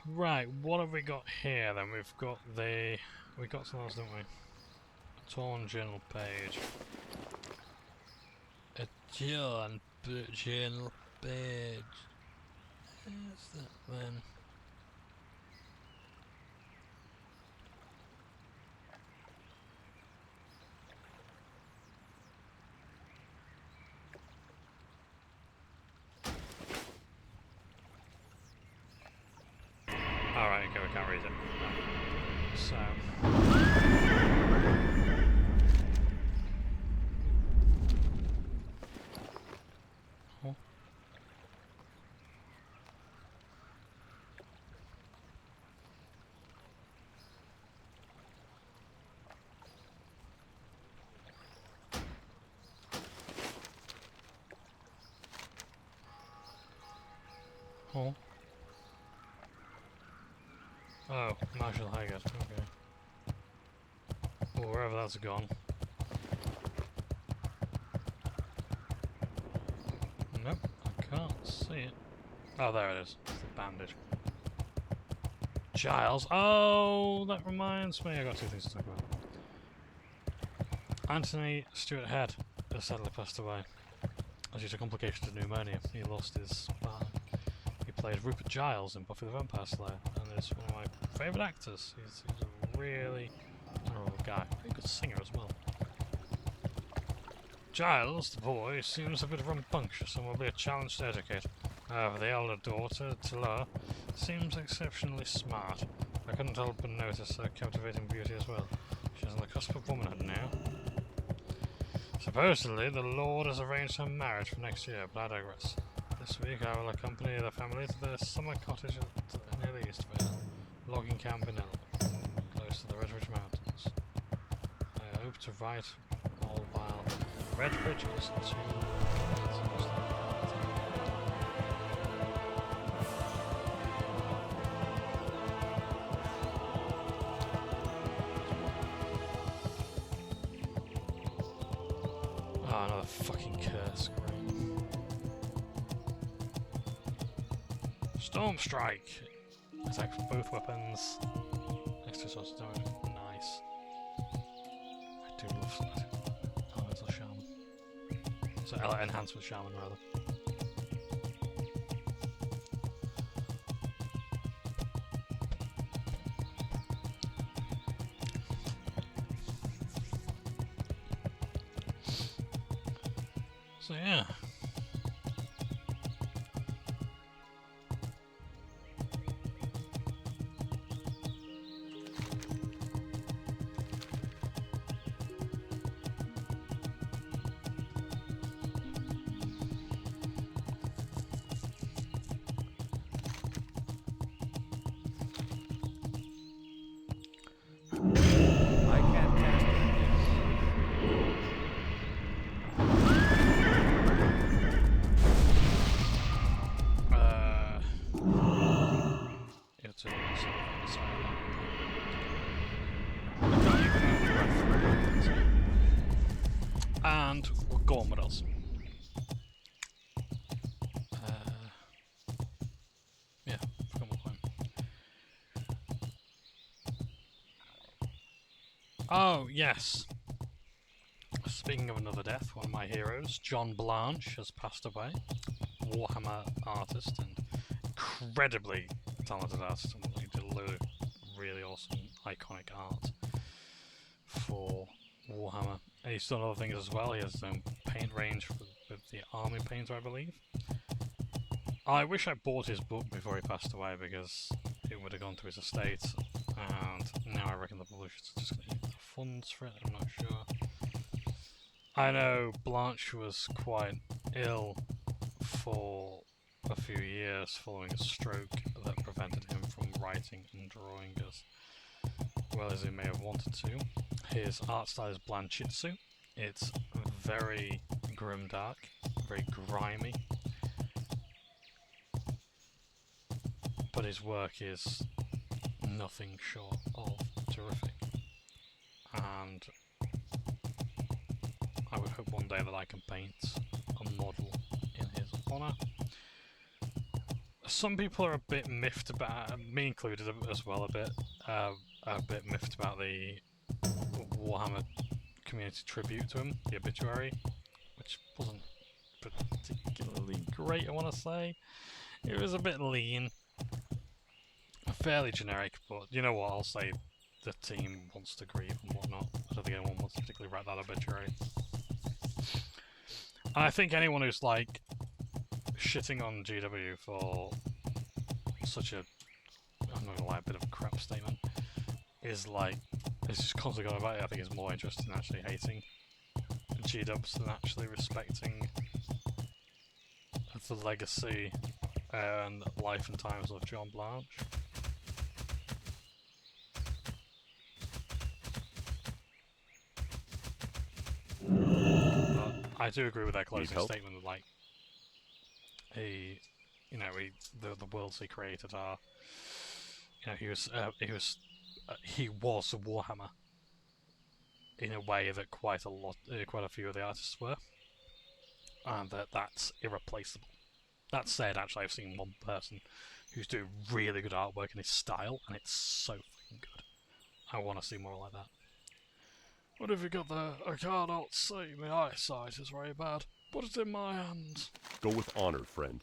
Right, what have we got here then? We got something else, didn't we? A torn journal page. A journal page. Where's that then? Alright, okay, we can't read it. So... Oh. Oh. Oh, Marshall Haggard, okay. Well, wherever that's gone. Nope, I can't see it. Oh, there it is. It's the bandage. Giles. Oh, that reminds me. I got two things to talk about. Anthony Stewart Head has sadly passed away. Due to complications of pneumonia, he lost his spine. He played Rupert Giles in Buffy the Vampire Slayer, and is one of my favourite actors. He's a really honourable guy. Very good singer as well. Giles, the boy, seems a bit rambunctious and will be a challenge to educate. However, the elder daughter, Tila, seems exceptionally smart. I couldn't help but notice her captivating beauty as well. She's on the cusp of womanhood now. Supposedly, the Lord has arranged her marriage for next year, but I digress. This week I will accompany the family to their summer cottage near the Eastvale, logging camp in Elm, close to the Redridge Mountains. I hope to write all while Redridge is too. Oh, another fucking curse. Storm Strike! Attacks with both weapons. Extra source of damage. Nice. I do love Elemental Shaman. So, Enhancement Shaman, rather. So, yeah. I can't cast it yet. It's I can't even remember. And we'll go on, what else? Yeah, forgot my point. Oh, yes. Speaking of another death, one of my heroes, John Blanche, has passed away. Warhammer artist and incredibly talented artist. He did a load of really awesome, iconic art for Warhammer. And he's done other things as well. He has his own paint range with the army painter, I believe. I wish I bought his book before he passed away because it would have gone to his estate. And now I reckon the publishers are just going to eat the funds for it. I'm not sure. I know Blanche was quite ill for a few years following a stroke that prevented him from writing and drawing as well as he may have wanted to. His art style is Blanchitsu. It's very grimdark, very grimy, but his work is nothing short of terrific, and I would hope one day that I can paint a model in his honour. Some people are a bit miffed about, me included as well, a bit miffed about the Warhammer community tribute to him, the obituary, which wasn't particularly great, I want to say. It was a bit lean, fairly generic, but you know what, I'll say the team wants to grieve and whatnot. I don't think anyone wants to particularly write that obituary. And I think anyone who's like shitting on GW for such a, I'm not gonna lie, a bit of a crap statement, is like, it's just constantly going about it. I think it's more interesting in actually hating G-dubs than actually respecting the legacy and life and times of John Blanche. But I do agree with that closing statement that, like, the worlds he created are, you know, he was a Warhammer in a way that quite a few of the artists were, and that's irreplaceable. That said, actually, I've seen one person who's doing really good artwork in his style, and it's so fucking good. I want to see more like that. What have you got there? I cannot see. My eyesight is very bad. Put it in my hands. Go with honor, friend.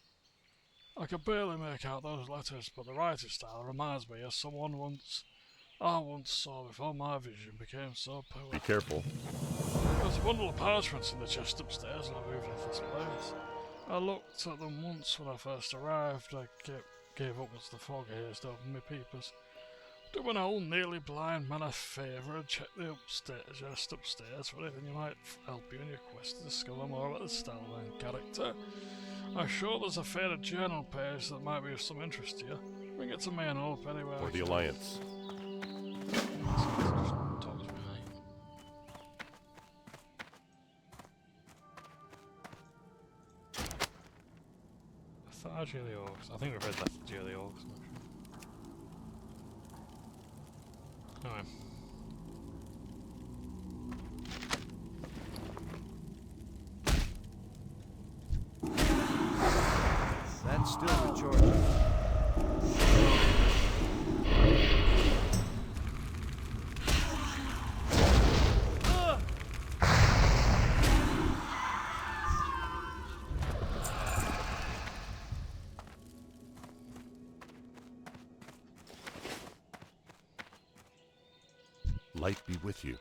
I can barely make out those letters, but the writing style reminds me of someone once I once saw before my vision became so Be powerful. careful. There was a bundle of parchments in the chest upstairs and I moved into this place. I looked at them once when I first arrived. I gave up as the fog hazed over my peepers. To an old, nearly blind man of favour and check the chest upstairs for anything you might help you in your quest to discover more about the Stalwart character. I'm sure there's a faded journal page that might be of some interest to you. Bring it to me and I'll help anywhere. For the Alliance. Talk to me, mate. Lethargy of the Orcs. I think we've read Lethargy of the Orcs. Anyway. That's still recharging. Light be with you.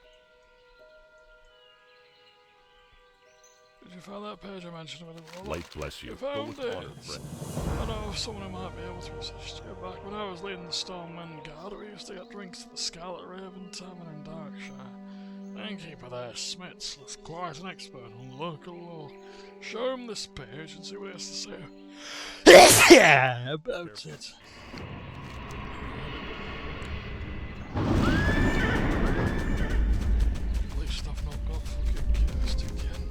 Did you find that page I mentioned a minute ago? Light bless you. You Go found with it! honor, friend. I know of someone who might be able to assist you. Back when I was leading the Stormwind Guard, we used to get drinks at the Scarlet Raven Tavern in Darkshire. The innkeeper there, Smits, was quite an expert on local law. Show him this page and see what he has to say. Yeah, about it. At least I've not got fucking cursed again.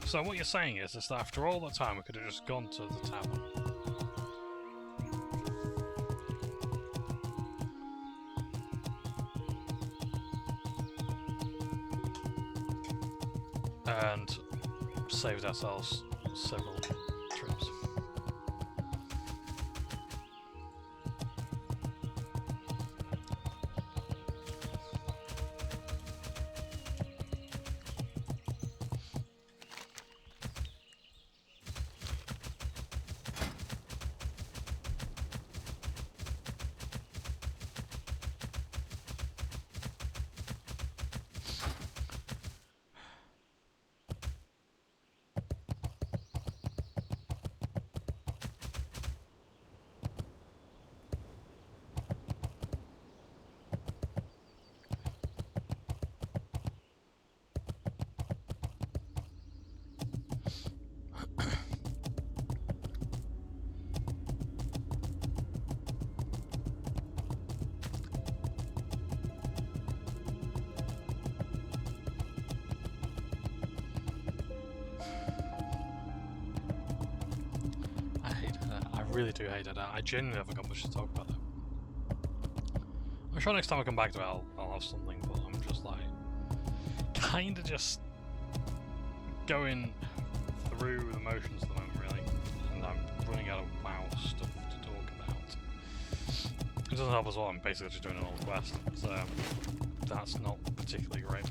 So what you're saying is that after all the time we could have just gone to the tavern. And saved ourselves several trips. I really do hate it. I genuinely haven't got much to talk about though. I'm sure next time I come back to it I'll have something, but I'm just like kinda just going through the motions at the moment really. And I'm running out of WoW stuff to talk about. It doesn't help as well, I'm basically just doing an old quest, so that's not particularly great.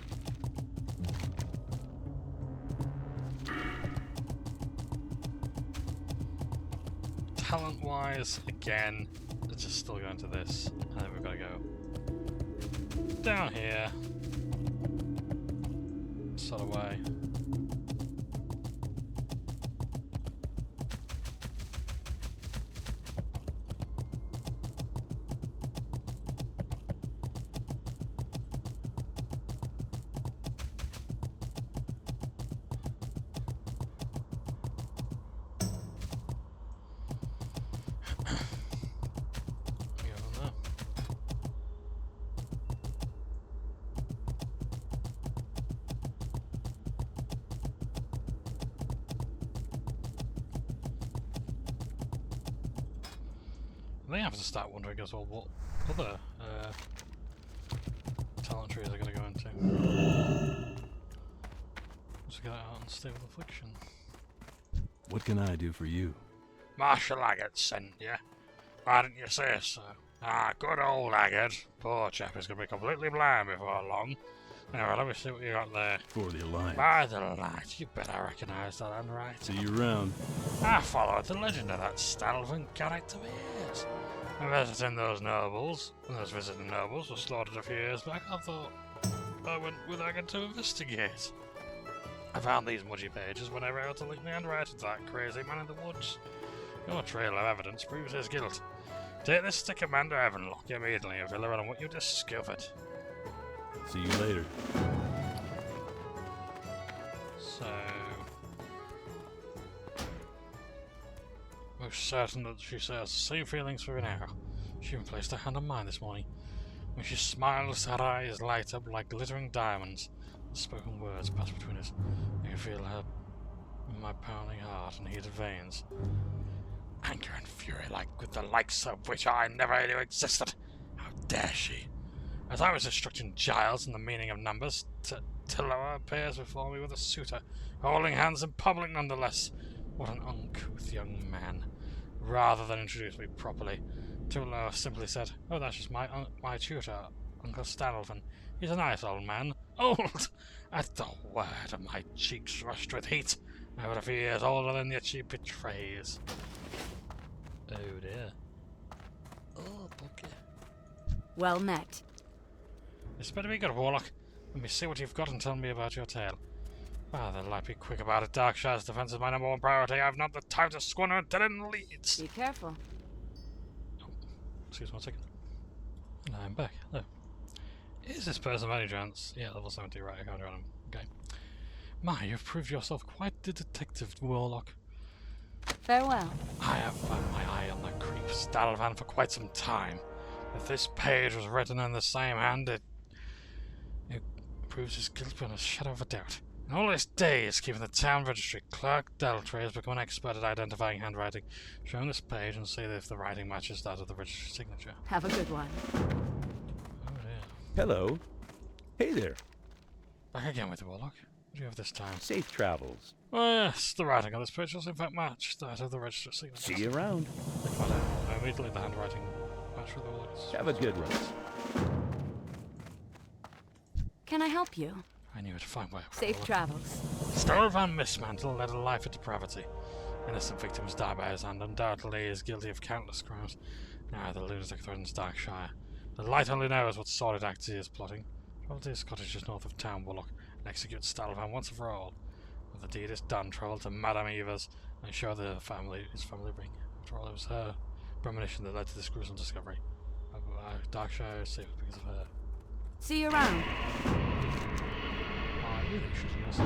Talent-wise, again, it's just still going to this, and then we've got to go down here, sort of way. I have to start wondering as well what other talent trees are going to go into. Let's get out on Stable Affliction. What can I do for you? Marshal Aggett sent you. Why didn't you say so? Ah, good old Aggett. Poor chap is going to be completely blind before long. Anyway, let me see what you got there. For the Alliance. By the light, you better recognise that handwriting. See you around. I followed the legend of that Stalwart character for years. Visiting those nobles, those visiting nobles were slaughtered a few years back. I thought I went with Agan to investigate. I found these mudgy pages when I wrote to link the handwriting to that crazy man in the woods. Your trail of evidence proves his guilt. Take this to Commander Evanlock immediately and fill her in on what you discovered. See you later. So... most certain that she shares the same feelings for you now. She even placed her hand on mine this morning. When she smiles, her eyes light up like glittering diamonds. The spoken words pass between us. I can feel her in my pounding heart and heated veins. Anger and fury like with the likes of which I never knew existed. How dare she? As I was instructing Giles in the meaning of numbers, Tillora appears before me with a suitor, holding hands in public nonetheless. What an uncouth young man. Rather than introduce me properly, Tillora simply said, "Oh, that's just my tutor, Uncle Stanley. He's a nice old man. Old!" At the word, my cheeks rushed with heat. Over a few years older than yet she betrays. Oh dear. Oh, okay. Well met. It's better be good, Warlock. Let me see what you've got and tell me about your tale. Rather like be quick about it. Darkshire's defense is my number one priority. I've not the time to squander until it leads. Be careful. Oh, excuse me a second. And I'm back. Hello. Is this person by any chance? Yeah, level 70, right, I can't do him. Okay. My, you've proved yourself quite the detective, Warlock. Farewell. I have had my eye on that creep Stadalvan for quite some time. If this page was written in the same hand, it proves his guilt beyond a shadow of a doubt. In all his days keeping the town registry, Clerk Deltray has become an expert at identifying handwriting. Show him this page and see if the writing matches that of the registry signature. Have a good one. Oh dear. Hello. Hey there. Back again with the Warlock. What do you have this time? Safe travels. Oh yes, the writing on this page does in fact match that of the registry signature. See you around. I immediately the handwriting match with the Warlock's. Have a good one. Can I help you? I knew it. Fine way. Safe travels. Stadalvan Mistmantle led a life of depravity. Innocent victims die by his hand. Undoubtedly he is guilty of countless crimes. Now the lunatic threatens Darkshire. The light only knows what sordid acts he is plotting. Travel to his cottages north of town, Warlock, and execute Stadalvan once and for all. When the deed is done, travel to Madame Eva's and show his family ring. After all, it was her premonition that led to this gruesome discovery. Darkshire is safe because of her. See you around. I really should have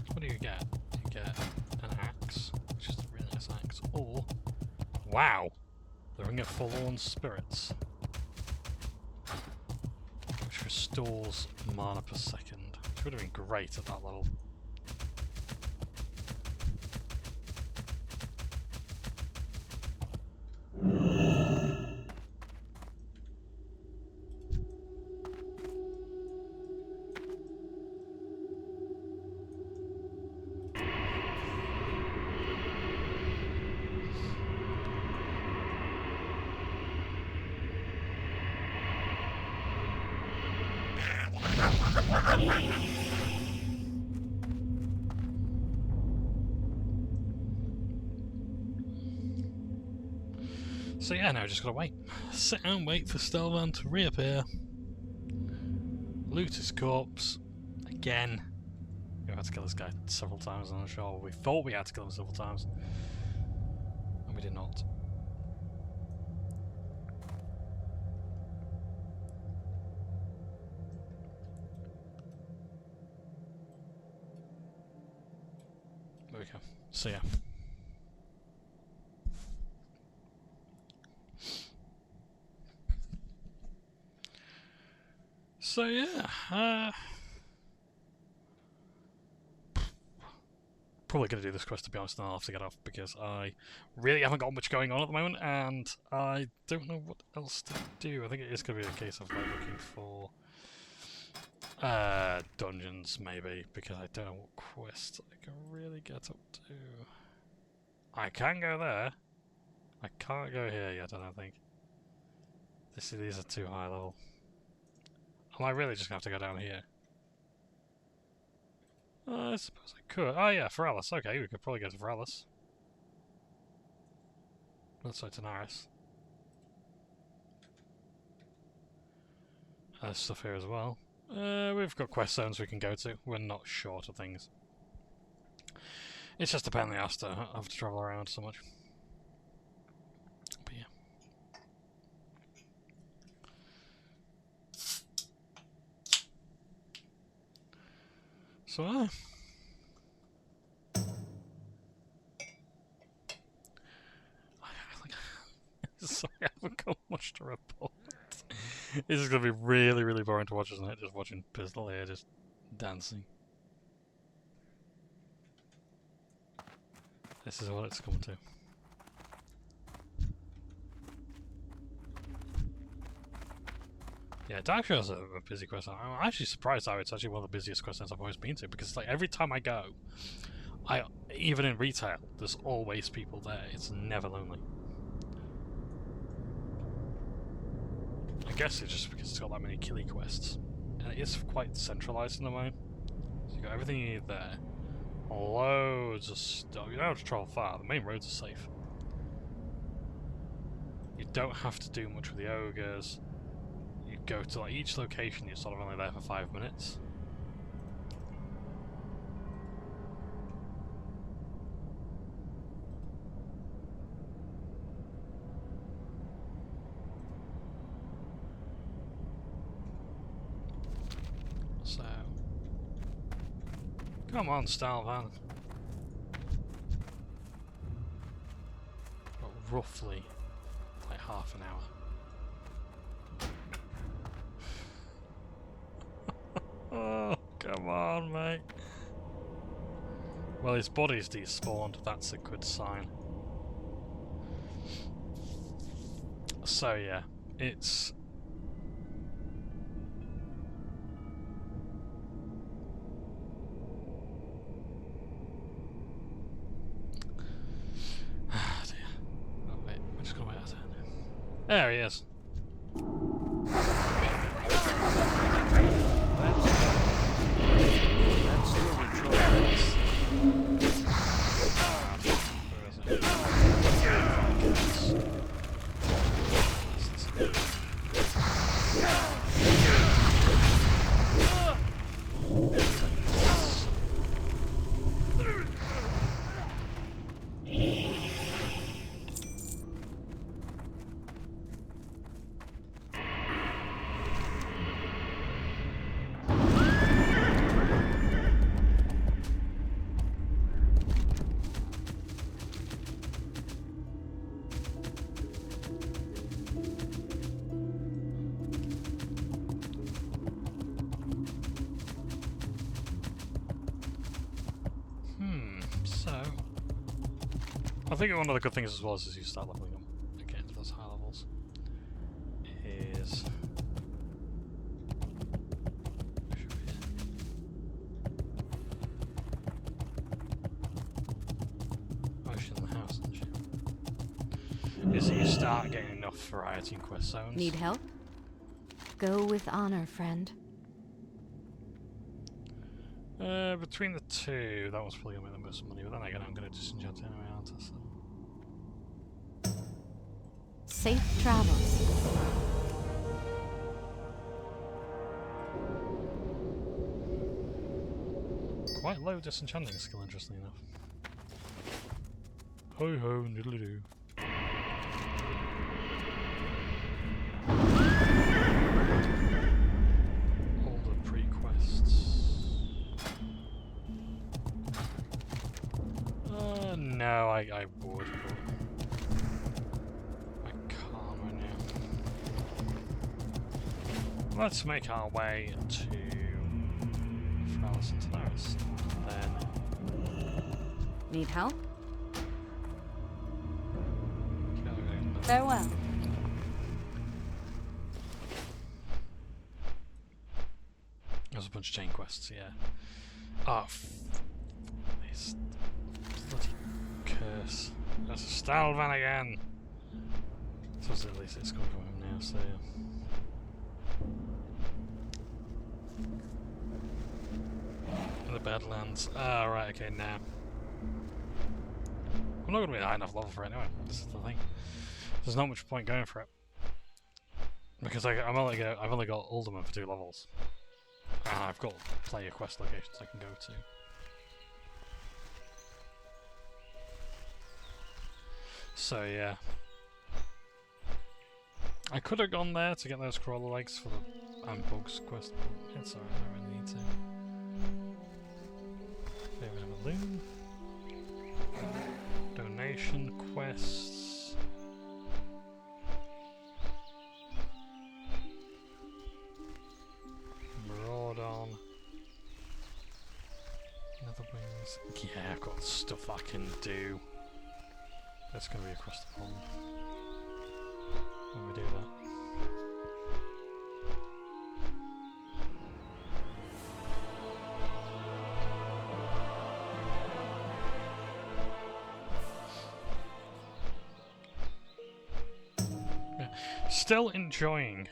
What do you get? You get an axe, which is a really nice axe, or wow, the Ring of Forlorn Spirits, which restores mana per second, which would have been great at that level. So yeah, now just gotta wait. Sit and wait for Stadalvan to reappear. Loot his corpse. Again. We had to kill this guy several times on the show. We thought we had to kill him several times. And we did not. There we go. So yeah. So yeah, probably going to do this quest, to be honest, and I'll have to get off because I really haven't got much going on at the moment and I don't know what else to do. I think it is going to be a case of like looking for dungeons maybe, because I don't know what quest I can really get up to. I can go there. I can't go here yet, I don't think. These are too high level. Am I really just going to have to go down here? I suppose I could. Oh yeah, Ferellis. Okay, we could probably go to Ferellis. Also to Naris. There's stuff here as well. We've got quest zones we can go to. We're not short of things. It's just apparently us to have to travel around so much. But yeah. So sorry, I haven't got much to report. This is going to be really, really boring to watch, isn't it? Just watching Pistol here, just dancing. This is what it's come to. Yeah, Dark Show's a busy quest. I'm actually surprised how it's actually one of the busiest quest I've always been to, because like every time I go, even in retail, there's always people there. It's never lonely. I guess it's just because it's got that many killie quests. And it is quite centralised in a way. So you got everything you need there. Loads of stuff. You don't have to travel far, the main roads are safe. You don't have to do much with the ogres. You go to like each location, you're sort of only there for 5 minutes. So, come on, Stalvan. Got roughly like half an hour. Oh, come on, mate. Well, his body's despawned. That's a good sign. So yeah, it's. There he is. That's still recharging. I think one of the good things as well is as you start leveling up again to those high levels is she's in the house, isn't she? Is that you start getting enough variety in quest zones. Need help? Go with honor, friend. Between the two, that was probably going to make the most money, but then again I'm going to disenchant anyway, aren't I? So. Safe travels. Quite low disenchanting skill, interestingly enough. Ho ho, noodly doo. All the pre-quests. No, I would, but I can't right now. Let's make our way to Ferellis and Naris. Then Need help? go. Farewell. There's a bunch of chain quests, yeah. Oh, this bloody curse. There's a Stalvan again! So at least it's coming from him now, so yeah. And the Badlands. Ah, right, okay, now. I'm not going to be a high enough level for it anyway. This is the thing. There's not much point going for it. Because I've only got Alderman for 2 levels. And I've got player quest locations I can go to. So yeah. I could have gone there to get those crawler legs for the bugs quest, but it's alright, I don't really need to. Maybe a balloon. Donation quests. Maraudon. Nether wings. Yeah, I've got stuff I can do. That's gonna be across the pond when we do that. Still enjoying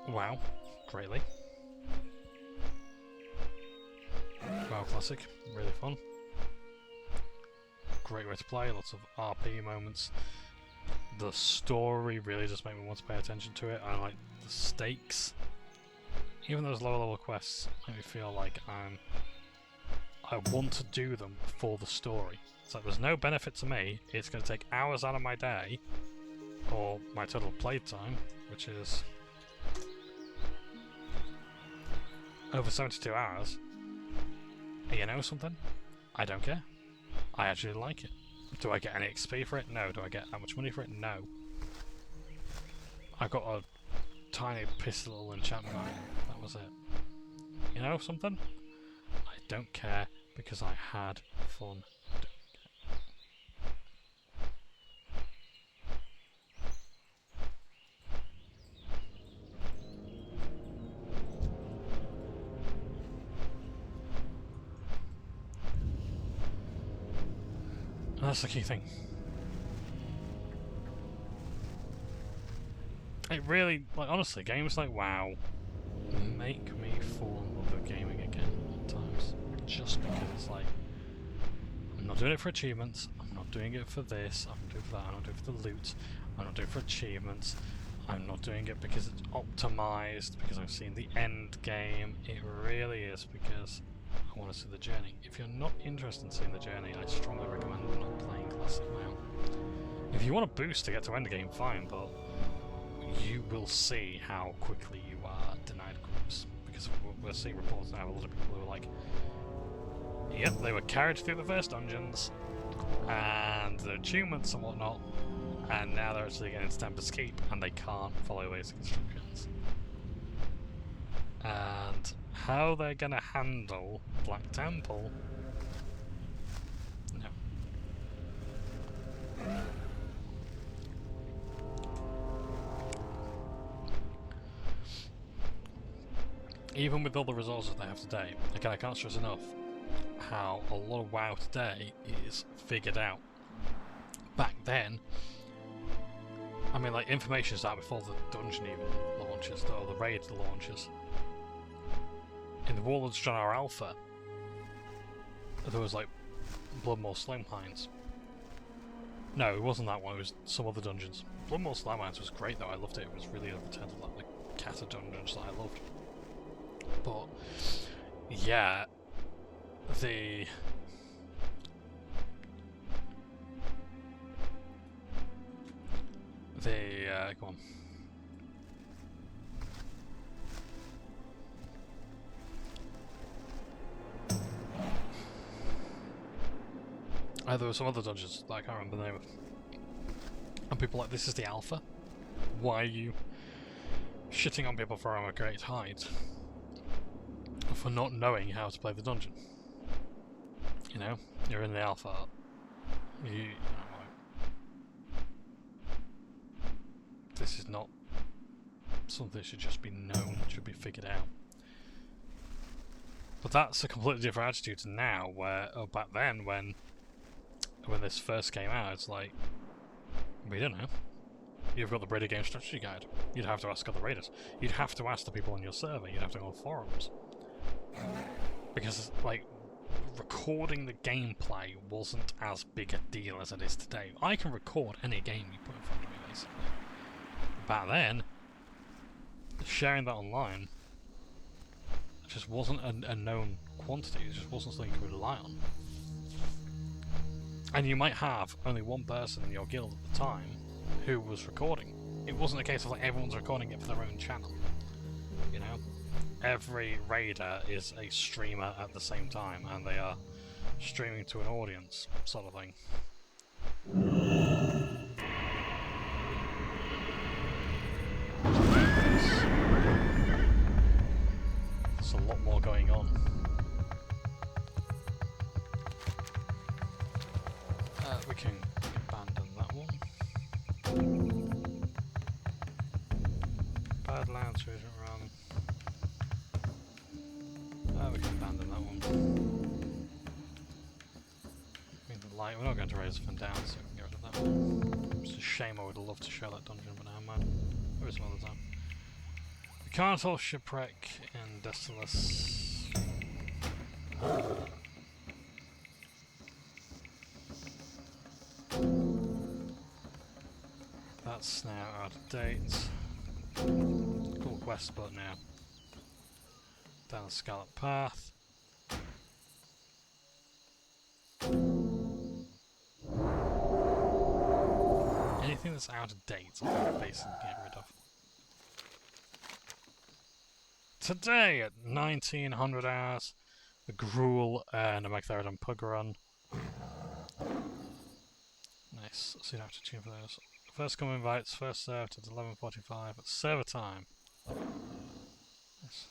WoW greatly. WoW Classic, really fun. Great way to play, lots of RP moments. The story really just makes me want to pay attention to it. I like the stakes. Even those lower level quests make me feel like I want to do them for the story. It's like there's no benefit to me, it's going to take hours out of my day, or my total playtime, which is over 72 hours. And you know something? I don't care. I actually like it. Do I get any XP for it? No. Do I get that much money for it? No. I got a tiny piss little enchantment item. That was it. You know something? I don't care because I had fun. That's the key thing. It really, like, honestly, games like WoW make me fall in love with gaming again at times. Just because it's like, I'm not doing it for achievements, I'm not doing it for this, I'm not doing it for that, I'm not doing it for the loot, I'm not doing it for achievements, I'm not doing it because it's optimized, because I've seen the end game. It really is because I want to see the journey. If you're not interested in seeing the journey, I strongly recommend not playing Classic WoW. If you want a boost to get to endgame, fine, but you will see how quickly you are denied groups. Because we're seeing reports now of a lot of people who are like, yep, they were carried through the first dungeons, and the achievements and whatnot, and now they're actually getting to Tempest Keep, and they can't follow basic instructions. And how they're gonna handle Black Temple? No. Even with all the resources they have today, again, I can't stress enough how a lot of WoW today is figured out. Back then, I mean, like, information started before the dungeon even launches, or the raid launches. In the Warlords Genre Alpha, there was like Bloodmaw Slimehines. No, it wasn't that one, it was some other dungeons. Bloodmaw Slimehines was great though, I loved it. It was really a return to like the Cata dungeons that I loved. But yeah, go on. There were some other dungeons that I can't remember the name of. And people were like, this is the alpha? Why are you shitting on people for our great height? For not knowing how to play the dungeon. You know? You're in the alpha. You know, this is not something that should just be known, it should be figured out. But that's a completely different attitude to now, where, back then, when this first came out, it's like, we don't know. you've got the Brady Game Strategy Guide. You'd have to ask other raiders. You'd have to ask the people on your server. You'd have to go on forums. Because, like, recording the gameplay wasn't as big a deal as it is today. I can record any game you put in front of me, basically. Back then, sharing that online just wasn't a known quantity. It just wasn't something you could rely on. And you might have only one person in your guild at the time who was recording. It wasn't a case of like everyone's recording it for their own channel. You know? Every raider is a streamer at the same time, and they are streaming to an audience, sort of thing. There's a lot more going on. We can abandon that one. Badlands, Regent Run. We can abandon that one. I mean, the light, we're not going to raise the down, so we can get rid of that one. It's a shame, I would love to show that dungeon, but never mind. Maybe some other time. The Carnival Shipwreck in Destilus. That's now out of date. Cool quest, but now down the Scallop Path. Anything that's out of date, I'm going to basically get rid of. Today at 1900 hours, the Gruul and a Magtheridon Pug Run. Nice, so you don't have to tune for those. First come invites, first served at 11:45 at server time. Yes.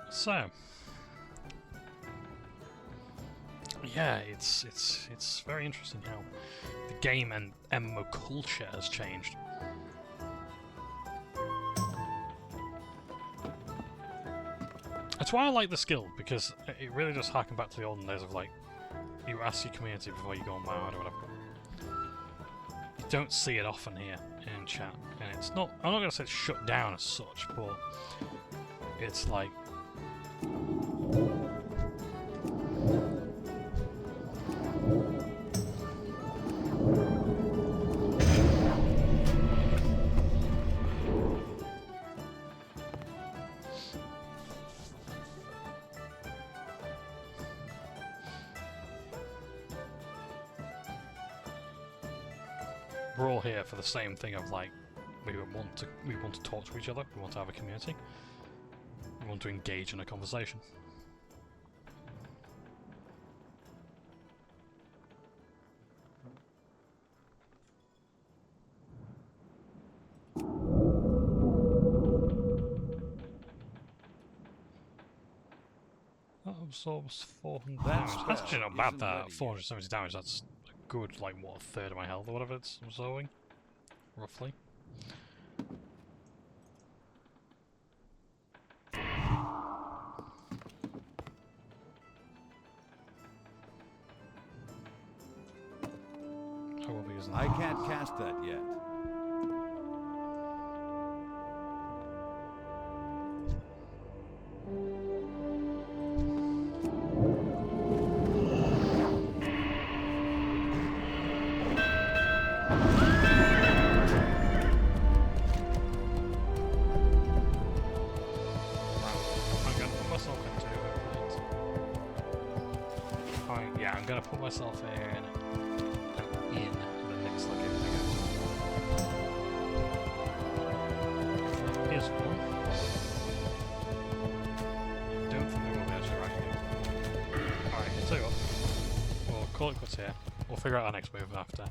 So, yeah, it's very interesting how the game and MMO culture has changed. That's why I like this guild, because it really does harken back to the olden days of like, you ask your community before you go on WoW or whatever. You don't see it often here in chat, and it's not, I'm not going to say it's shut down as such, but it's like, we're all here for the same thing of like, we want to talk to each other, we want to have a community, we want to engage in a conversation. That absorbs 400 damage. That's actually not bad, that 470 damage. That's a good, like, what, a third of my health or whatever it's absorbing, roughly. I will be using that. I can't cast that yet. I'm gonna put myself in the next location I go to. Here's one. I don't think we will be able to right here. Alright, I'll tell you what. We'll call it quits here. We'll figure out our next move after.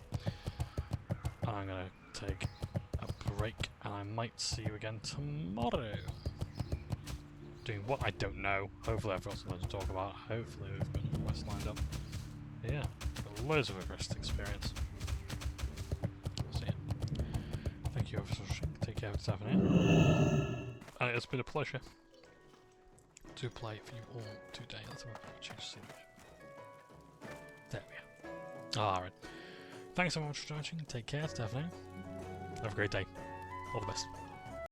And I'm gonna take a break, and I might see you again tomorrow. doing what? I don't know. Hopefully I've got something to talk about. Hopefully we've got a quest lined up. Yeah, got loads of quest experience. So yeah. Thank you ever so much. Take care of yourself now. And it's been a pleasure to play for you all today. Let's have a change scene. There we are. Alright. Thanks so much for watching. Take care, Stephanie. Have a great day. All the best.